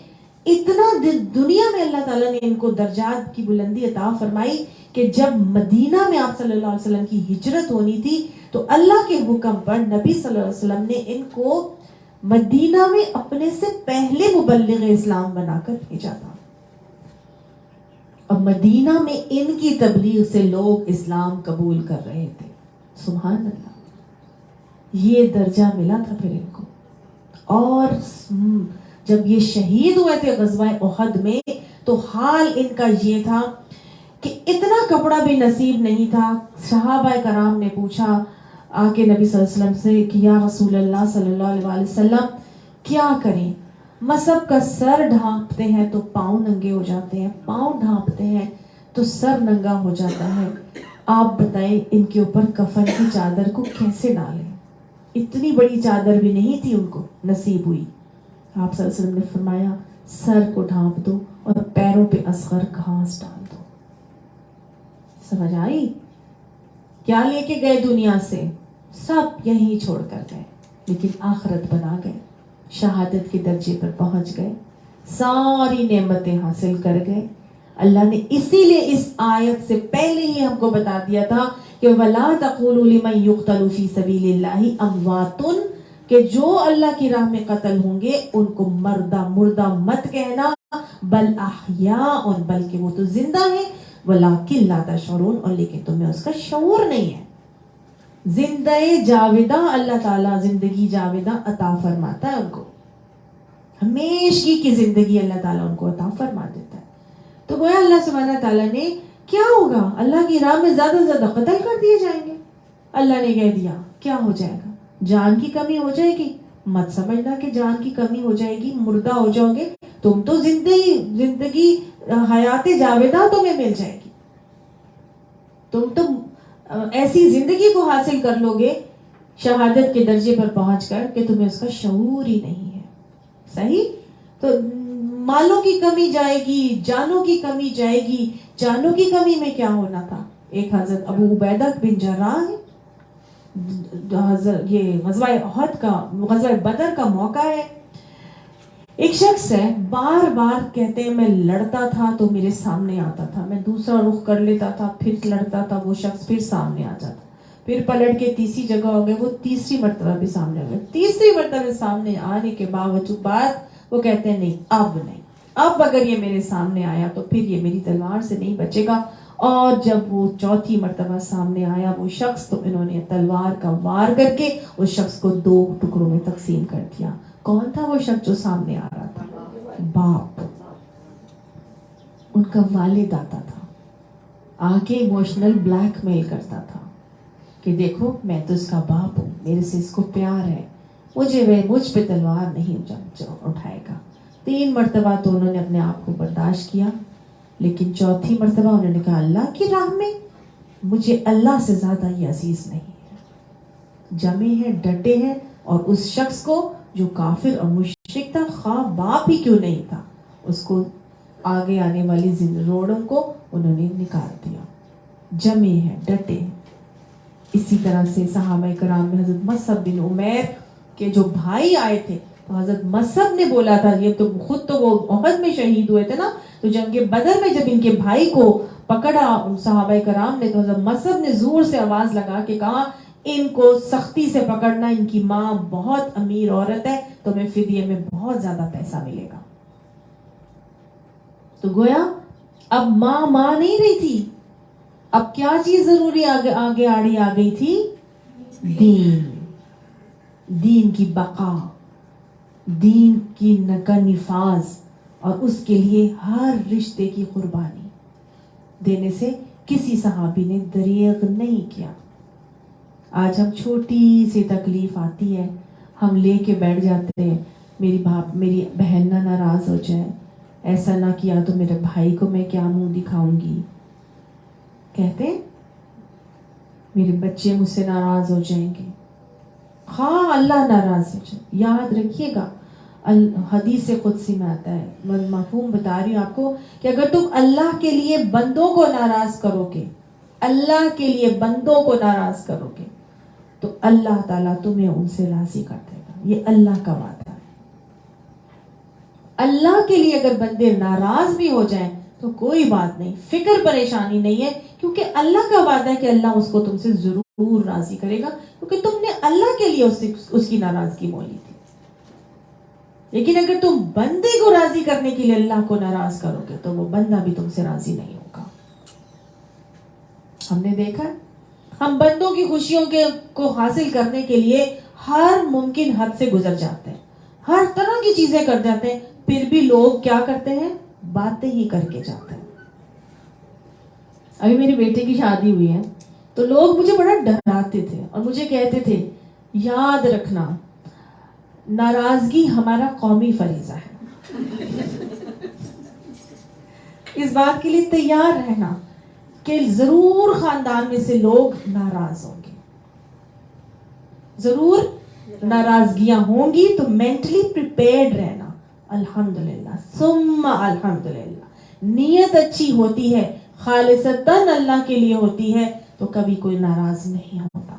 اتنا دنیا میں اللہ تعالیٰ نے ان کو درجات کی بلندی عطا فرمائی کہ جب مدینہ میں آپ صلی اللہ علیہ وسلم کی ہجرت ہونی تھی تو اللہ کے حکم پر نبی صلی اللہ علیہ وسلم نے ان کو مدینہ میں اپنے سے پہلے مبلغ اسلام بنا کر بھیجا تھا. اور مدینہ میں ان کی تبلیغ سے لوگ اسلام قبول کر رہے تھے. سبحان اللہ، یہ درجہ ملا تھا پھر ان کو. اور جب یہ شہید ہوئے تھے غزوہ احد میں تو حال ان کا یہ تھا کہ اتنا کپڑا بھی نصیب نہیں تھا. صحابہ کرام نے پوچھا آ کے نبی صلی اللہ علیہ وسلم سے کہ یا رسول اللہ صلی اللہ علیہ وآلہ وسلم کیا کریں؟ مصحف کا سر ڈھانپتے ہیں تو پاؤں ننگے ہو جاتے ہیں، پاؤں ڈھانپتے ہیں تو سر ننگا ہو جاتا ہے، آپ بتائیں ان کے اوپر کفن کی چادر کو کیسے ڈالیں؟ اتنی بڑی چادر بھی نہیں تھی ان کو نصیب ہوئی. آپ صلی اللہ علیہ وسلم نے فرمایا سر کو ڈھانپ دو اور پیروں پہ اصغر گھاس ڈال دو. سمجھ آئی؟ کیا لے کے گئے دنیا سے؟ سب یہیں چھوڑ کر گئے، لیکن آخرت بنا گئے، شہادت کے درجے پر پہنچ گئے، ساری نعمتیں حاصل کر گئے. اللہ نے اسی لیے اس آیت سے پہلے ہی ہم کو بتا دیا تھا کہ وَلَا تَقُولُوا لِمَن يُقْتَلُ فِي سَبِيلِ اللَّهِ أَمْوَاتٌ، کہ جو اللہ کی راہ میں قتل ہوں گے ان کو مردہ مت کہنا، بل احیاء، بلکہ وہ تو زندہ ہیں، وَلَٰكِن لَا تَشْعُرُونَ، اور لیکن تمہیں اس کا شعور نہیں ہے. زندہ جاودہ اللہ تعالیٰ زندگی جاودہ عطا فرماتا ہے ان کو، ہمیشگی کی زندگی اللہ تعالیٰ ان کو عطا فرما دیتا ہے. تو گویا اللہ سبحانہ تعالیٰ نے کیا ہوگا؟ اللہ کی راہ میں زیادہ سے زیادہ قتل کر دیے جائیں گے. اللہ نے کہہ دیا کیا ہو جائے گا؟ جان کی کمی ہو جائے گی. مت سمجھنا کہ جان کی کمی ہو جائے گی، مردہ ہو جاؤ گے. تم تو زندگی حیات جاودہ تمہیں مل جائے گی. تم تو ایسی زندگی کو حاصل کر لو گے شہادت کے درجے پر پہنچ کر کہ تمہیں اس کا شعور ہی نہیں ہے. صحیح؟ تو مالوں کی کمی جائے گی، جانوں کی کمی جائے گی. جانوں کی کمی میں کیا ہونا تھا؟ ایک حضرت ابو عبیدہ بن جراح ہے، یہ غزوہ بدر کا موقع ہے. ایک شخص ہے، بار بار کہتے ہیں میں لڑتا تھا تو میرے سامنے آتا تھا، میں دوسرا رخ کر لیتا تھا پھر لڑتا تھا، وہ شخص پھر سامنے آ جاتا، پھر پلٹ کے تیسری جگہ ہو گئے، وہ تیسری مرتبہ بھی سامنے ہو گئے. تیسری مرتبہ سامنے آنے کے باوجود وہ کہتے ہیں نہیں، اب اگر یہ میرے سامنے آیا تو پھر یہ میری تلوار سے نہیں بچے گا. اور جب وہ چوتھی مرتبہ سامنے آیا وہ شخص تو انہوں نے تلوار کا وار کر کے اس شخص کو 2 ٹکڑوں میں تقسیم کر دیا. کون تھا وہ شخص جو سامنے آ رہا تھا؟ باپ، ان کا والد آتا تھا، آ کے ایموشنل بلیک میل کرتا تھا کہ دیکھو میں تو اس کا باپ ہوں، میرے سے اس کو پیار ہے، مجھ پہ تلوار نہیں اٹھائے گا. 3 مرتبہ تو انہوں نے اپنے آپ کو برداشت کیا، لیکن چوتھی مرتبہ انہوں نے کہا اللہ کی راہ میں مجھے اللہ سے زیادہ یہ عزیز نہیں ہے. جمے ہیں، ڈٹے ہیں، اور اس شخص کو جو کافر اور مشرک تھا، خواہ باپ ہی کیوں نہیں تھا، اس کو آگے آنے والی روڑوں کو انہوں نے نکال دیا. جمے ہیں، ڈٹے ہیں. اسی طرح سے صحابہ کرام میں حضرت مصعب بن عمیر کے جو بھائی آئے تھے تو حضرت مصعب نے بولا تھا، یہ تو خود تو وہ احد میں شہید ہوئے تھے نا، تو جنگ بدر میں جب ان کے بھائی کو پکڑا ان صحابہ کرام نے تو حضرت مصعب نے زور سے آواز لگا کے کہا ان کو سختی سے پکڑنا، ان کی ماں بہت امیر عورت ہے، تمہیں فدیے میں بہت زیادہ پیسہ ملے گا۔ تو گویا اب ماں نہیں رہی تھی، اب کیا چیز ضروری آگے آڑی آ گئی تھی؟ دین کی بقا، دین کی نفاذ، اور اس کے لیے ہر رشتے کی قربانی دینے سے کسی صحابی نے دریغ نہیں کیا۔ آج ہم چھوٹی سی تکلیف آتی ہے، ہم لے کے بیٹھ جاتے ہیں، میری بہن نہ ناراض ہو جائے، ایسا نہ کیا تو میرے بھائی کو میں کیا منہ دکھاؤں گی، کہتے ہیں میرے بچے مجھ سے ناراض ہو جائیں گے، ہاں اللہ ناراض ہو جائے۔ یاد رکھیے گا حدیث قدسی میں آتا ہے، میں مفہوم بتا رہی ہوں آپ کو، کہ اگر تم اللہ کے لیے بندوں کو ناراض کرو گے، اللہ کے لیے بندوں کو ناراض کرو گے تو اللہ تعالیٰ تمہیں ان سے راضی کر دے گا، یہ اللہ کا وعدہ ہے۔ اللہ کے لیے اگر بندے ناراض بھی ہو جائیں تو کوئی بات نہیں، فکر پریشانی نہیں ہے، کیونکہ اللہ کا وعدہ ہے کہ اللہ اس کو تم سے ضرور راضی کرے گا، کیونکہ تم نے اللہ کے لیے اس کی ناراضگی مولی تھی۔ لیکن اگر تم بندے کو راضی کرنے کے لیے اللہ کو ناراض کرو گے تو وہ بندہ بھی تم سے راضی نہیں ہوگا۔ ہم نے دیکھا ہم بندوں کی خوشیوں کو حاصل کرنے کے لیے ہر ممکن حد سے گزر جاتے ہیں، ہر طرح کی چیزیں کر جاتے ہیں، پھر بھی لوگ کیا کرتے ہیں؟ باتیں ہی کر کے جاتے ہیں۔ ابھی میری بیٹے کی شادی ہوئی ہے تو لوگ مجھے بڑا ڈراتے تھے اور مجھے کہتے تھے یاد رکھنا ناراضگی ہمارا قومی فریضہ ہے، اس بات کے لیے تیار رہنا کہ ضرور خاندان میں سے لوگ ناراض ہوں گے، ضرور ناراضگیاں ہوں گی، تو مینٹلی پریپیئرڈ رہنا۔ الحمدللہ ثم الحمدللہ، نیت اچھی ہوتی ہے، خالصتاً اللہ کے لیے ہوتی ہے تو کبھی کوئی ناراض نہیں ہوتا۔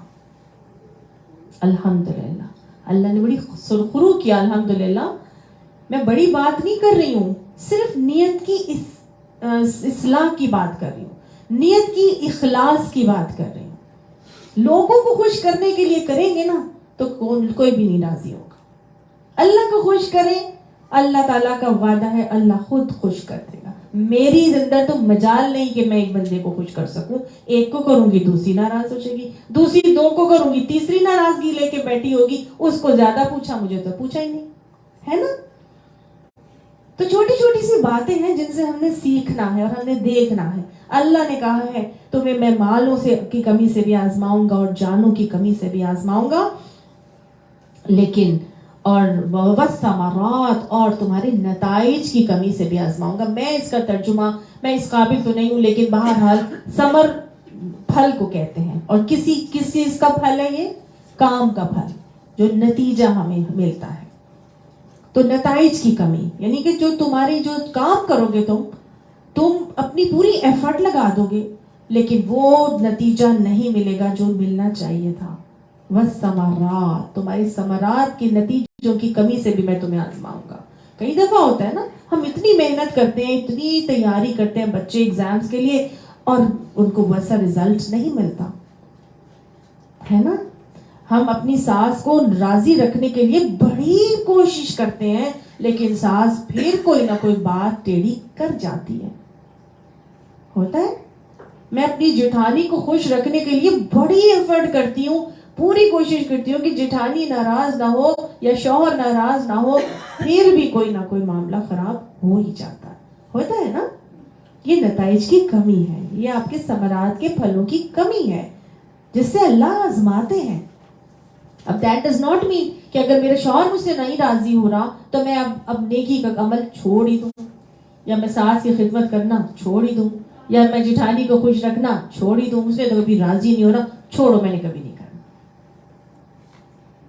الحمدللہ اللہ نے بڑی سرخرو کیا، الحمدللہ۔ میں بڑی بات نہیں کر رہی ہوں، صرف نیت کی اصلاح کی بات کر رہی ہوں، نیت کی اخلاص کی بات کر رہی ہوں۔ لوگوں کو خوش کرنے کے لیے کریں گے نا تو کوئی بھی نہیں راضی ہوگا۔ اللہ کو خوش کریں، اللہ تعالیٰ کا وعدہ ہے اللہ خود خوش کر دے گا۔ میری زندہ تو مجال نہیں کہ میں ایک بندے کو خوش کر سکوں، ایک کو کروں گی دوسری ناراض ہو جائے گی، دوسری دو کو کروں گی تیسری ناراضگی لے کے بیٹھی ہوگی، اس کو زیادہ پوچھا مجھے تو پوچھا ہی نہیں، ہے نا؟ تو چھوٹی چھوٹی سی باتیں ہیں جن سے ہم نے سیکھنا ہے اور ہم نے دیکھنا ہے۔ اللہ نے کہا ہے تمہیں میں مالوں کی کمی سے بھی آزماؤں گا اور جانوں کی کمی سے بھی آزماؤں گا، لیکن اور والثمرات، اور تمہارے نتائج کی کمی سے بھی آزماؤں گا۔ میں اس کا ترجمہ، میں اس قابل تو نہیں ہوں، لیکن بہرحال ثمر پھل کو کہتے ہیں، اور کس چیز کا پھل ہے؟ یہ کام کا پھل، جو نتیجہ ہمیں ملتا ہے۔ تو نتائج کی کمی یعنی کہ جو کام کرو گے تم اپنی پوری ایفرٹ لگا دو گے لیکن وہ نتیجہ نہیں ملے گا جو ملنا چاہیے تھا۔ والثمرات، تمہاری ثمرات کے نتیجوں کی کمی سے بھی میں تمہیں آزماؤں گا۔ کئی دفعہ ہوتا ہے نا، ہم اتنی محنت کرتے ہیں، اتنی تیاری کرتے ہیں بچے ایگزامز کے لیے، اور ان کو ویسا رزلٹ نہیں ملتا ہے نا۔ ہم اپنی ساس کو راضی رکھنے کے لیے بڑی کوشش کرتے ہیں لیکن ساس پھر کوئی نہ کوئی بات ٹیڑھی کر جاتی ہے، ہوتا ہے۔ میں اپنی جٹھانی کو خوش رکھنے کے لیے بڑی ایفرٹ کرتی ہوں، پوری کوشش کرتی ہوں کہ جٹھانی ناراض نہ ہو یا شوہر ناراض نہ ہو، پھر بھی کوئی نہ کوئی معاملہ خراب ہو ہی جاتا ہے، ہوتا ہے نا۔ یہ نتائج کی کمی ہے، یہ آپ کے ثمرات کے پھلوں کی کمی ہے جس سے اللہ آزماتے ہیں۔ اب دیٹ ڈز ناٹ مین کہ اگر میرے شوہر مجھ سے نہیں راضی ہو رہا تو میں اب نیکی کا عمل چھوڑ ہی دوں، یا میں ساس کی خدمت کرنا چھوڑ ہی دوں، یا میں جٹھانی کو خوش رکھنا چھوڑ ہی دوں، مجھ سے تو کبھی راضی نہیں ہو رہا، چھوڑو میں نے کبھی نہیں کرنا۔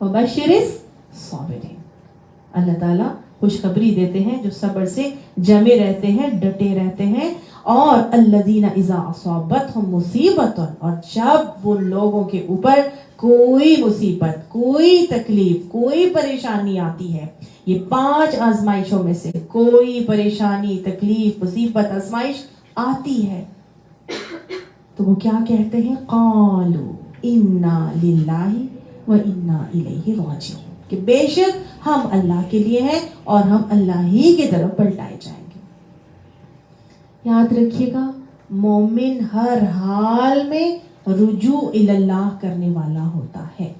وبشر الصابرین، اللہ تعالیٰ خوشخبری دیتے ہیں جو صبر سے جمے رہتے ہیں، ڈٹے رہتے ہیں۔ اور الذین اذا اصابتہم مصیبۃ، اور جب وہ لوگوں کے اوپر کوئی مصیبت، کوئی تکلیف، کوئی پریشانی آتی ہے، یہ 5 آزمائشوں میں سے کوئی پریشانی، تکلیف، مصیبت، آزمائش آتی ہے، تو وہ کیا کہتے ہیں؟ قالوا انا للہ و انا الیہ راجعون، کہ بے شک ہم اللہ کے لیے ہیں اور ہم اللہ ہی کی طرف پلٹائے جائیں گے۔ یاد رکھیے گا، مومن ہر حال میں رجوع الی اللہ کرنے والا ہوتا ہے،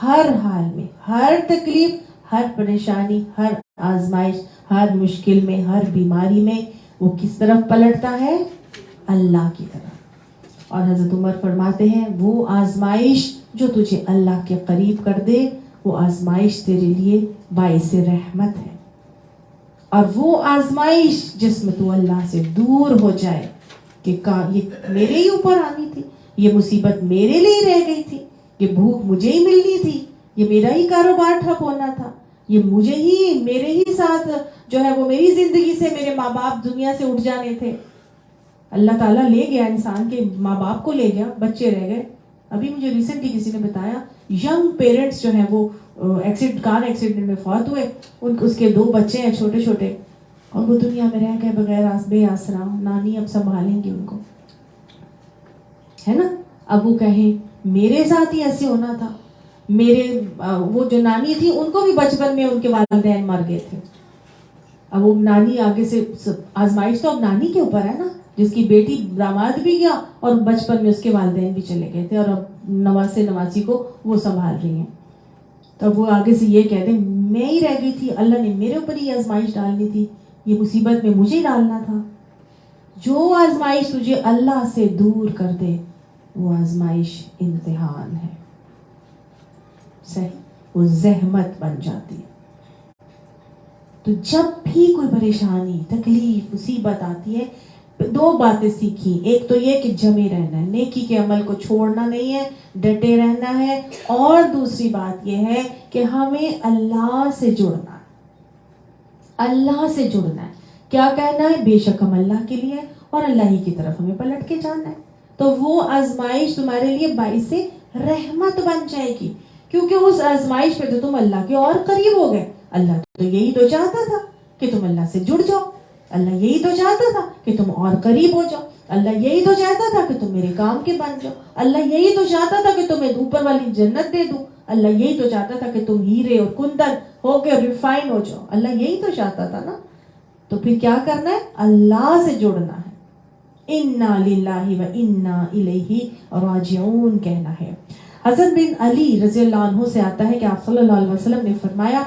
ہر حال میں، ہر تکلیف، ہر پریشانی، ہر آزمائش، ہر مشکل میں، ہر بیماری میں وہ کس طرف پلٹتا ہے؟ اللہ کی طرف۔ اور حضرت عمر فرماتے ہیں وہ آزمائش جو تجھے اللہ کے قریب کر دے، وہ آزمائش تیرے لیے باعث رحمت ہے، اور وہ آزمائش جس میں تو اللہ سے دور ہو جائے کہ یہ میرے ہی اوپر آنی تھی، یہ مصیبت میرے لیے رہ گئی تھی، یہ بھوک مجھے ہی ملنی تھی، یہ میرا ہی کاروبار ٹھپ ہونا تھا، یہ مجھے ہی، میرے ہی ساتھ جو ہے وہ میری زندگی سے میرے ماں باپ دنیا سے اٹھ جانے تھے۔ اللہ تعالیٰ لے گیا انسان کے ماں باپ کو، لے گیا، بچے رہ گئے۔ ابھی مجھے ریسنٹلی کسی نے بتایا ینگ پیرنٹس جو ہیں وہ کار ایکسیڈنٹ میں فوت ہوئے، اس کے 2 بچے ہیں چھوٹے چھوٹے، اور وہ دنیا میں رہ گئے بغیر بے آسرا، نانی اب سنبھالیں گی ان کو، ہے نا۔ اب وہ کہیں میرے ساتھ ہی ایسے ہونا تھا، میرے وہ جو نانی تھی ان کو بھی بچپن میں ان کے والدین مر گئے تھے، اب وہ نانی آگے سے، آزمائش تو اب نانی کے اوپر ہے نا، جس کی بیٹی داماد بھی گیا اور بچپن میں اس کے والدین بھی چلے گئے تھے، اور اب نواسے نواسی کو وہ سنبھال رہی ہیں۔ تب وہ آگے سے یہ کہتے ہیں میں ہی رہ گئی تھی، اللہ نے میرے اوپر ہی آزمائش ڈالنی تھی، یہ مصیبت میں مجھے ڈالنا تھا۔ جو آزمائش تجھے اللہ سے دور کر دے وہ آزمائش امتحان ہے، صحیح، وہ زحمت بن جاتی ہے۔ تو جب بھی کوئی پریشانی، تکلیف، مصیبت آتی ہے، 2 باتیں سیکھی، ایک تو یہ کہ جمے رہنا ہے، نیکی کے عمل کو چھوڑنا نہیں ہے، ڈٹے رہنا ہے، اور دوسری بات یہ ہے کہ ہمیں اللہ سے جڑنا ہے، اللہ سے جڑنا ہے۔ کیا کہنا ہے؟ بے شک ہم اللہ کے لیے اور اللہ ہی کی طرف ہمیں پلٹ کے جانا ہے۔ تو وہ آزمائش تمہارے لیے باعث رحمت بن جائے گی، کیونکہ اس آزمائش پہ تو تم اللہ کے اور قریب ہو گئے۔ اللہ تو یہی تو چاہتا تھا کہ تم اللہ سے جڑ جاؤ، اللہ یہی تو چاہتا تھا کہ تم اور قریب ہو جاؤ، اللہ یہی تو چاہتا تھا کہ تم میرے کام کے بن جاؤ، اللہ یہی تو چاہتا تھا کہ تمہیں اوپر والی جنت دے دوں، اللہ یہی تو چاہتا تھا کہ تم ہیرے اور کندر ہو کے ریفائن ہو جاؤ، اللہ یہی تو چاہتا تھا نا۔ تو پھر کیا کرنا ہے؟ اللہ سے جڑنا ہے، انا للہ و انا الیہ راجعون کہنا ہے۔ حضرت بن علی رضی اللہ عنہ سے آتا ہے کہ آپ صلی اللہ علیہ وسلم نے فرمایا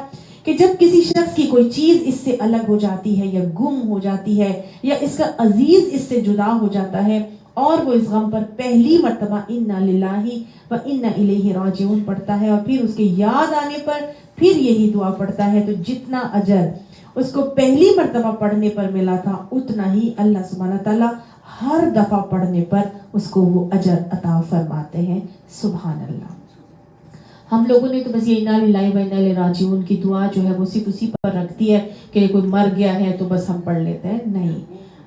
کہ جب کسی شخص کی کوئی چیز اس سے الگ ہو جاتی ہے یا گم ہو جاتی ہے یا اس کا عزیز اس سے جدا ہو جاتا ہے اور وہ اس غم پر پہلی مرتبہ انا للہ و انا الیہ راجعون پڑھتا ہے اور پھر اس کے یاد آنے پر پھر یہی دعا پڑھتا ہے، تو جتنا اجر اس کو پہلی مرتبہ پڑھنے پر ملا تھا اتنا ہی اللہ سبحانہ تعالیٰ ہر دفعہ پڑھنے پر اس کو وہ اجر عطا فرماتے ہیں۔ سبحان اللہ۔ ہم لوگوں نے تو بس یہ انا للہ و انا الیہ راجعون کی دعا جو ہے وہ صرف اسی پر رکھتی ہے کہ کوئی مر گیا ہے تو بس ہم پڑھ لیتے ہیں، نہیں۔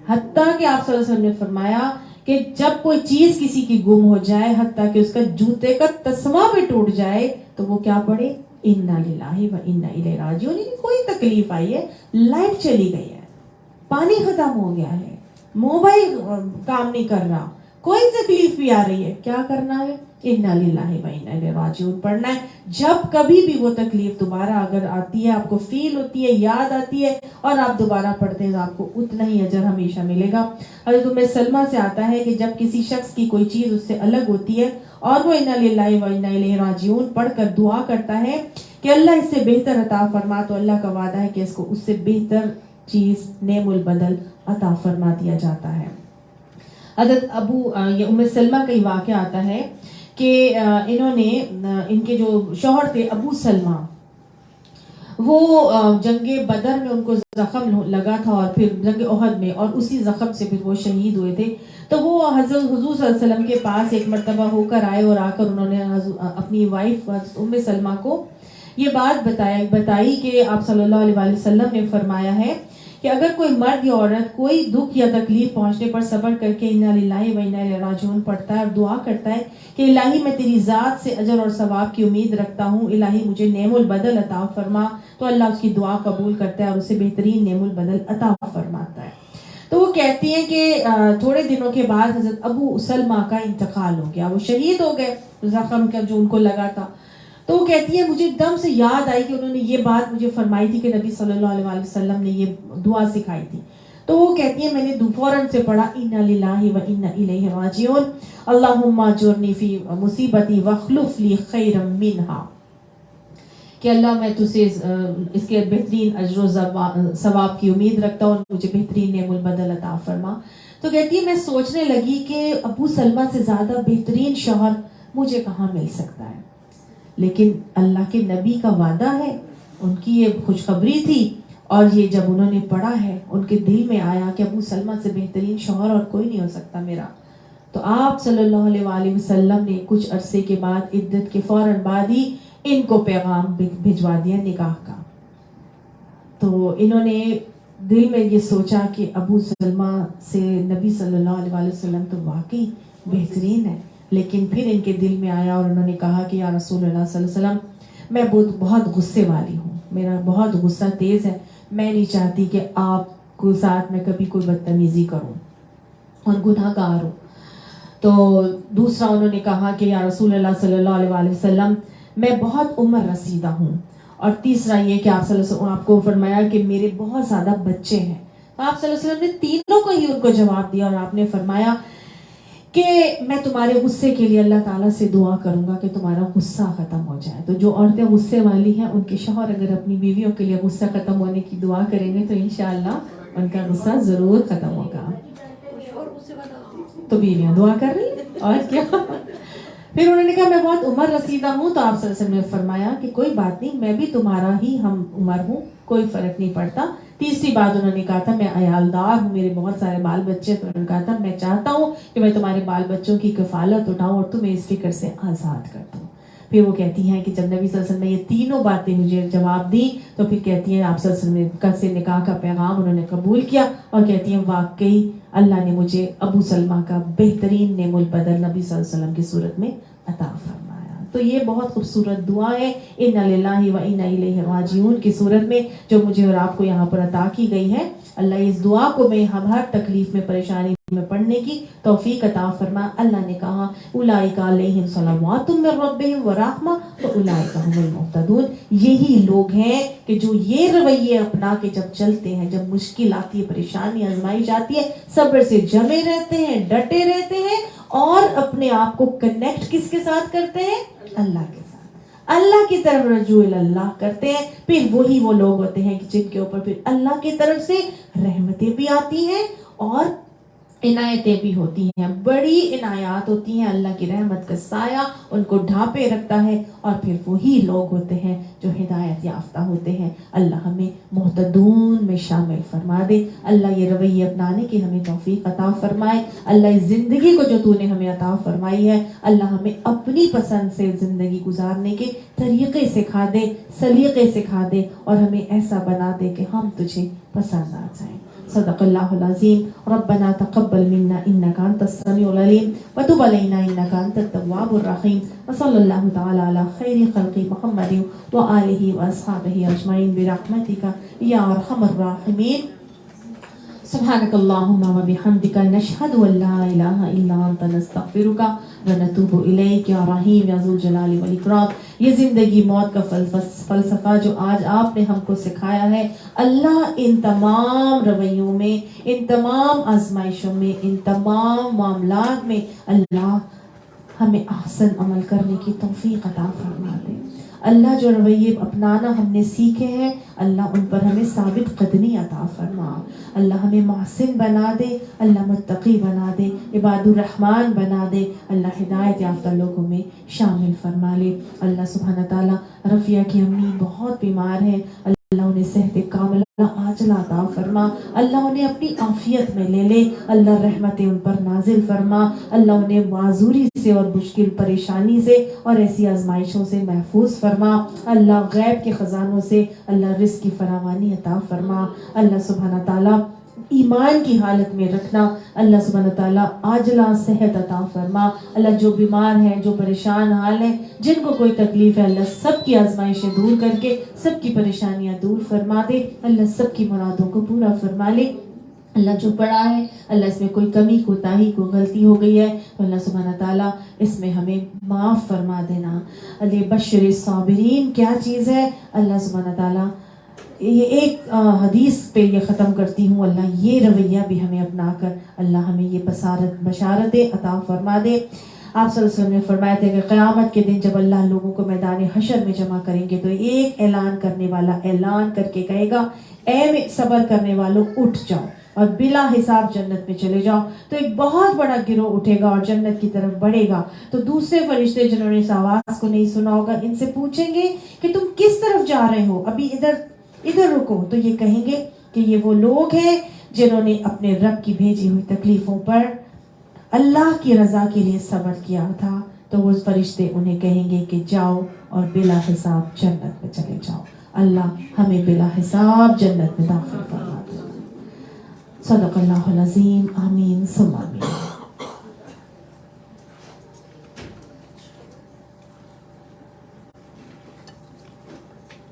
حتیٰ کہ آپ صلی اللہ علیہ وسلم نے فرمایا کہ جب کوئی چیز کسی کی گم ہو جائے، حتیٰ کہ اس کا جوتے کا تسمہ بھی ٹوٹ جائے، تو وہ کیا پڑھے؟ انا للہ و انا الیہ راجعون۔ یعنی کوئی تکلیف آئی ہے، لائٹ چلی گئی ہے، پانی ختم ہو گیا ہے، موبائل کام نہیں کر رہا، کوئی تکلیف بھی آ رہی ہے، کیا کرنا ہے؟ انا للہ و انا الیہ راجعون پڑھنا ہے۔ جب کبھی بھی وہ تکلیف دوبارہ اگر آتی ہے، آپ کو فیل ہوتی ہے، یاد آتی ہے اور آپ دوبارہ پڑھتے ہیں تو آپ کو اتنا ہی اجر ہمیشہ ملے گا۔ حضرت ام سلمہ سے آتا ہے کہ جب کسی شخص کی کوئی چیز اس سے الگ ہوتی ہے اور وہ انا للہ و انا الیہ راجعون پڑھ کر دعا کرتا ہے کہ اللہ اس سے بہتر عطا فرما، تو اللہ کا وعدہ ہے کہ اس کو اس سے بہتر چیز نعم البدل عطا فرما دیا جاتا ہے۔ حضرت ام سلمہ کا ہی واقعہ آتا ہے کہ انہوں نے، ان کے جو شوہر تھے ابو سلمہ، وہ جنگ بدر میں ان کو زخم لگا تھا اور پھر جنگ احد میں، اور اسی زخم سے پھر وہ شہید ہوئے تھے۔ تو وہ حضور صلی اللہ علیہ وسلم کے پاس ایک مرتبہ ہو کر آئے اور آ کر انہوں نے اپنی وائف ام سلمہ کو یہ بات بتائی کہ آپ صلی اللہ علیہ وسلم نے فرمایا ہے کہ اگر کوئی مرد یا عورت کوئی دکھ یا تکلیف پہنچنے پر صبر کر کے انا للہ و انا الیہ راجعون پڑھتا ہے اور دعا کرتا ہے کہ الہی میں تیری ذات سے اجر اور ثواب کی امید رکھتا ہوں، الہی مجھے نعم البدل عطا فرما، تو اللہ اس کی دعا قبول کرتا ہے اور اسے بہترین نعم البدل عطا فرماتا ہے۔ تو وہ کہتی ہیں کہ تھوڑے دنوں کے بعد حضرت ابو سلمہ کا انتقال ہو گیا, وہ شہید ہو گئے زخم کا جو ان کو لگا تھا. تو وہ کہتی ہے مجھے ایک دم سے یاد آئی کہ انہوں نے یہ بات مجھے فرمائی تھی کہ نبی صلی اللہ علیہ وسلم نے یہ دعا سکھائی تھی. تو وہ کہتی ہیں میں نے فوراً سے پڑھا اِنَّا لِلَّهِ وَإِنَّا إِلَيْهِ رَاجِعُونَ اللہم اجرنی فی مصیبتی واخلف لی خیرا منہا, کہ اللہ میں تجھے اس کے بہترین اجر و ثواب کی امید رکھتا ہوں, مجھے بہترین نعم البدل عطا فرما. تو کہتی ہے میں سوچنے لگی کہ ابو سلمہ سے زیادہ بہترین شوہر مجھے کہاں مل سکتا ہے, لیکن اللہ کے نبی کا وعدہ ہے, ان کی یہ خوشخبری تھی, اور یہ جب انہوں نے پڑھا ہے ان کے دل میں آیا کہ ابو سلمہ سے بہترین شوہر اور کوئی نہیں ہو سکتا میرا. تو آپ صلی اللہ علیہ وآلہ وسلم نے کچھ عرصے کے بعد عدت کے فوراً بعد ہی ان کو پیغام بھجوا دیا نکاح کا. تو انہوں نے دل میں یہ سوچا کہ ابو سلمہ سے نبی صلی اللہ علیہ وآلہ وسلم تو واقعی بہترین ہے, لیکن پھر ان کے دل میں آیا اور انہوں نے کہا کہ یا رسول اللہ صلی اللہ علیہ وسلم میں بہت غصے والی ہوں, میرا بہت غصہ تیز ہے, میں نہیں چاہتی کہ آپ کو ساتھ میں کبھی کوئی بدتمیزی کروں اور گناہ گار ہوں. تو دوسرا انہوں نے کہا کہ یا رسول اللہ صلی اللہ علیہ وآلہ وسلم میں بہت عمر رسیدہ ہوں, اور تیسرا یہ کہ آپ صلی اللہ علیہ وسلم آپ کو فرمایا کہ میرے بہت زیادہ بچے ہیں. تو آپ صلی اللہ علیہ وسلم نے تینوں کو ہی ان کو جواب دیا, اور آپ نے فرمایا کہ میں تمہارے غصے کے لیے اللہ تعالیٰ سے دعا کروں گا کہ تمہارا غصہ ختم ہو جائے. تو جو عورتیں غصے والی ہیں ان کے شوہر اگر اپنی بیویوں کے لیے غصہ ختم ہونے کی دعا کریں گے تو انشاءاللہ ان کا غصہ ضرور ختم ہوگا. تو بیویاں دعا کر رہی ہیں اور کیا. پھر انہوں نے کہا میں بہت عمر رسیدہ ہوں, تو آپ صلی اللہ علیہ وسلم نے فرمایا کہ کوئی بات نہیں, میں بھی تمہارا ہی ہم عمر ہوں, کوئی فرق نہیں پڑتا. تیسری بات انہوں نے کہا تھا میں عیالدار ہوں, میرے بہت سارے بال بچے, تو انہوں نے کہا تھا میں چاہتا ہوں کہ میں تمہارے بال بچوں کی کفالت اٹھاؤں اور تمہیں اس فکر سے آزاد کر دوں. پھر وہ کہتی ہیں کہ جب نبی صلی اللہ علیہ وسلم نے یہ تینوں باتیں مجھے جواب دی تو پھر کہتی ہیں آپ صلی اللہ علیہ وسلم سے نکاح کا پیغام انہوں نے قبول کیا, اور کہتی ہیں واقعی اللہ نے مجھے ابو سلمہ کا بہترین نعم البدل نبی صلی اللہ علیہ وسلم کی صورت میں عطا فرمایا. تو یہ بہت خوبصورت دعا ہے اِنَّا لِلَّهِ وَإِنَّا إِلَيْهِ رَاجِعُونَ کی صورت میں جو مجھے اور آپ کو یہاں پر عطا کی گئی ہے. اللہ اس دعا کو میں ہم ہر تکلیف میں پریشانی میں پڑھنے کی توفیق عطا فرما. اللہ نے کہا اولئک علیہم صلوات من ربہم ورحمہ واولئک هم المہتدون. یہی لوگ ہیں کہ جو یہ رویے اپنا کے جب چلتے ہیں, جب مشکل آتی ہے, پریشانی آزمائش آتی ہے, صبر سے جمے رہتے ہیں, ڈٹے رہتے ہیں, اور اپنے آپ کو کنیکٹ کس کے ساتھ کرتے ہیں, اللہ کے ساتھ, اللہ کی طرف رجوع اللہ کرتے ہیں. پھر وہی وہ لوگ ہوتے ہیں جن کے اوپر پھر اللہ کی طرف سے رحمتیں بھی آتی ہیں اور عنایتیں بھی ہوتی ہیں, بڑی عنایات ہوتی ہیں. اللہ کی رحمت کا سایہ ان کو ڈھانپے رکھتا ہے, اور پھر وہی لوگ ہوتے ہیں جو ہدایت یافتہ ہوتے ہیں. اللہ ہمیں محتدون میں شامل فرما دے. اللہ یہ رویے اپنانے کی ہمیں توفیق عطا فرمائے. اللہ اس زندگی کو جو تو نے ہمیں عطا فرمائی ہے, اللہ ہمیں اپنی پسند سے زندگی گزارنے کے طریقے سکھا دے, سلیقے سکھا دے, اور ہمیں ایسا بنا دے کہ ہم تجھے پسند آ جائیں. صدق اللہ العظیم. ربنا تقبل منا انك انت السميع العليم وتب علينا انك انت التواب الرحيم. وصلى الله تعالى على خير خلق محمد وآله واصحابه اجمعين برحمتك يا ارحم الراحمين. سبحانك اللهم وبحمدك نشهد ان لا اله الا انت نستغفرك ونتوب اليك يا رحيم يا ذو الجلال والاكرام. یہ زندگی موت کا فلسفہ جو آج آپ نے ہم کو سکھایا ہے, اللہ ان تمام رویوں میں, ان تمام آزمائشوں میں, ان تمام معاملات میں اللہ ہمیں احسن عمل کرنے کی توفیق عطا فرما دے. اللہ جو رویے اپنانا ہم نے سیکھے ہیں, اللہ ان پر ہمیں ثابت قدمی عطا فرما. اللہ ہمیں محسن بنا دے, اللہ متقی بنا دے, عباد الرحمن بنا دے. اللہ ہدایت یافتہ لوگوں میں شامل فرما لے. اللہ سبحانہ تعالیٰ رفیہ کی امی بہت بیمار ہیں, اللہ انہیں صحت کاملہ عاجلہ عطا فرما. اللہ انہیں اپنی عافیت میں لے لے. اللہ رحمتیں ان پر نازل فرما. اللہ انہیں معذوری سے اور مشکل پریشانی سے اور ایسی آزمائشوں سے محفوظ فرما. اللہ غیب کے خزانوں سے اللہ رزق کی فراوانی عطا فرما. اللہ سبحانہ تعالیٰ ایمان کی حالت میں رکھنا. اللہ سبحانہ تعالیٰ عاجلہ صحت عطا فرما. اللہ جو بیمار ہیں, جو پریشان حال ہیں, جن کو کوئی تکلیف ہے, اللہ سب کی آزمائشیں دور کر کے سب کی پریشانیاں دور فرما دے. اللہ سب کی مرادوں کو پورا فرما لے. اللہ جو پڑھا ہے اللہ اس میں کوئی کمی کوتاہی کوئی غلطی ہو گئی ہے تو اللہ سبحانہ تعالیٰ اس میں ہمیں معاف فرما دینا. علی بشر صابرین کیا چیز ہے اللہ سبحانہ تعالیٰ یہ ایک حدیث پہ یہ ختم کرتی ہوں. اللہ یہ رویہ بھی ہمیں اپنا کر اللہ ہمیں یہ بشارتیں عطا فرما دے. آپ صلی اللہ علیہ وسلم نے فرمایا تھا کہ قیامت کے دن جب اللہ لوگوں کو میدان حشر میں جمع کریں گے تو ایک اعلان کرنے والا اعلان کر کے کہے گا اے صبر کرنے والوں اٹھ جاؤ اور بلا حساب جنت میں چلے جاؤ. تو ایک بہت بڑا گروہ اٹھے گا اور جنت کی طرف بڑھے گا. تو دوسرے فرشتے جنہوں نے اس آواز کو نہیں سنا ہوگا ان سے پوچھیں گے کہ تم کس طرف جا رہے ہو, ابھی ادھر رکو. تو یہ کہیں گے کہ یہ وہ لوگ ہیں جنہوں نے اپنے رب کی بھیجی ہوئی تکلیفوں پر اللہ کی رضا کے لیے صبر کیا تھا. تو وہ فرشتے انہیں کہیں گے کہ جاؤ اور بلا حساب جنت میں چلے جاؤ. اللہ ہمیں بلا حساب جنت میں داخل فرما دے. صدق اللہ العظیم. آمین ثم آمین.